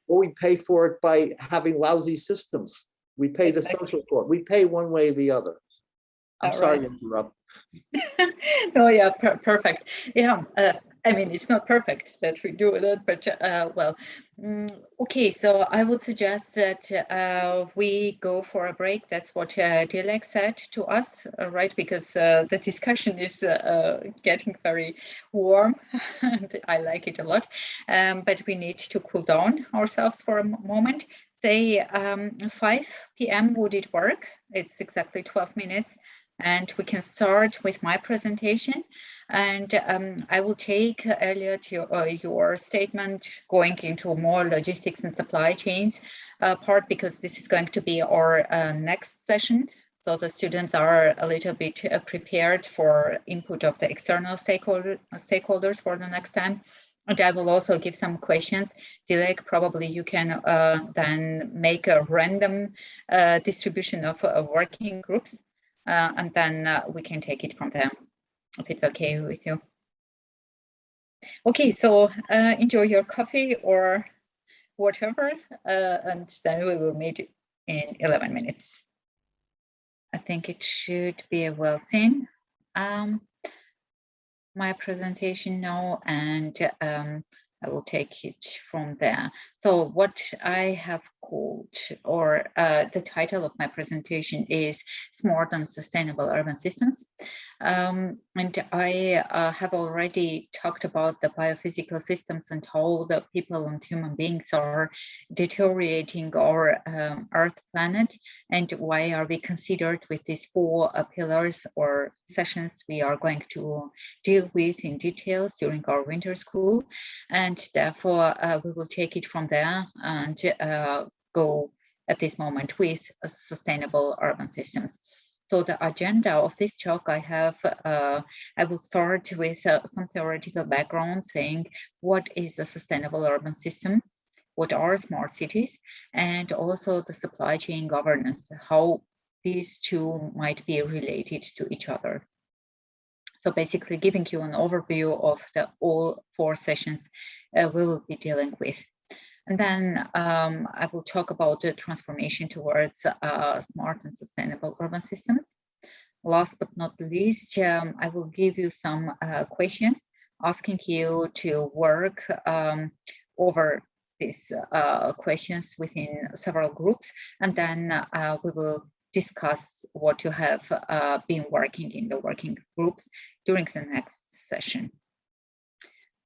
or we pay for it by having lousy systems. We pay the social court. We pay one way or the other. I'm sorry to interrupt. No, yeah, perfect. Yeah. I mean, it's not perfect that we do that, but well, okay. So I would suggest that we go for a break. That's what Dilek said to us, right? Because the discussion is getting very warm, and I like it a lot. But we need to cool down ourselves for a moment. Say 5 p.m. would it work? It's exactly 12 minutes. And we can start with my presentation, and I will take, Elliot, your statement going into more logistics and supply chains part, because this is going to be our next session. So the students are a little bit prepared for input of the external stakeholders for the next time. And I will also give some questions. Dilek, probably you can then make a random distribution of working groups, and then we can take it from there, if it's okay with you. Okay, so enjoy your coffee or whatever, and then we will meet in 11 minutes. I think it should be well seen. My presentation now, and I will take it from there. So what I have called, or the title of my presentation is Smart and Sustainable Urban Systems. And I have already talked about the biophysical systems and how the people and human beings are deteriorating our Earth planet, and why are we considered with these 4 pillars or sessions we are going to deal with in details during our winter school. And therefore we will take it from there and go at this moment with sustainable urban systems. So the agenda of this talk I will start with some theoretical background saying what is a sustainable urban system, what are smart cities, and also the supply chain governance, how these two might be related to each other. So basically giving you an overview of all 4 sessions we will be dealing with. And then I will talk about the transformation towards smart and sustainable urban systems. Last but not least, I will give you some questions, asking you to work over these questions within several groups, and then we will discuss what you have been working in the working groups during the next session.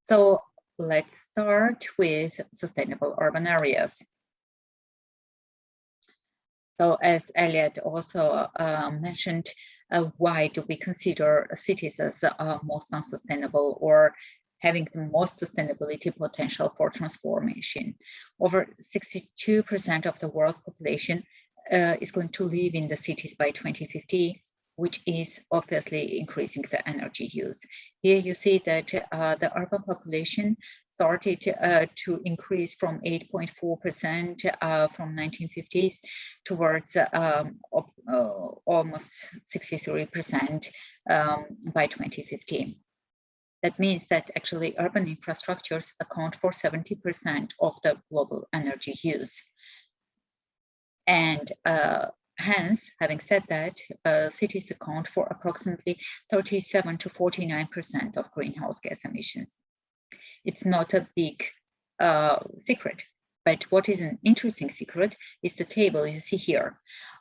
So let's start with sustainable urban areas. So as Elliot also mentioned, why do we consider cities as most unsustainable or having the most sustainability potential for transformation? Over 62% of the world population is going to live in the cities by 2050, which is obviously increasing the energy use. Here you see that the urban population started to increase from 8.4% from 1950s towards almost 63% by 2015. That means that actually urban infrastructures account for 70% of the global energy use. And hence, having said that, cities account for approximately 37 to 49% of greenhouse gas emissions. It's not a big secret, but what is an interesting secret is the table you see here.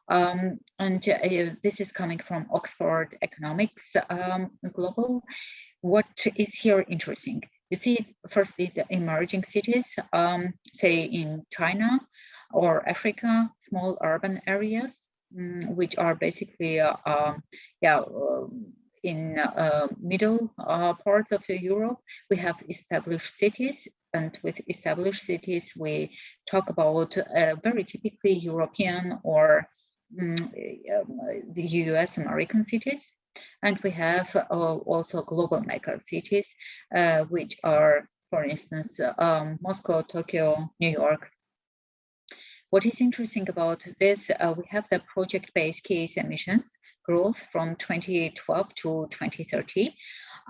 This is coming from Oxford Economics Global. What is here interesting? You see, firstly, the emerging cities, say in China or Africa, small urban areas, which are basically in middle parts of Europe. We have established cities, and with established cities, we talk about very typically European or the US American cities. And we have also global mega cities, which are, for instance, Moscow, Tokyo, New York. What is interesting about this, we have the project-based case emissions growth from 2012 to 2030.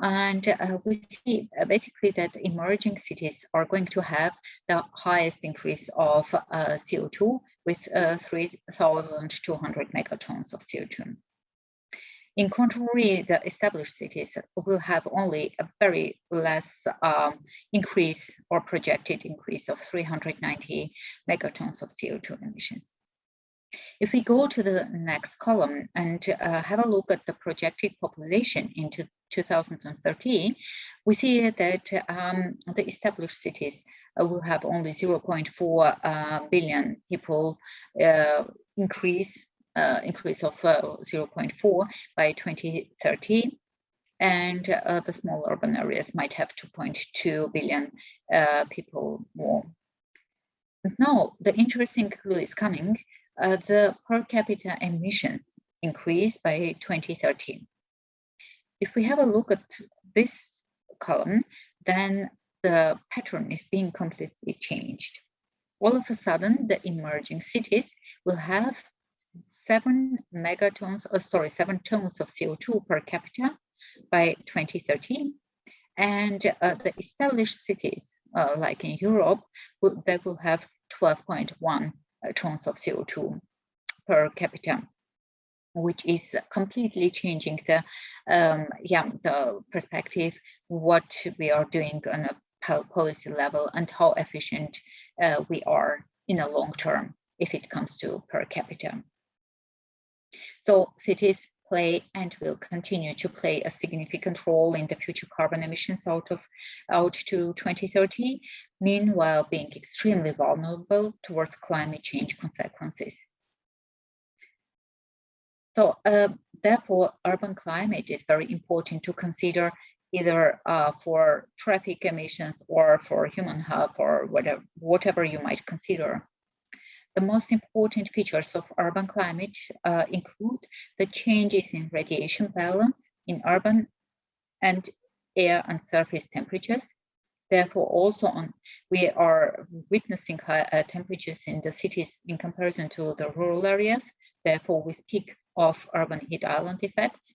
And we see basically that emerging cities are going to have the highest increase of CO2 with 3,200 megatons of CO2. In contrary, the established cities will have only a very less increase or projected increase of 390 megatons of CO2 emissions. If we go to the next column and have a look at the projected population into 2030, we see that the established cities will have only 0.4 billion people increase of 0.4 by 2030, and the small urban areas might have 2.2 billion people more. Now, the interesting clue is coming. The per capita emissions increase by 2030. If we have a look at this column, then the pattern is being completely changed. All of a sudden, the emerging cities will have 7 tons of CO2 per capita by 2030. And the established cities, like in Europe, they will have 12.1 tons of CO2 per capita, which is completely changing the perspective, what we are doing on a policy level and how efficient we are in a long term if it comes to per capita. So cities play and will continue to play a significant role in the future carbon emissions out to 2030, meanwhile being extremely vulnerable towards climate change consequences. So therefore, urban climate is very important to consider, either for traffic emissions or for human health or whatever you might consider. The most important features of urban climate include the changes in radiation balance in urban and air and surface temperatures. Therefore, also we are witnessing high temperatures in the cities in comparison to the rural areas. Therefore, we speak of urban heat island effects.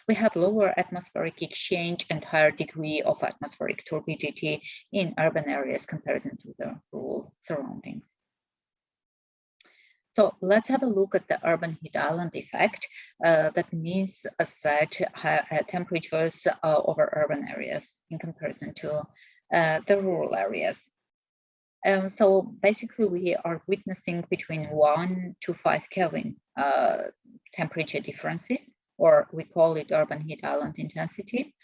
We have lower atmospheric exchange and higher degree of atmospheric turbidity in urban areas comparison to the rural surroundings. So let's have a look at the urban heat island effect. That means set high temperatures over urban areas in comparison to the rural areas. So basically we are witnessing between 1 to 5 Kelvin temperature differences, or we call it urban heat island intensity.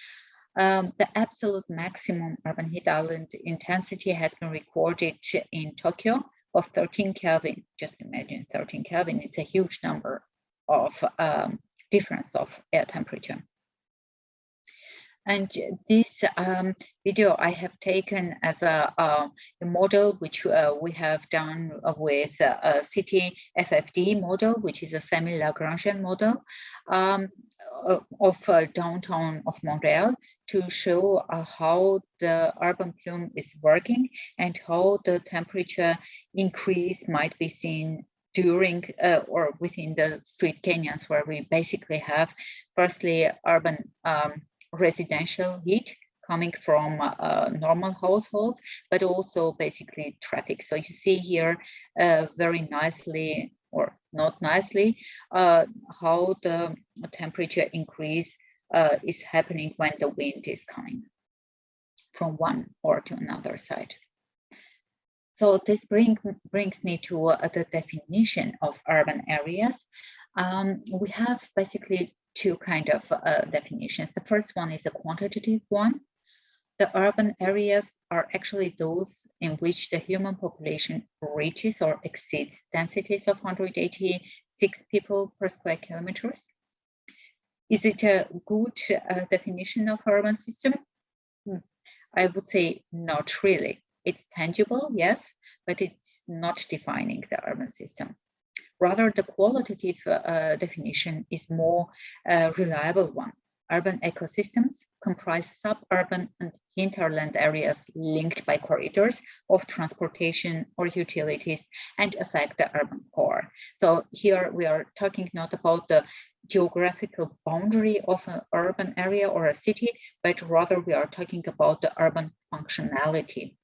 The absolute maximum urban heat island intensity has been recorded in Tokyo of 13 Kelvin. Just imagine 13 Kelvin, it's a huge number of difference of air temperature. And this video I have taken as a model which we have done with a city FFD model, which is a semi-Lagrangian model of downtown of Montreal, to show how the urban plume is working and how the temperature increase might be seen during or within the street canyons, where we basically have firstly urban residential heat coming from normal households, but also basically traffic. So you see here very nicely, or not nicely, how the temperature increase is happening when the wind is coming from one or to another side. So this brings me to the definition of urban areas. We have basically two kind of definitions. The first one is a quantitative one. The urban areas are actually those in which the human population reaches or exceeds densities of 186 people per square kilometers. Is it a good definition of urban system? I would say not really. It's tangible, yes, but it's not defining the urban system. Rather, the qualitative definition is more reliable one. Urban ecosystems comprise suburban and hinterland areas linked by corridors of transportation or utilities and affect the urban core. So here we are talking not about the geographical boundary of an urban area or a city, but rather we are talking about the urban functionality.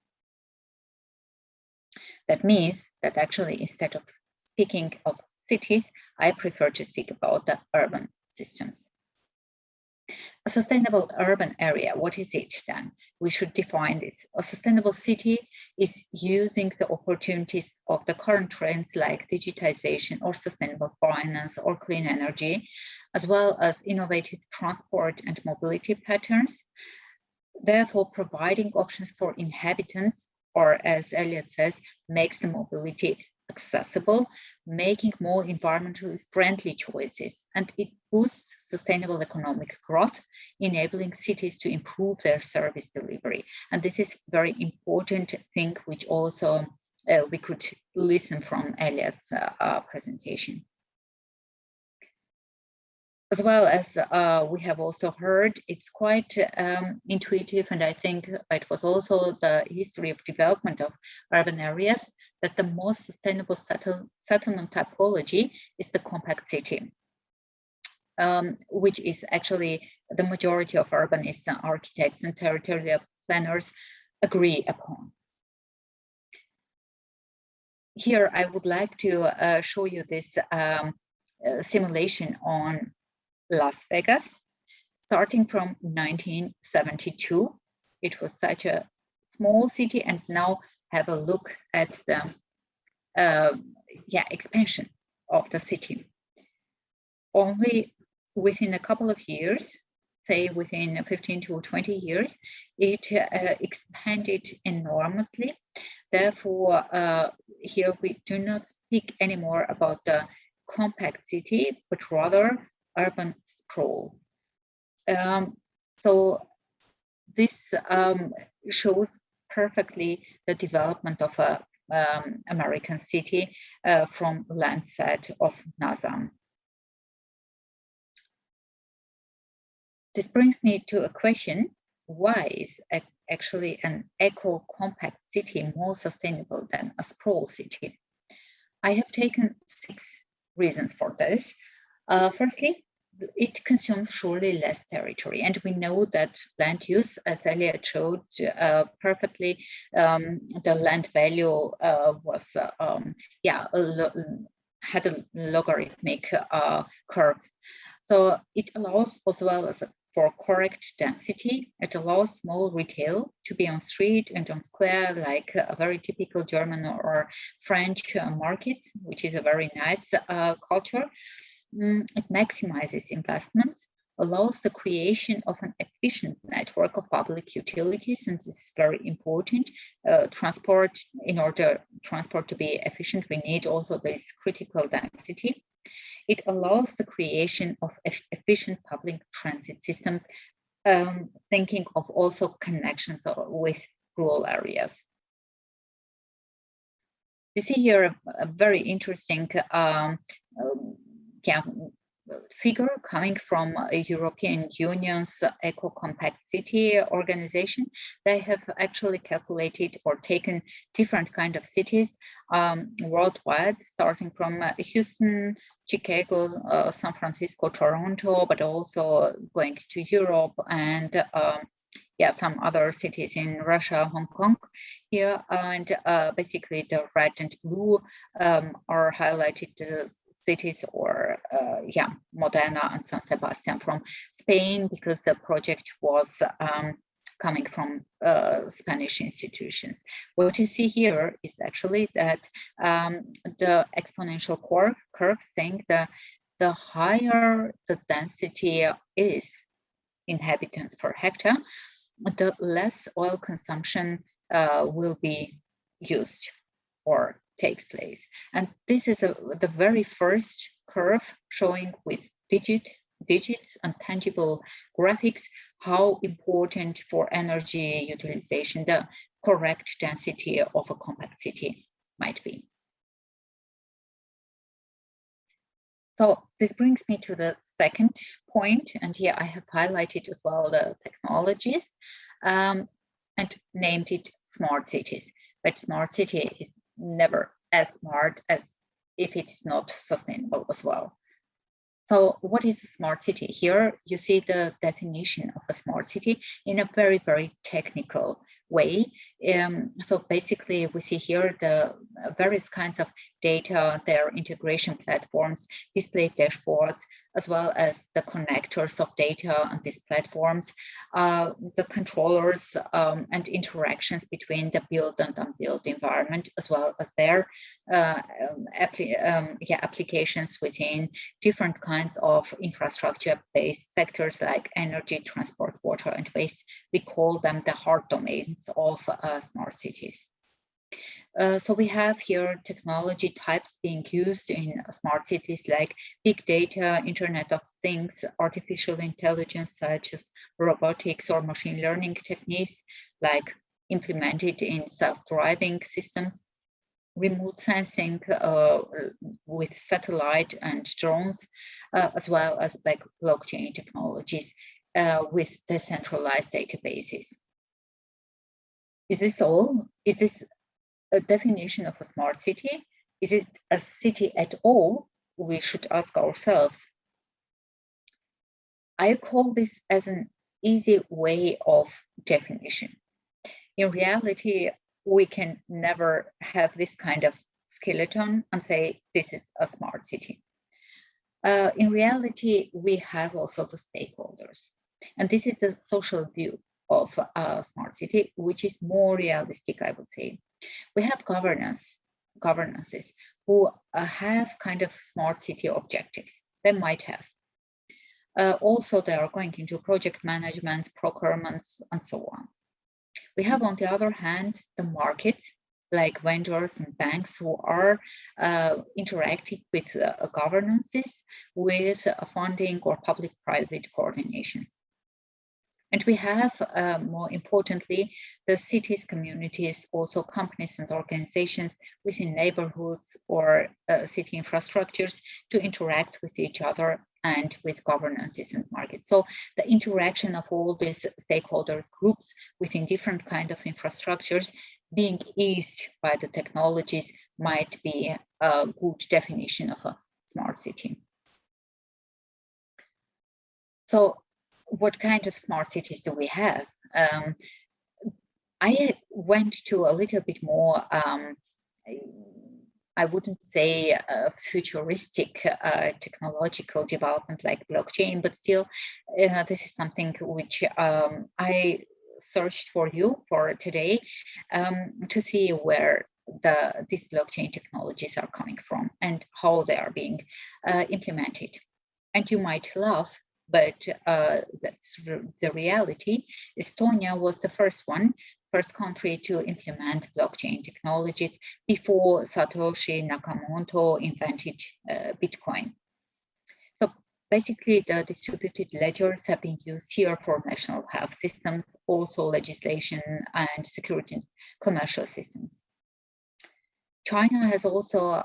That means that actually instead of speaking of cities, I prefer to speak about the urban systems. A sustainable urban area, what is it then? We should define this. A sustainable city is using the opportunities of the current trends like digitization or sustainable finance or clean energy, as well as innovative transport and mobility patterns, therefore providing options for inhabitants, or as Elliot says, makes the mobility accessible, making more environmentally friendly choices, and it boosts sustainable economic growth, enabling cities to improve their service delivery. And this is very important thing, which also we could listen from Elliot's presentation. As well as we have also heard, it's quite intuitive, and I think it was also the history of development of urban areas, that the most sustainable settlement typology is the compact city, which is actually the majority of urbanists and architects and territorial planners agree upon. Here, I would like to show you this simulation on Las Vegas, starting from 1972. It was such a small city, and now have a look at the expansion of the city. Only within a couple of years, say within 15 to 20 years, it expanded enormously. Therefore, here we do not speak anymore about the compact city, but rather urban sprawl. So this shows perfectly the development of a American city from Landsat of NASA. This brings me to a question: why is actually an eco-compact city more sustainable than a sprawl city? I have taken 6 reasons for this. Firstly, it consumes surely less territory, and we know that land use, as Elliot showed perfectly, the land value was had a logarithmic curve. So it allows, as well as for correct density, it allows small retail to be on street and on square, like a very typical German or French markets, which is a very nice culture. It maximizes investments, allows the creation of an efficient network of public utilities, and this is very important. Transport, in order transport to be efficient, we need also this critical density. It allows the creation of efficient public transit systems, thinking of also connections with rural areas. You see here a very interesting figure coming from a European Union's Eco-Compact City organization. They have actually calculated or taken different kind of cities worldwide, starting from Houston, Chicago, San Francisco, Toronto, but also going to Europe and some other cities in Russia, Hong Kong here. And basically the red and blue are highlighted cities, or Modena and San Sebastian from Spain, because the project was coming from Spanish institutions. What you see here is actually that the exponential curve saying that the higher the density is inhabitants per hectare, the less oil consumption will be used or takes place. And this is the very first curve showing with digits and tangible graphics how important for energy utilization the correct density of a compact city might be. So this brings me to the second point, and here I have highlighted as well the technologies and named it smart cities. But smart city is never as smart as if it's not sustainable as well. So what is a smart city? Here you see the definition of a smart city in a very, very technical way. So basically we see here the various kinds of data, their integration platforms, display dashboards, as well as the connectors of data on these platforms, the controllers and interactions between the built and unbuilt environment, as well as their applications within different kinds of infrastructure-based sectors like energy, transport, water, and waste. We call them the hard domains of smart cities. So we have here technology types being used in smart cities like big data, Internet of Things, artificial intelligence such as robotics or machine learning techniques like implemented in self-driving systems. remote sensing with satellite and drones, as well as blockchain technologies with decentralized databases. Is this all? Is this a definition of a smart city? Is it a city at all? We should ask ourselves. I call this as an easy way of definition. In reality, we can never have this kind of skeleton and say this is a smart city. In reality, we have also the stakeholders. And this is the social view of a smart city, which is more realistic, I would say. We have governances who have kind of smart city objectives. They might have. Also, they are going into project management, procurements, and so on. We have, on the other hand, the market, like vendors and banks who are interacting with governances with funding or public-private coordinations. And we have, more importantly, the cities, communities, also companies and organizations within neighborhoods or city infrastructures to interact with each other and with governances and markets. So the interaction of all these stakeholders groups within different kind of infrastructures being eased by the technologies might be a good definition of a smart city. So what kind of smart cities do we have? I went to a little bit more, I wouldn't say futuristic technological development like blockchain, but still this is something which I searched for you for today to see where these blockchain technologies are coming from and how they are being implemented. And you might laugh, but that's the reality. Estonia was the first country to implement blockchain technologies before Satoshi Nakamoto invented Bitcoin. So basically, the distributed ledgers have been used here for national health systems, also legislation and security and commercial systems. China has also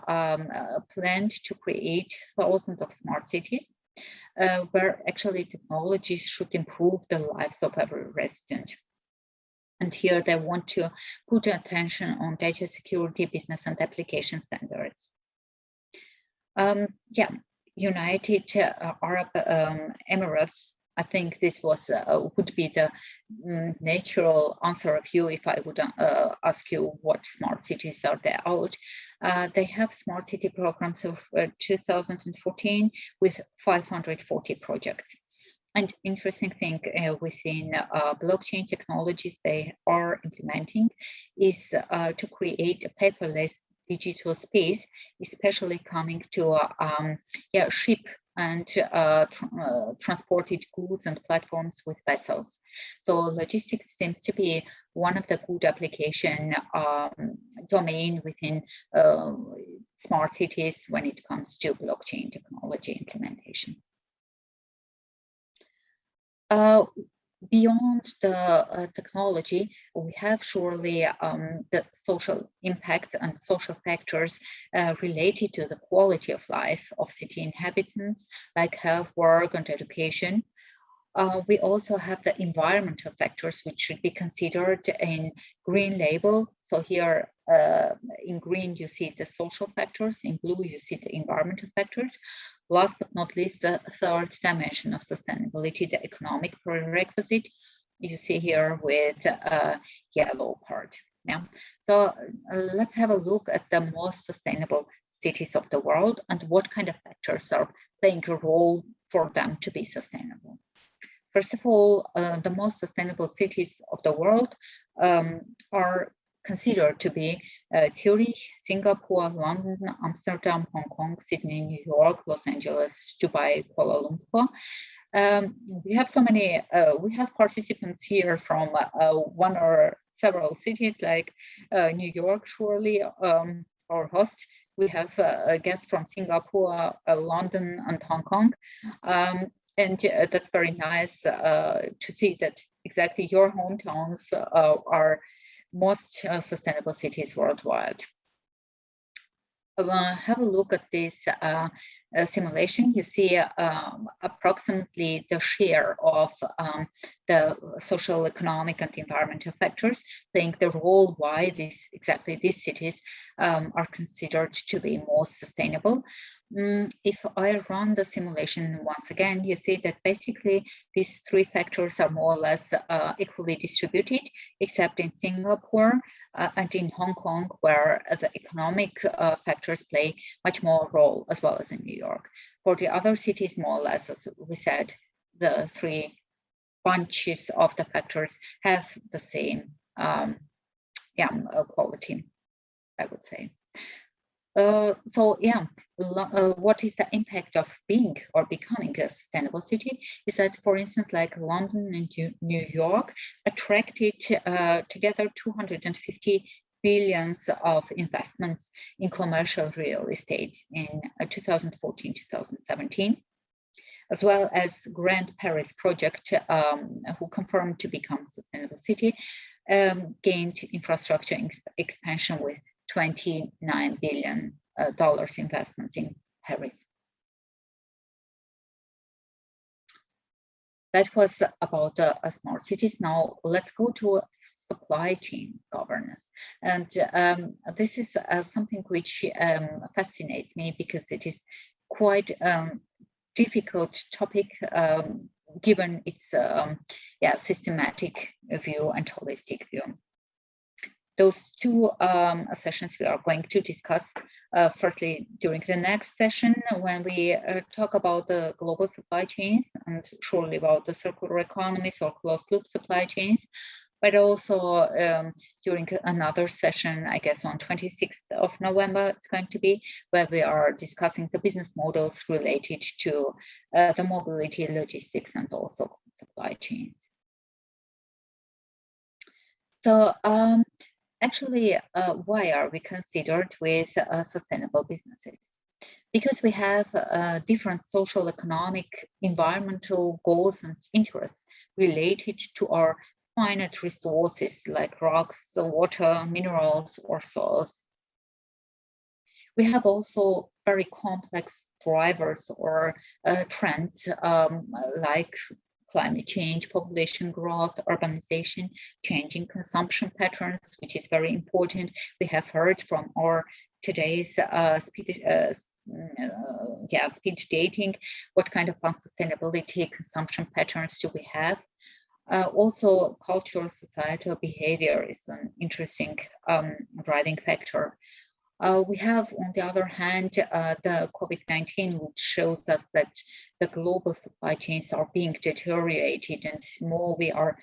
planned to create thousands of smart cities where actually technologies should improve the lives of every resident. And here they want to put attention on data security, business and application standards. United Arab Emirates, I think this was would be the natural answer of you if I would ask you what smart cities are there out. They have smart city programs of 2014 with 540 projects. And interesting thing within blockchain technologies they are implementing is to create a paperless digital space, especially coming to ship and transported goods and platforms with vessels. So logistics seems to be one of the good application domain within smart cities when it comes to blockchain technology implementation. Beyond the technology, we have surely the social impacts and social factors related to the quality of life of city inhabitants, like health, work, and education. We also have the environmental factors which should be considered in green label. So here in green, you see the social factors, in blue, you see the environmental factors. Last but not least, the third dimension of sustainability, the economic prerequisite, you see here with yellow part. Now, so let's have a look at the most sustainable cities of the world and what kind of factors are playing a role for them to be sustainable. First of all, the most sustainable cities of the world are considered to be Zurich, Singapore, London, Amsterdam, Hong Kong, Sydney, New York, Los Angeles, Dubai, Kuala Lumpur. We have so many, we have participants here from one or several cities like New York, surely, our host. We have a guest from Singapore, London, and Hong Kong. And that's very nice to see that exactly your hometowns are most sustainable cities worldwide. have a look at this simulation, you see approximately the share of the social, economic, and environmental factors playing the role why exactly these cities are considered to be most sustainable. If I run the simulation once again, you see that basically these three factors are more or less equally distributed, except in Singapore and in Hong Kong, where the economic factors play much more role, as well as in New York. For the other cities, more or less, as we said, the three bunches of the factors have the same quality, I would say. What is the impact of being or becoming a sustainable city? Is that, for instance, like London and New York attracted together 250 billions of investments in commercial real estate in 2014-2017, as well as Grand Paris project, who confirmed to become a sustainable city, gained infrastructure expansion with $29 billion investments in Paris. That was about smart cities. Now let's go to supply chain governance. And this is something which fascinates me because it is quite difficult topic given its systematic view and holistic view. Those two sessions we are going to discuss firstly during the next session when we talk about the global supply chains and shortly about the circular economies or closed loop supply chains, but also during another session, I guess on 26th of November, it's going to be, where we are discussing the business models related to the mobility, logistics, and also supply chains. So actually, why are we considered with sustainable businesses? Because we have different social, economic, environmental goals and interests related to our finite resources like rocks, water, minerals, or soils. We have also very complex drivers or trends like climate change, population growth, urbanization, changing consumption patterns, which is very important. We have heard from our today's speed dating, what kind of unsustainability consumption patterns do we have? Also, cultural societal behavior is an interesting driving factor. We have, on the other hand, the COVID-19, which shows us that the global supply chains are being deteriorated and more we are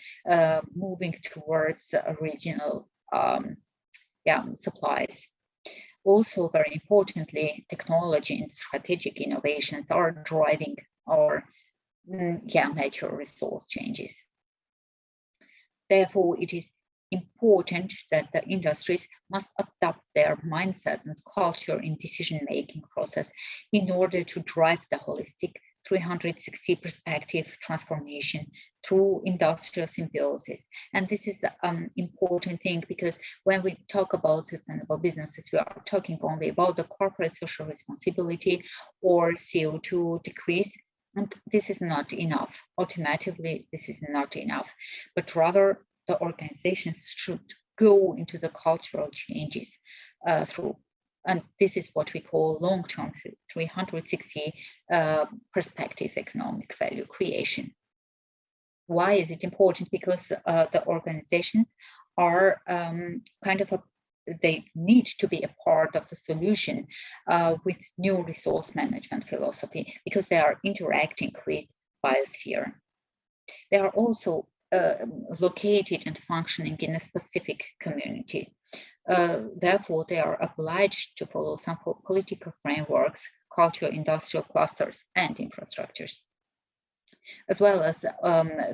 moving towards regional supplies. Also, very importantly, technology and strategic innovations are driving our natural resource changes. Therefore, it is important that the industries must adapt their mindset and culture in decision-making process in order to drive the holistic 360 perspective transformation through industrial symbiosis. And this is an important thing because when we talk about sustainable businesses, we are talking only about the corporate social responsibility or CO2 decrease. And this is not enough. Ultimately, this is not enough, but rather the organizations should go into the cultural changes through. And this is what we call long-term 360 perspective economic value creation. Why is it important? Because the organizations are they need to be a part of the solution with new resource management philosophy because they are interacting with biosphere. They are also located and functioning in a specific community. Therefore, they are obliged to follow some political frameworks, cultural, industrial clusters, and infrastructures. As well as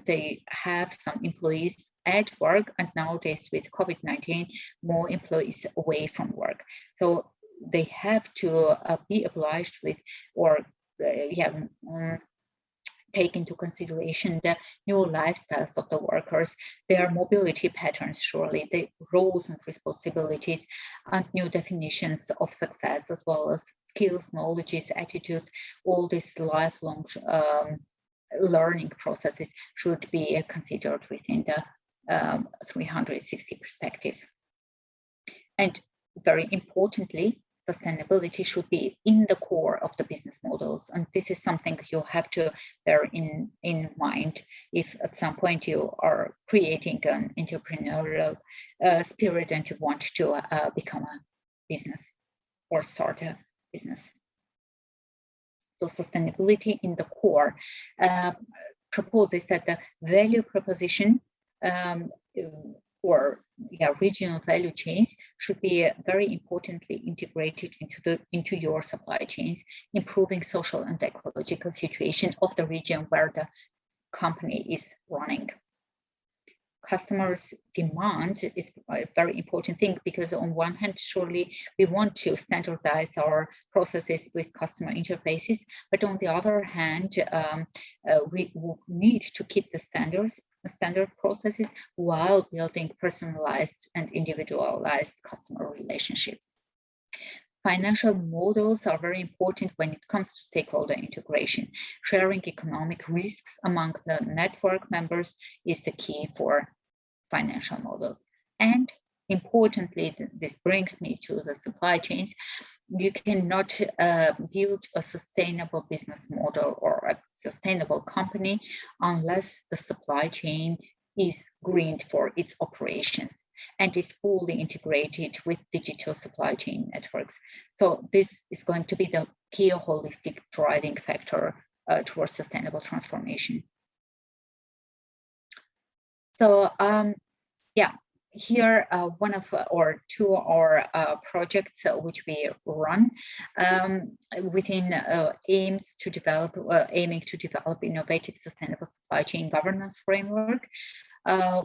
they have some employees at work, and nowadays with COVID-19, more employees away from work. So they have to be obliged with, or take into consideration the new lifestyles of the workers, their mobility patterns, surely, the roles and responsibilities, and new definitions of success, as well as skills, knowledges, attitudes. All these lifelong learning processes should be considered within the 360 perspective. And very importantly, sustainability should be in the core of the business models. And this is something you have to bear in mind if at some point you are creating an entrepreneurial spirit and you want to become a business or start a business. So sustainability in the core proposes that the value proposition or regional value chains should be very importantly integrated into your supply chains, improving social and ecological situation of the region where the company is running. Customers' demand is a very important thing, because on one hand, surely we want to standardize our processes with customer interfaces, but on the other hand, we need to keep the standard processes while building personalized and individualized customer relationships. Financial models are very important when it comes to stakeholder integration. Sharing economic risks among the network members is the key for financial models. And importantly, this brings me to the supply chains. You cannot build a sustainable business model or a sustainable company unless the supply chain is greened for its operations and is fully integrated with digital supply chain networks. So this is going to be the key holistic driving factor towards sustainable transformation. So here one of or two of our projects which we run within aiming to develop innovative sustainable supply chain governance framework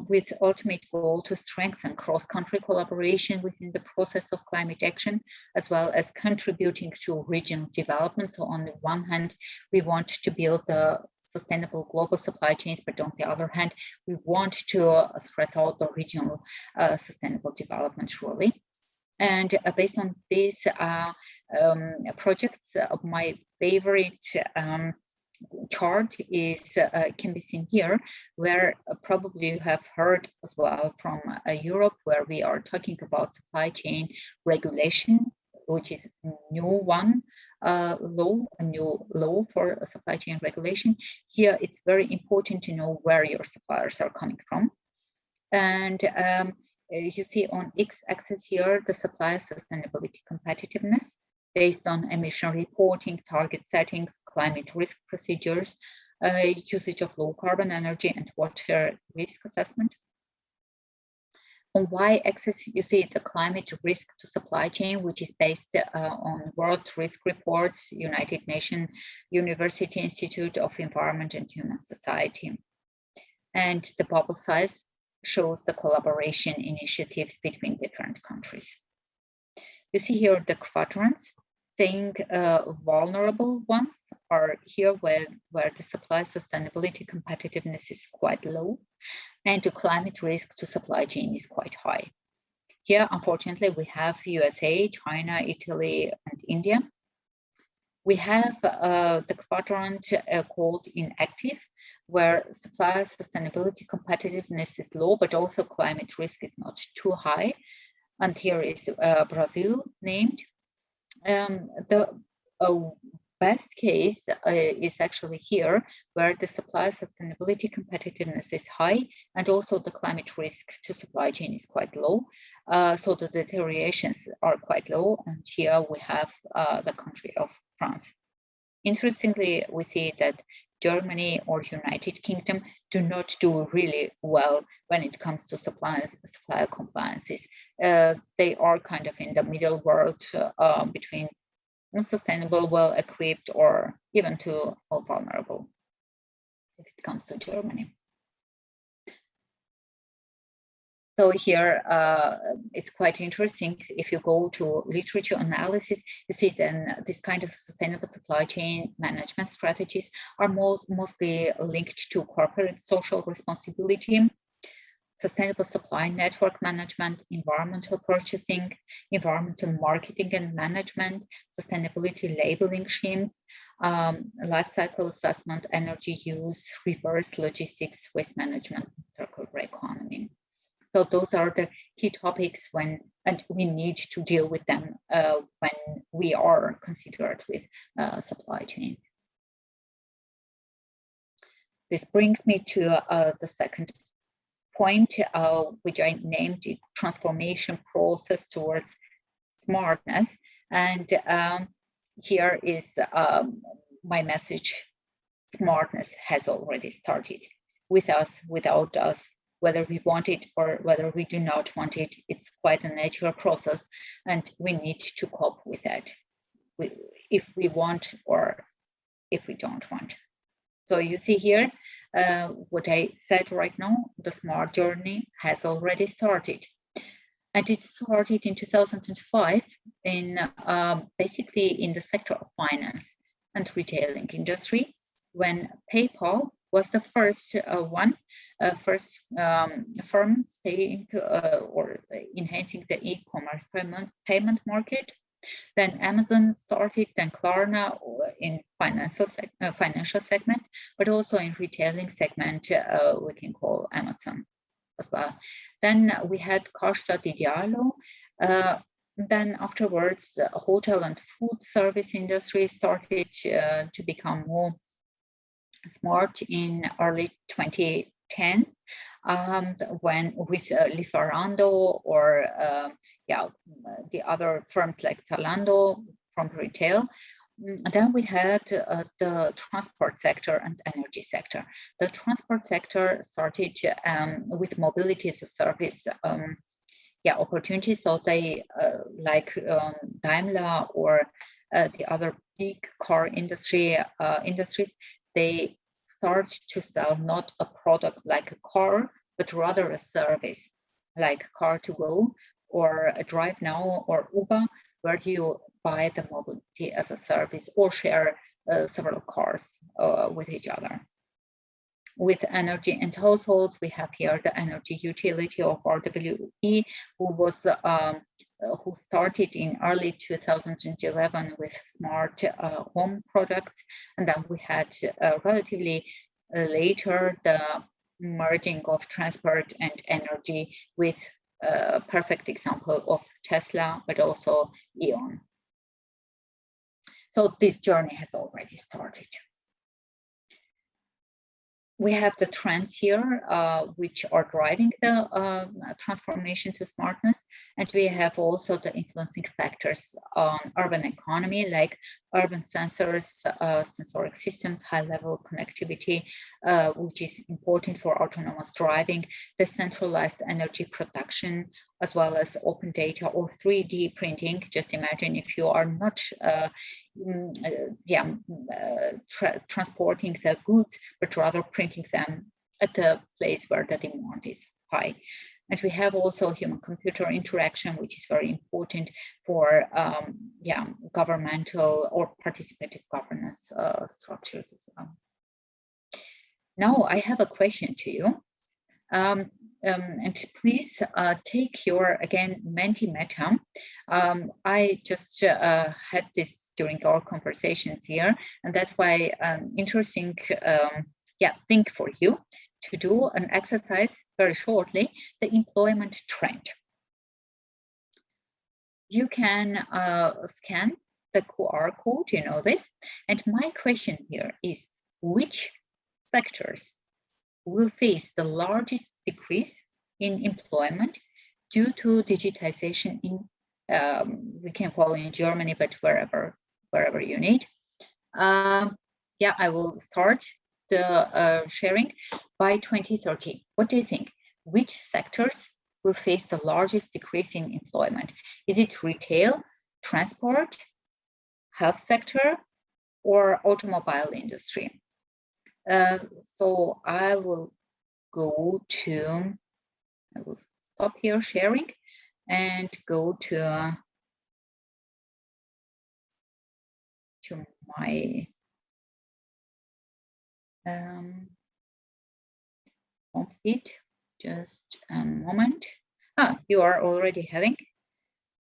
with ultimate goal to strengthen cross-country collaboration within the process of climate action, as well as contributing to regional development. So on the one hand, we want to build the sustainable global supply chains, but on the other hand, we want to stress out the regional sustainable development surely. And based on these projects, my favorite chart is can be seen here, where probably you have heard as well from Europe, where we are talking about supply chain regulation, which is a new law for supply chain regulation. Here, it's very important to know where your suppliers are coming from. And you see on X-axis here, the supplier sustainability competitiveness based on emission reporting, target settings, climate risk procedures, usage of low carbon energy, and water risk assessment. On Y-axis, you see the climate risk to supply chain, which is based on World Risk Reports, United Nations University Institute of Environment and Human Society. And the bubble size shows the collaboration initiatives between different countries. You see here the quadrants, saying vulnerable ones are here where the supply sustainability competitiveness is quite low, and the climate risk to supply chain is quite high. Here, unfortunately, we have USA, China, Italy, and India. We have the quadrant called inactive, where supply sustainability competitiveness is low, but also climate risk is not too high. And here is Brazil named. The best case is actually here, where the supply sustainability competitiveness is high, and also the climate risk to supply chain is quite low. So the deteriorations are quite low. And here we have the country of France. Interestingly, we see that Germany or United Kingdom do not do really well when it comes to supplier compliances. They are kind of in the middle world between unsustainable, well-equipped, or even too vulnerable if it comes to Germany. So here it's quite interesting. If you go to literature analysis, you see then this kind of sustainable supply chain management strategies are mostly linked to corporate social responsibility, sustainable supply network management, environmental purchasing, environmental marketing and management, sustainability labeling schemes, life cycle assessment, energy use, reverse logistics, waste management, circular economy. So those are the key topics and we need to deal with them when we are considered with supply chains. This brings me to the second point, which I named it transformation process towards smartness. And here is my message. Smartness has already started with us, without us. Whether we want it or whether we do not want it, it's quite a natural process, and we need to cope with that, if we want or if we don't want. So you see here, what I said right now, the smart journey has already started. And it started in 2005 in basically in the sector of finance and retailing industry, when PayPal was the first firm saying or enhancing the e-commerce payment market. Then Amazon started, then Klarna in financial segment, but also in retailing segment, we can call Amazon as well. Then we had Costa di Diallo. Then afterwards, the hotel and food service industry started to become more smart in early 2010s, when with Lieferando or the other firms like Zalando from retail. Then we had the transport sector and energy sector. The transport sector started with mobility as a service opportunities. So they like Daimler or the other big car industries, they start to sell not a product like a car, but rather a service like Car2Go or a Drive Now or Uber, where you buy the mobility as a service or share several cars with each other. With energy and households, we have here the energy utility of RWE, who started in early 2011 with smart home products. And then we had relatively later the merging of transport and energy with a perfect example of Tesla, but also E.ON. So this journey has already started. We have the trends here, which are driving the transformation to smartness. And we have also the influencing factors on urban economy, like urban sensors, sensoric systems, high-level connectivity, which is important for autonomous driving, decentralized energy production, as well as open data or 3D printing. Just imagine if you are not transporting the goods, but rather printing them at the place where the demand is high. And we have also human-computer interaction, which is very important for governmental or participative governance structures as well. Now I have a question to you. And please take your, again, Mentimeter. I just had this during our conversations here, and that's why interesting thing for you to do an exercise very shortly, the employment trend. You can scan the QR code, you know this, and my question here is, which sectors will face the largest decrease in employment due to digitization in, we can call it in Germany, but wherever you need. I will start the sharing by 2030. What do you think? Which sectors will face the largest decrease in employment? Is it retail, transport, health sector, or automobile industry? So I will go to, I will stop here sharing and go to my home feed. Just a moment. You are already having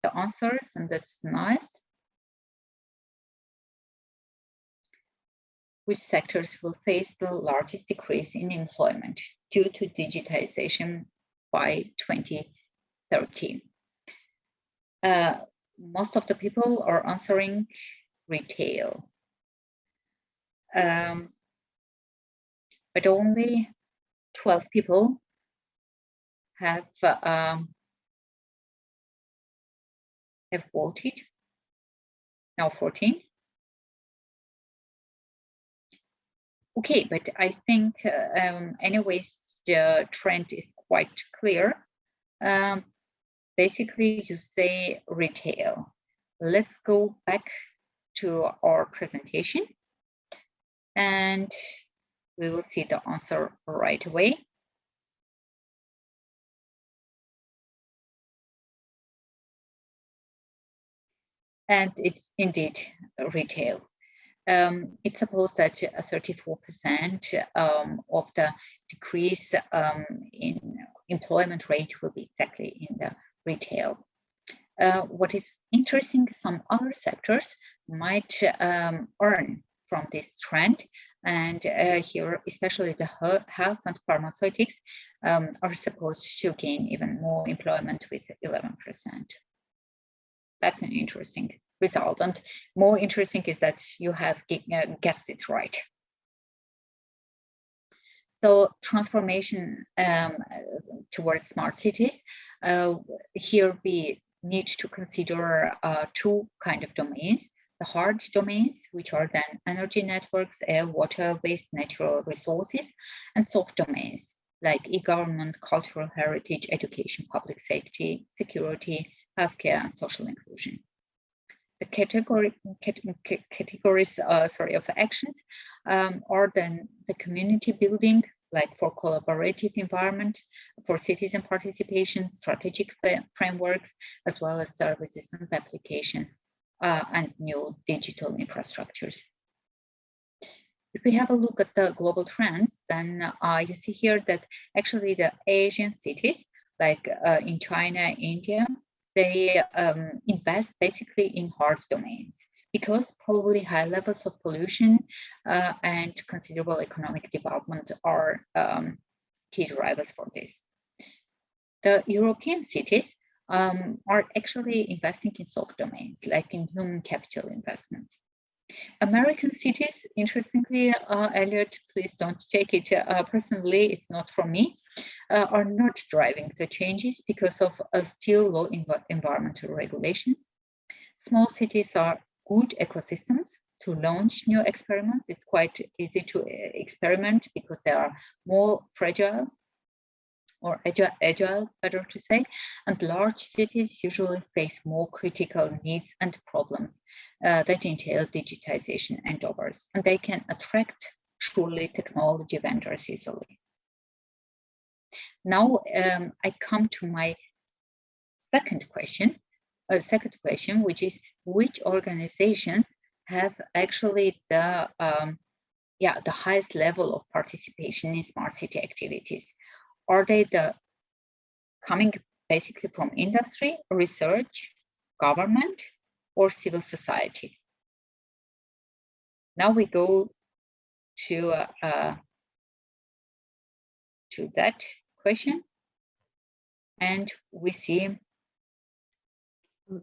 the answers, and that's nice. Which sectors will face the largest decrease in employment due to digitization by 2030? Most of the people are answering retail, but only 12 people have voted. Now 14. Okay, but I think anyways, the trend is quite clear. Basically, you say retail. Let's go back to our presentation and we will see the answer right away. And it's indeed retail. It's supposed that 34% of the decrease in employment rate will be exactly in the retail. What is interesting, some other sectors might earn from this trend, and here especially the health and pharmaceutics are supposed to gain even more employment with 11%. That's an interesting result, and more interesting is that you have guessed it right. So transformation towards smart cities, here we need to consider two kinds of domains: the hard domains, which are then energy networks, air, water, waste, natural resources, and soft domains like e-government, cultural heritage, education, public safety, security, healthcare, and social inclusion. The categories of actions are then the community building, like for collaborative environment, for citizen participation, strategic frameworks, as well as services and applications and new digital infrastructures. If we have a look at the global trends, then you see here that actually the Asian cities, like in China, India, they invest basically in hard domains because probably high levels of pollution and considerable economic development are key drivers for this. The European cities are actually investing in soft domains, like in human capital investments. American cities, interestingly, Elliot, please don't take it personally, it's not from me, are not driving the changes because of still low environmental regulations. Small cities are good ecosystems to launch new experiments. It's quite easy to experiment because they are more fragile, or agile, better to say, and large cities usually face more critical needs and problems that entail digitization and others, and they can attract truly technology vendors easily. Now I come to my second question, which is which organizations have actually the highest level of participation in smart city activities? Are they coming basically from industry, research, government, or civil society? Now we go to that question, and we see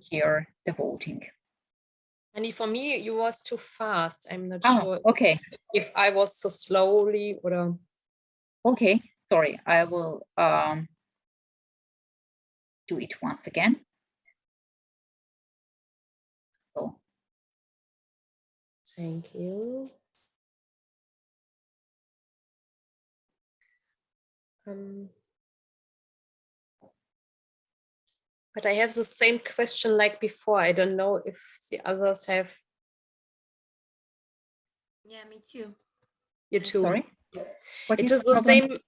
here the voting. And for me, you was too fast. I'm not sure. Okay. If I was too slowly or. Okay. Sorry, I will do it once again. So, thank you. But I have the same question like before. I don't know if the others have. Yeah, me too. You too. Sorry. It is the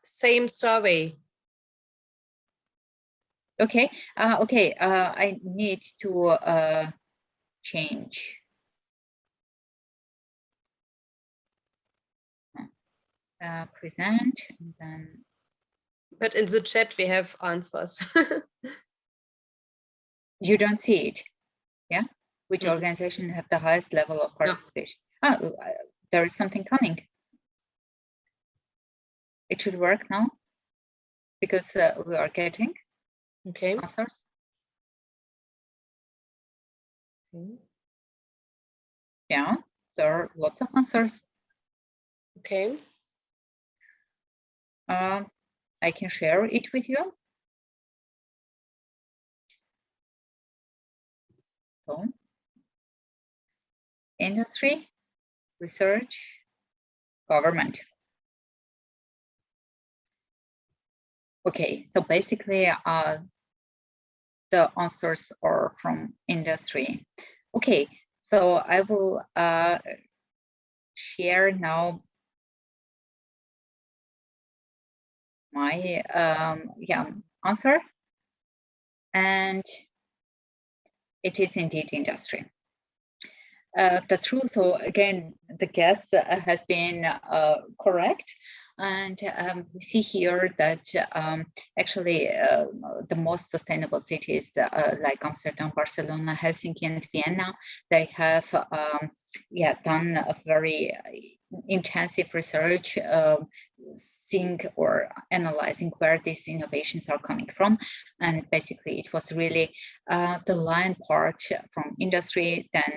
same survey. Okay, okay, I need to change. Present, and then. But in the chat we have answers. You don't see it, yeah? Which organization have the highest level of participation? No. Oh, there is something coming. It should work now, because we are getting answers. Yeah, there are lots of answers. Okay. I can share it with you. So, industry, research, government. Okay, so basically the answers are from industry. Okay, so I will share now my answer, and it is indeed industry. That's true. So again, the guess has been correct. And we see here that actually the most sustainable cities like Amsterdam, Barcelona, Helsinki, and Vienna, they have done a very intensive research, seeing or analyzing where these innovations are coming from. And basically it was really the lion part from industry, then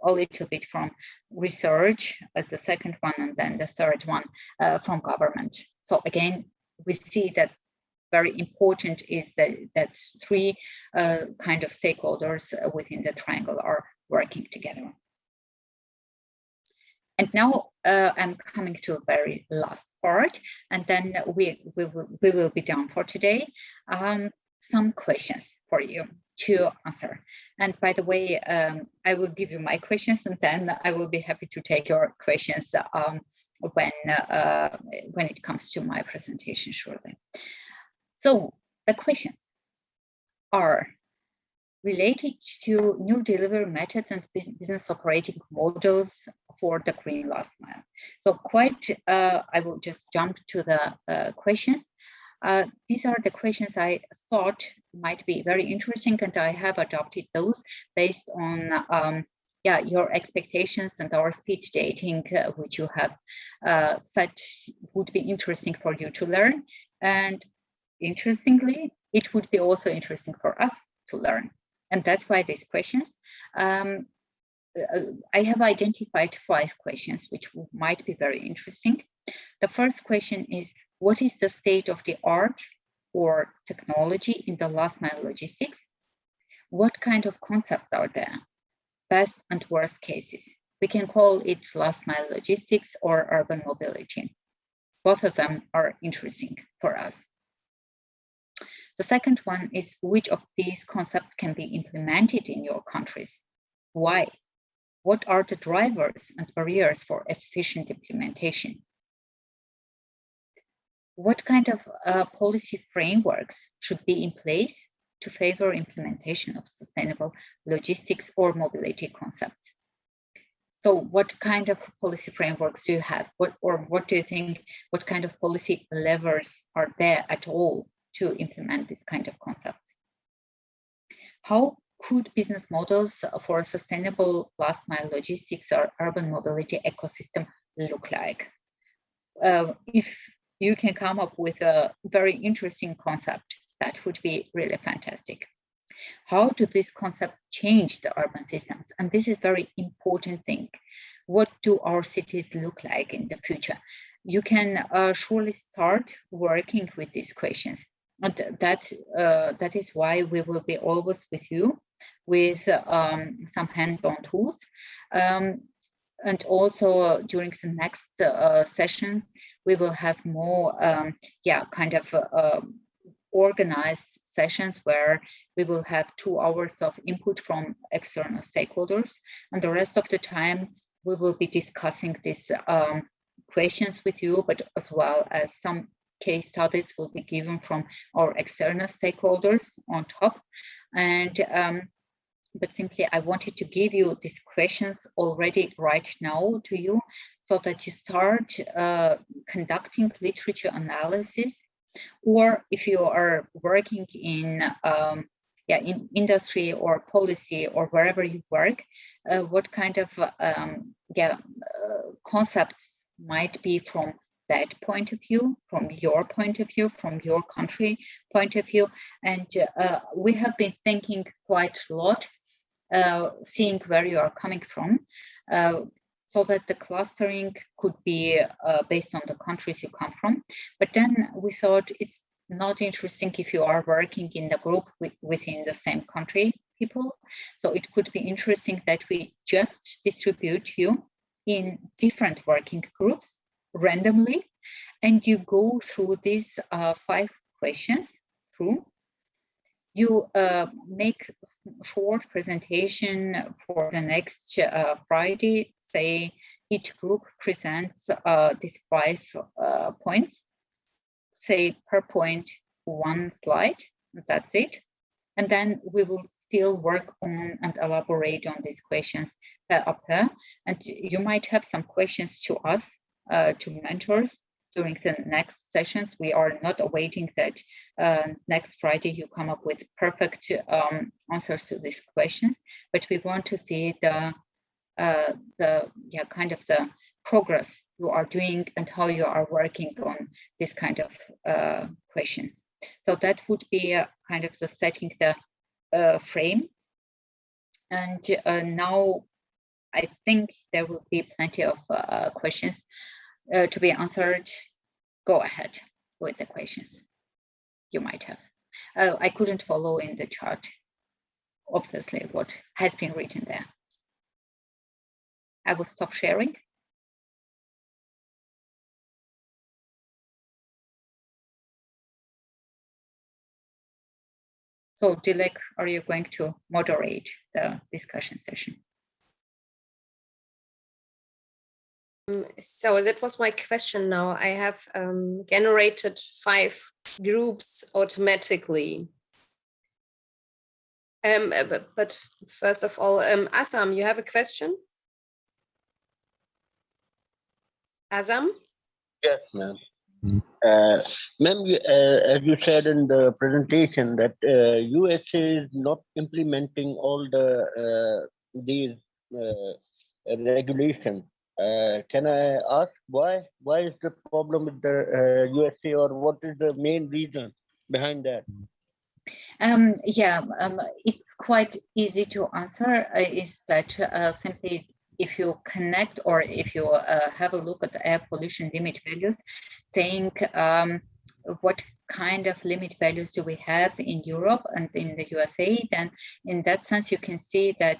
a little bit from research as the second one, and then the third one from government. So again, we see that very important is that three kind of stakeholders within the triangle are working together. And now I'm coming to the very last part, and then we will be done for today. Some questions for you to answer. And by the way, I will give you my questions, and then I will be happy to take your questions when it comes to my presentation shortly. So the questions are related to new delivery methods and business operating models for the green last mile. So I will just jump to the questions. These are the questions I thought might be very interesting, and I have adopted those based on your expectations and our speed dating, which you have said would be interesting for you to learn. And interestingly, it would be also interesting for us to learn. And that's why these questions. I have identified 5 questions which might be very interesting. The first question is, what is the state of the art or technology in the last mile logistics? What kind of concepts are there? Best and worst cases. We can call it last mile logistics or urban mobility. Both of them are interesting for us. The second one is, which of these concepts can be implemented in your countries? Why? What are the drivers and barriers for efficient implementation? What kind of policy frameworks should be in place to favor implementation of sustainable logistics or mobility concepts? So what kind of policy frameworks do you have? What do you think, what kind of policy levers are there at all to implement this kind of concepts? How could business models for sustainable last mile logistics or urban mobility ecosystem look like? If you can come up with a very interesting concept, that would be really fantastic. How do this concept change the urban systems? And this is very important thing. What do our cities look like in the future? You can surely start working with these questions. And that is why we will be always with you with some hands-on tools. And also during the next sessions, we will have more kind of organized sessions where we will have 2 hours of input from external stakeholders, and the rest of the time we will be discussing these questions with you, but as well as some case studies will be given from our external stakeholders on top. And but simply I wanted to give you these questions already right now to you, so that you start conducting literature analysis, or if you are working in in industry or policy or wherever you work, what kind of concepts might be from that point of view, from your point of view, from your country point of view. And we have been thinking quite a lot, seeing where you are coming from, so that the clustering could be based on the countries you come from. But then we thought it's not interesting if you are working in the group within the same country people. So it could be interesting that we just distribute you in different working groups randomly, and you go through these 5 questions through. You make short presentation for the next Friday. Say each group presents these 5 points, say per point 1 slide, that's it. And then we will still work on and elaborate on these questions up there. And you might have some questions to us, to mentors, during the next sessions. We are not awaiting that next Friday you come up with perfect answers to these questions, but we want to see the kind of the progress you are doing and how you are working on this kind of questions. So that would be kind of the setting the frame. And now I think there will be plenty of questions to be answered. Go ahead with the questions you might have. I couldn't follow in the chart, obviously, what has been written there. I will stop sharing. So Dilek, are you going to moderate the discussion session? So that was my question now. I have generated 5 groups automatically. But first of all, Azam, you have a question? Azam? Yes, ma'am. Ma'am, as you said in the presentation that USA is not implementing all these regulations. Can I ask why? Why is the problem with the USA, or what is the main reason behind that? It's quite easy to answer. Is that simply if you connect, or if you have a look at the air pollution limit values, saying what kind of limit values do we have in Europe and in the USA, then in that sense you can see that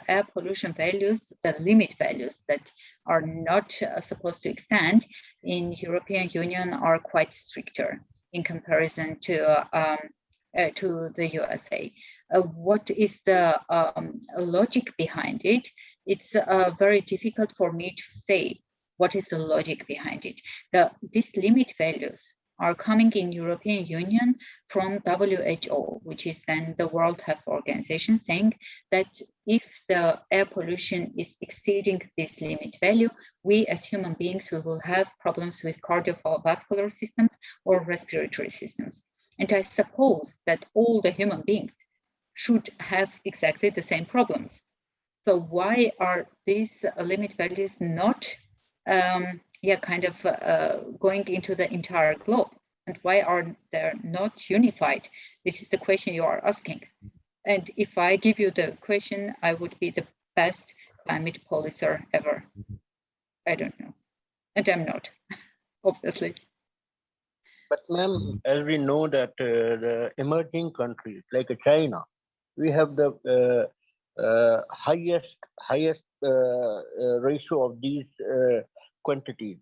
air pollution values, the limit values that are not supposed to extend in European Union, are quite stricter in comparison to the USA. What is the logic behind it? It's very difficult for me to say what is the logic behind it. These limit values are coming in European Union from WHO, which is then the World Health Organization, saying that if the air pollution is exceeding this limit value, we as human beings, we will have problems with cardiovascular systems or respiratory systems. And I suppose that all the human beings should have exactly the same problems. So why are these limit values not going into the entire globe? And why are they not unified? This is the question you are asking. And if I give you the question, I would be the best climate policer ever. I don't know. And I'm not, obviously. But ma'am, as we know that the emerging countries like China, we have the highest ratio of these quantities.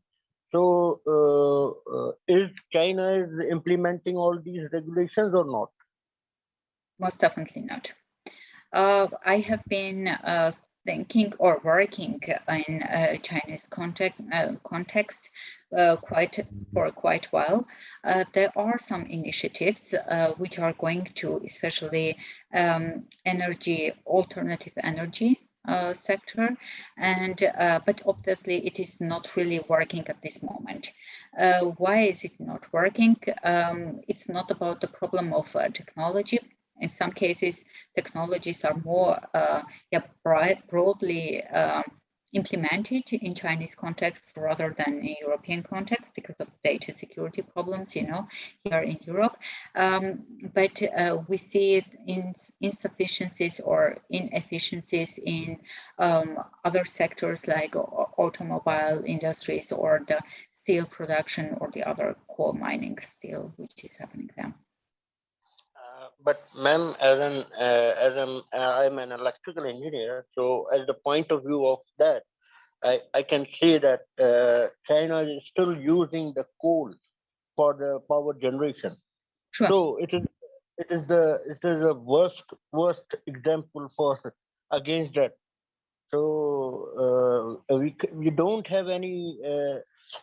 So is China implementing all these regulations or not? Most definitely not. I have been thinking or working in Chinese context for quite well. There are some initiatives which are going to, especially alternative energy sector, and but obviously it is not really working at this moment. Why is it not working? It's not about the problem of technology. In some cases, technologies are more broadly implemented in Chinese context rather than in European context because of data security problems, you know, here in Europe. But we see it in insufficiencies or inefficiencies in other sectors like automobile industries or the steel production or the other coal mining steel, which is happening there. But ma'am, I'm an electrical engineer, so as the point of view of that, I can say that China is still using the coal for the power generation. Sure. So it is the worst example against that. So we don't have any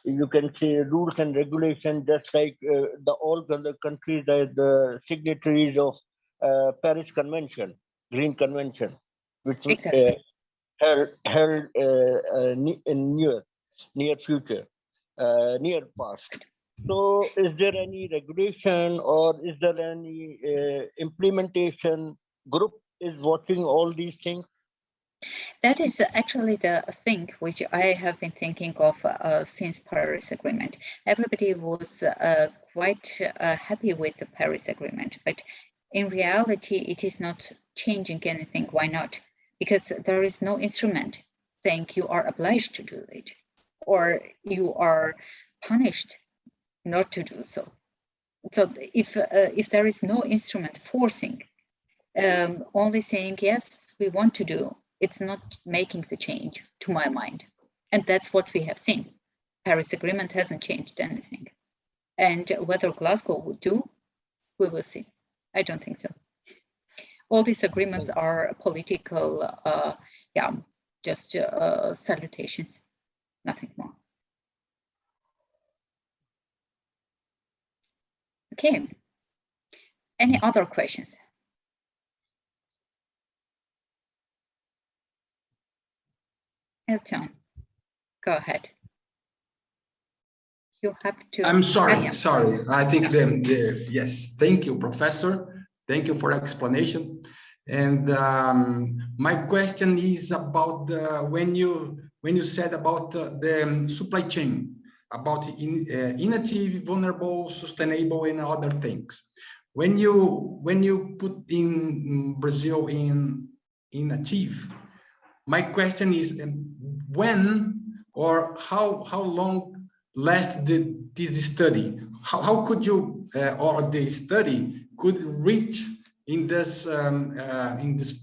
you can say rules and regulations, just like all the countries that the signatories of Paris Convention, Green Convention, which exactly. held in near future, near past. So is there any regulation or is there any implementation group is watching all these things? That is actually the thing which I have been thinking of since Paris Agreement. Everybody was quite happy with the Paris Agreement, but in reality, it is not changing anything. Why not? Because there is no instrument saying you are obliged to do it, or you are punished not to do so. So if there is no instrument forcing, only saying yes, we want to do, it's not making the change, to my mind. And that's what we have seen. Paris Agreement hasn't changed anything. And whether Glasgow would do, we will see. I don't think so. All these agreements are political, just salutations, nothing more. Okay. Any other questions? Elton, go ahead. You have to. I'm sorry, sorry. I think yes. Thank you, Professor. Thank you for explanation. And my question is about when you said about the supply chain, about inactive, vulnerable, sustainable, and other things. When you put in Brazil in inactive, my question is when or how long lasted this study? How could you or the study could reach in this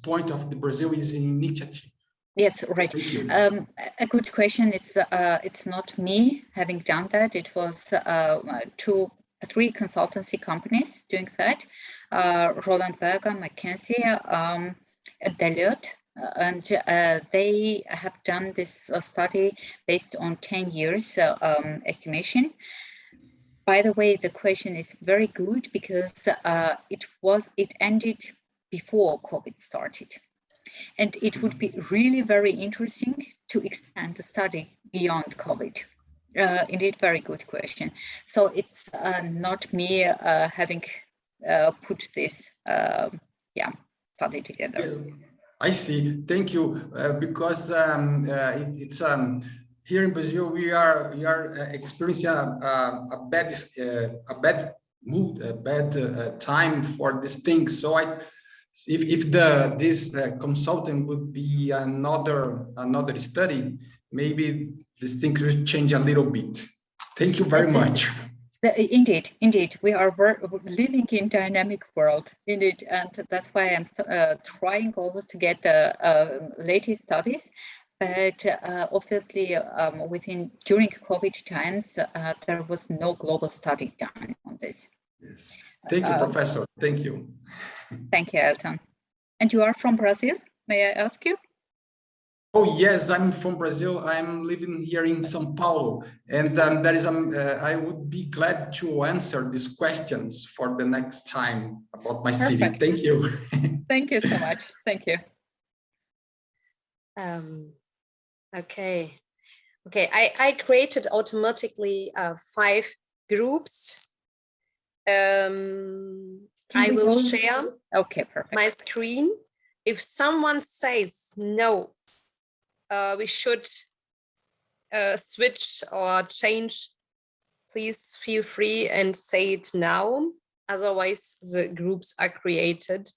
point of the Brazil is initiative? Yes, right. A good question. It's not me having done that. It was three consultancy companies doing that. Roland Berger, McKinsey, Deloitte, and they have done this study based on 10 years estimation. By the way, the question is very good because it ended before COVID started. And it would be really very interesting to extend the study beyond COVID. Indeed, very good question. So it's not me having put this study together. Yes, I see. Thank you. Because it's here in Brazil, we are experiencing a bad mood, a bad time for this thing. So if this consultant would be another study, maybe this thing will change a little bit. Thank you very much. Indeed, we are living in dynamic world, indeed, and that's why I'm trying always to get the latest studies. But obviously, during COVID times, there was no global study done on this. Yes. Thank you, Professor. Thank you. Thank you, Elton. And you are from Brazil, may I ask you? Oh yes, I'm from Brazil. I'm living here in São Paulo, and there is I would be glad to answer these questions for the next time about my city. Perfect. Thank you. Thank you so much. Thank you. Okay. I created automatically 5 groups. I will share my screen. If someone says no, we should switch or change, please feel free and say it now. Otherwise, the groups are created